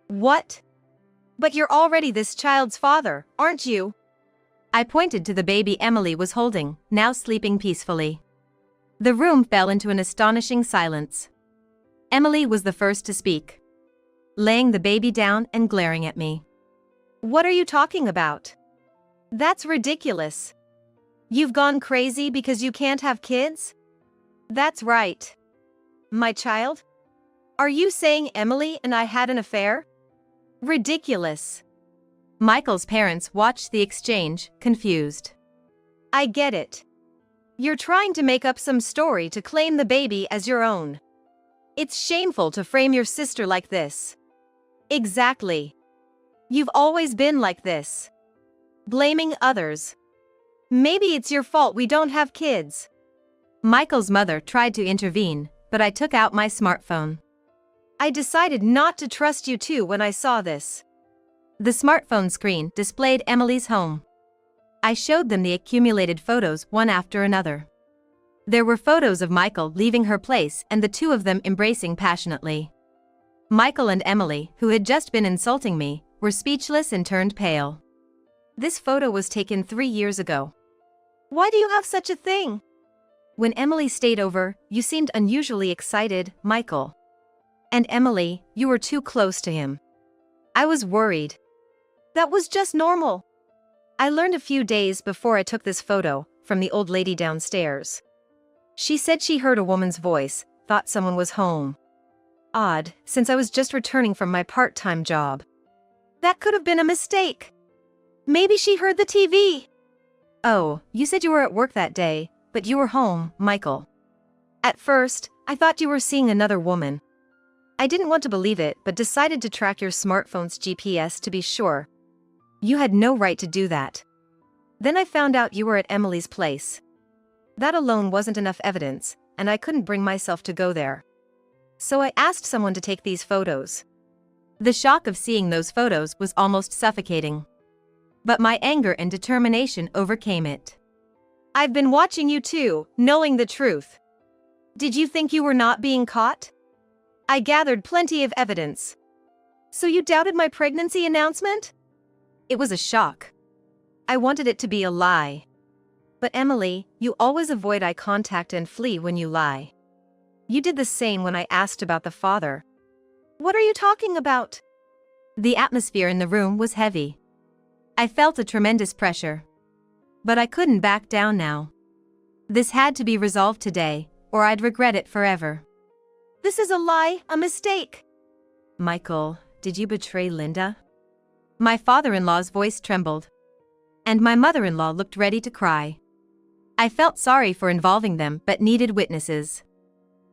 What? But you're already this child's father, aren't you? I pointed to the baby Emily was holding, now sleeping peacefully. The room fell into an astonishing silence. Emily was the first to speak, laying the baby down and glaring at me. What are you talking about? That's ridiculous. You've gone crazy because you can't have kids? That's right. My child? Are you saying Emily and I had an affair? Ridiculous. Michael's parents watched the exchange, confused. I get it. You're trying to make up some story to claim the baby as your own. It's shameful to frame your sister like this. Exactly. You've always been like this. Blaming others. Maybe it's your fault we don't have kids. Michael's mother tried to intervene, but I took out my smartphone. I decided not to trust you too when I saw this. The smartphone screen displayed Emily's home. I showed them the accumulated photos one after another. There were photos of Michael leaving her place and the two of them embracing passionately. Michael and Emily, who had just been insulting me, were speechless and turned pale. This photo was taken 3 years ago. Why do you have such a thing? When Emily stayed over, you seemed unusually excited, Michael. And Emily, you were too close to him. I was worried. That was just normal. I learned a few days before I took this photo from the old lady downstairs. She said she heard a woman's voice, thought someone was home. Odd, since I was just returning from my part-time job. That could have been a mistake. Maybe she heard the TV. Oh, you said you were at work that day, but you were home, Michael. At first, I thought you were seeing another woman. I didn't want to believe it but decided to track your smartphone's GPS to be sure. You had no right to do that. Then I found out you were at Emily's place. That alone wasn't enough evidence, and I couldn't bring myself to go there. So I asked someone to take these photos. The shock of seeing those photos was almost suffocating. But my anger and determination overcame it. I've been watching you too, knowing the truth. Did you think you were not being caught? I gathered plenty of evidence. So you doubted my pregnancy announcement? It was a shock. I wanted it to be a lie. But Emily, you always avoid eye contact and flee when you lie. You did the same when I asked about the father. What are you talking about? The atmosphere in the room was heavy. I felt a tremendous pressure. But I couldn't back down now. This had to be resolved today, or I'd regret it forever. This is a lie, a mistake. Michael, did you betray Linda? My father-in-law's voice trembled. And my mother-in-law looked ready to cry. I felt sorry for involving them but needed witnesses.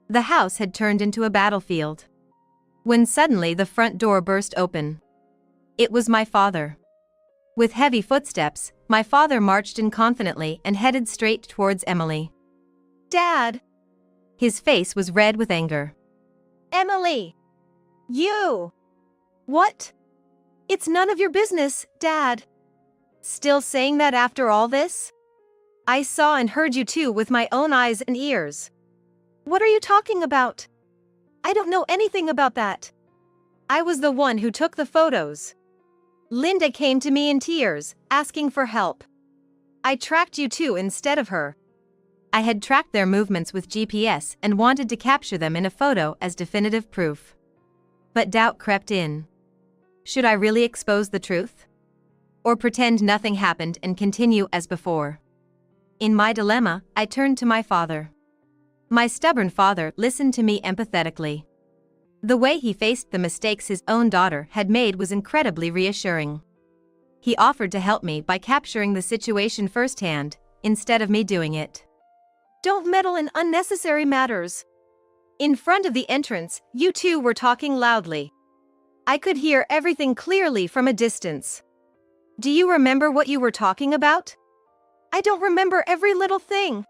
The house had turned into a battlefield. When suddenly the front door burst open. It was my father. With heavy footsteps, my father marched in confidently and headed straight towards Emily. Dad! His face was red with anger. Emily! You! What? It's none of your business, Dad. Still saying that after all this? I saw and heard you too with my own eyes and ears. What are you talking about? I don't know anything about that. I was the one who took the photos. Linda came to me in tears, asking for help. I tracked you too instead of her. I had tracked their movements with GPS and wanted to capture them in a photo as definitive proof. But doubt crept in. Should I really expose the truth? Or pretend nothing happened and continue as before? In my dilemma, I turned to my father. My stubborn father listened to me empathetically. The way he faced the mistakes his own daughter had made was incredibly reassuring. He offered to help me by capturing the situation firsthand, instead of me doing it. Don't meddle in unnecessary matters. In front of the entrance, you two were talking loudly. I could hear everything clearly from a distance. Do you remember what you were talking about? I don't remember every little thing.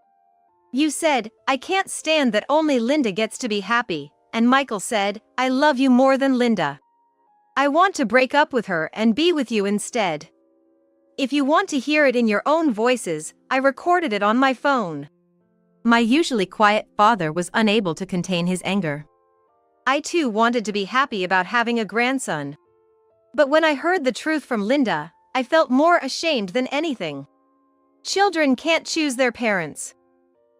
You said, I can't stand that only Linda gets to be happy, and Michael said, I love you more than Linda. I want to break up with her and be with you instead. If you want to hear it in your own voices, I recorded it on my phone. My usually quiet father was unable to contain his anger. I too wanted to be happy about having a grandson. But when I heard the truth from Linda, I felt more ashamed than anything. Children can't choose their parents.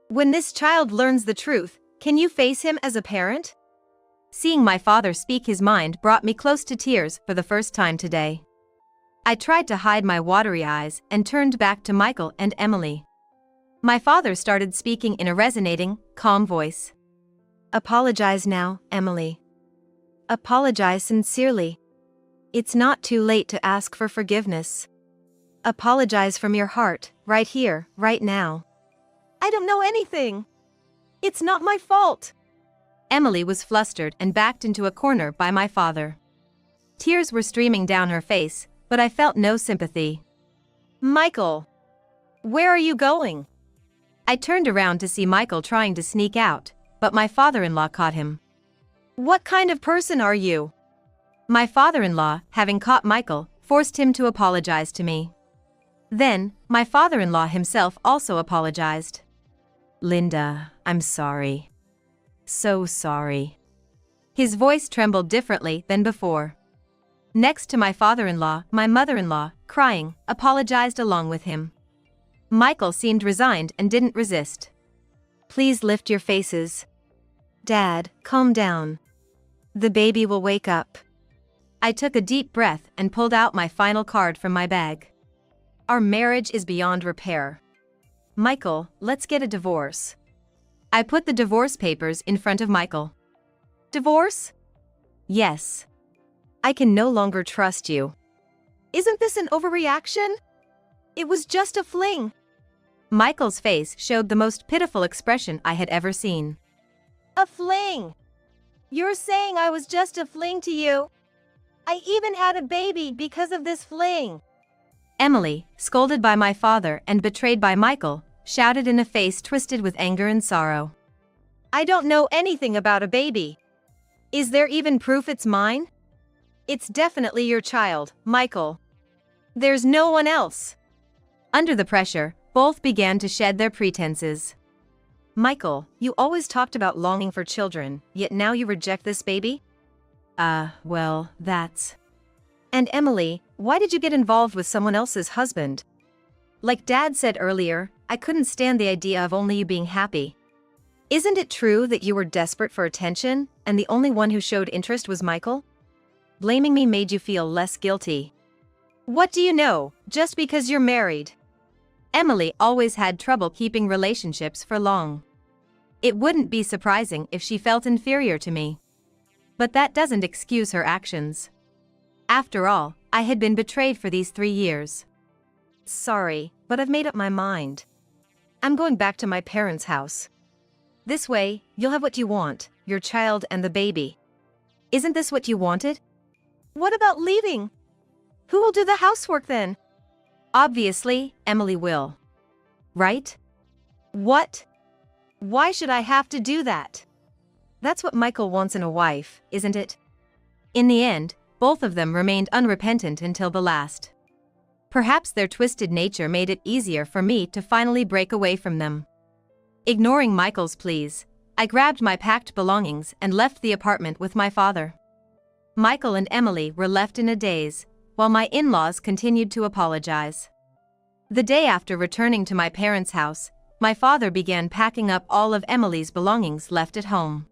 When this child learns the truth, can you face him as a parent? Seeing my father speak his mind brought me close to tears for the first time today. I tried to hide my watery eyes and turned back to Michael and Emily. My father started speaking in a resonating, calm voice. Apologize now, Emily. Apologize sincerely. It's not too late to ask for forgiveness. Apologize from your heart, right here, right now. I don't know anything. It's not my fault. Emily was flustered and backed into a corner by my father. Tears were streaming down her face, but I felt no sympathy. Michael, where are you going? I turned around to see Michael trying to sneak out, but my father-in-law caught him. What kind of person are you? My father-in-law, having caught Michael, forced him to apologize to me. Then, my father-in-law himself also apologized. Linda, I'm sorry. So sorry. His voice trembled differently than before. Next to my father-in-law, my mother-in-law, crying, apologized along with him. Michael seemed resigned and didn't resist. Please lift your faces. Dad, calm down. The baby will wake up. I took a deep breath and pulled out my final card from my bag. Our marriage is beyond repair. Michael, let's get a divorce. I put the divorce papers in front of Michael. Divorce? Yes. I can no longer trust you. Isn't this an overreaction? It was just a fling. Michael's face showed the most pitiful expression I had ever seen. A fling? You're saying I was just a fling to you? I even had a baby because of this fling. Emily, scolded by my father and betrayed by Michael, shouted in a face twisted with anger and sorrow. I don't know anything about a baby. Is there even proof it's mine? It's definitely your child, Michael. There's no one else. Under the pressure, both began to shed their pretenses. Michael, you always talked about longing for children, yet now you reject this baby? Well, that's... And Emily, why did you get involved with someone else's husband? Like Dad said earlier, I couldn't stand the idea of only you being happy. Isn't it true that you were desperate for attention, and the only one who showed interest was Michael? Blaming me made you feel less guilty. What do you know, just because you're married? Emily always had trouble keeping relationships for long. It wouldn't be surprising if she felt inferior to me. But that doesn't excuse her actions. After all, I had been betrayed for these 3 years. Sorry, but I've made up my mind. I'm going back to my parents' house. This way, you'll have what you want, your child and the baby. Isn't this what you wanted? What about leaving? Who will do the housework then? Obviously, Emily will. Right? What? Why should I have to do that? That's what Michael wants in a wife, isn't it? In the end, both of them remained unrepentant until the last. Perhaps their twisted nature made it easier for me to finally break away from them. Ignoring Michael's pleas, I grabbed my packed belongings and left the apartment with my father. Michael and Emily were left in a daze, while my in-laws continued to apologize. The day after returning to my parents' house, my father began packing up all of Emily's belongings left at home.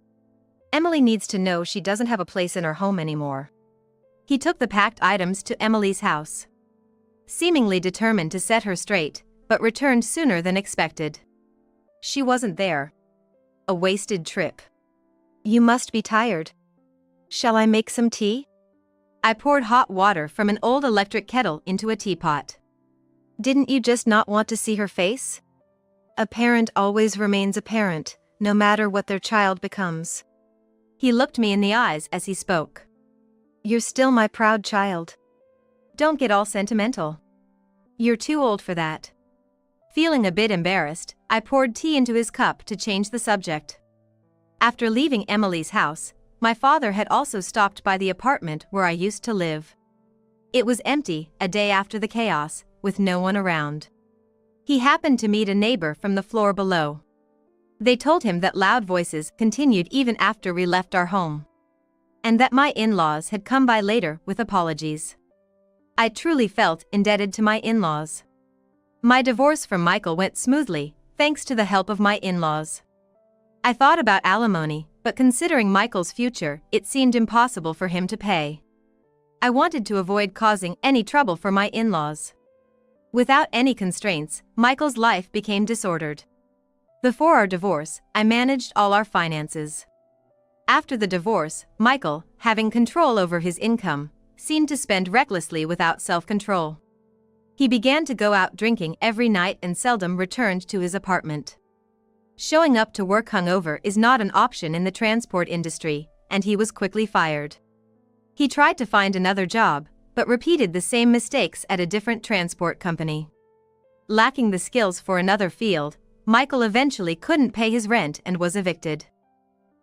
Emily needs to know she doesn't have a place in her home anymore. He took the packed items to Emily's house, seemingly determined to set her straight, but returned sooner than expected. She wasn't there. A wasted trip. You must be tired. Shall I make some tea? I poured hot water from an old electric kettle into a teapot. Didn't you just not want to see her face? A parent always remains a parent, no matter what their child becomes. He looked me in the eyes as he spoke. You're still my proud child. Don't get all sentimental. You're too old for that. Feeling a bit embarrassed, I poured tea into his cup to change the subject. After leaving Emily's house, my father had also stopped by the apartment where I used to live. It was empty, a day after the chaos, with no one around. He happened to meet a neighbor from the floor below. They told him that loud voices continued even after we left our home, and that my in-laws had come by later with apologies. I truly felt indebted to my in-laws. My divorce from Michael went smoothly, thanks to the help of my in-laws. I thought about alimony, but considering Michael's future, it seemed impossible for him to pay. I wanted to avoid causing any trouble for my in-laws. Without any constraints, Michael's life became disordered. Before our divorce, I managed all our finances. After the divorce, Michael, having control over his income, seemed to spend recklessly without self-control. He began to go out drinking every night and seldom returned to his apartment. Showing up to work hungover is not an option in the transport industry, and he was quickly fired. He tried to find another job, but repeated the same mistakes at a different transport company. Lacking the skills for another field, Michael eventually couldn't pay his rent and was evicted.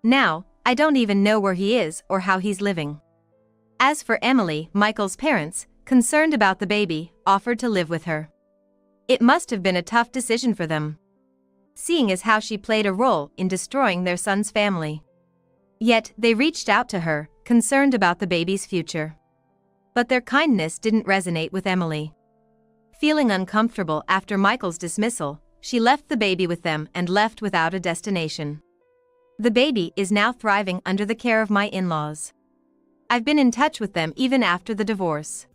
Now, I don't even know where he is or how he's living. As for Emily, Michael's parents, concerned about the baby, offered to live with her. It must have been a tough decision for them, seeing as how she played a role in destroying their son's family. Yet, they reached out to her, concerned about the baby's future. But their kindness didn't resonate with Emily. Feeling uncomfortable after Michael's dismissal, she left the baby with them and left without a destination. The baby is now thriving under the care of my in-laws. I've been in touch with them even after the divorce.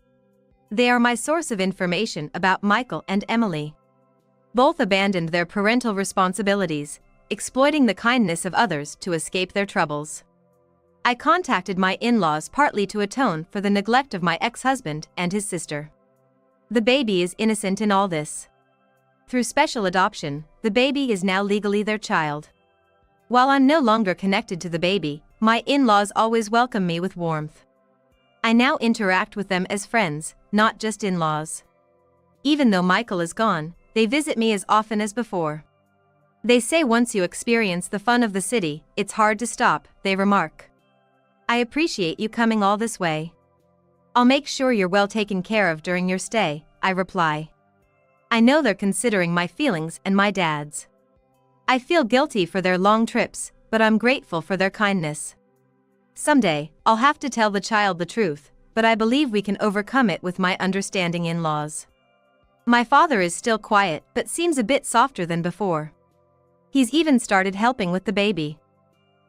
They are my source of information about Michael and Emily. Both abandoned their parental responsibilities, exploiting the kindness of others to escape their troubles. I contacted my in-laws partly to atone for the neglect of my ex-husband and his sister. The baby is innocent in all this. Through special adoption, the baby is now legally their child. While I'm no longer connected to the baby, my in-laws always welcome me with warmth. I now interact with them as friends, not just in-laws. Even though Michael is gone, they visit me as often as before. They say once you experience the fun of the city, it's hard to stop, they remark. I appreciate you coming all this way. I'll make sure you're well taken care of during your stay, I reply. I know they're considering my feelings and my dad's. I feel guilty for their long trips, but I'm grateful for their kindness. Someday, I'll have to tell the child the truth, but I believe we can overcome it with my understanding in-laws. My father is still quiet but seems a bit softer than before. He's even started helping with the baby.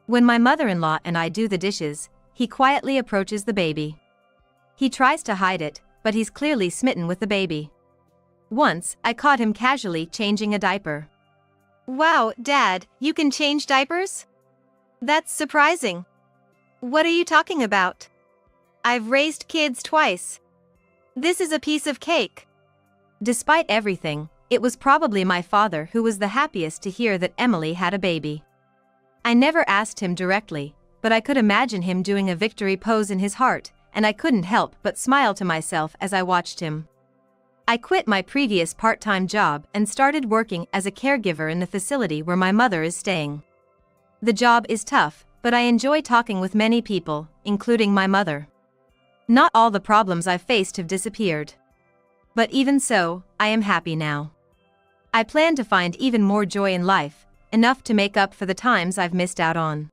When my mother-in-law and I do the dishes, he quietly approaches the baby. He tries to hide it, but he's clearly smitten with the baby. Once, I caught him casually changing a diaper. Wow, Dad, you can change diapers? That's surprising. What are you talking about? I've raised kids twice. This is a piece of cake. Despite everything, it was probably my father who was the happiest to hear that Emily had a baby. I never asked him directly, but I could imagine him doing a victory pose in his heart, and I couldn't help but smile to myself as I watched him. I quit my previous part-time job and started working as a caregiver in the facility where my mother is staying. The job is tough, but I enjoy talking with many people, including my mother. Not all the problems I've faced have disappeared. But even so, I am happy now. I plan to find even more joy in life, enough to make up for the times I've missed out on.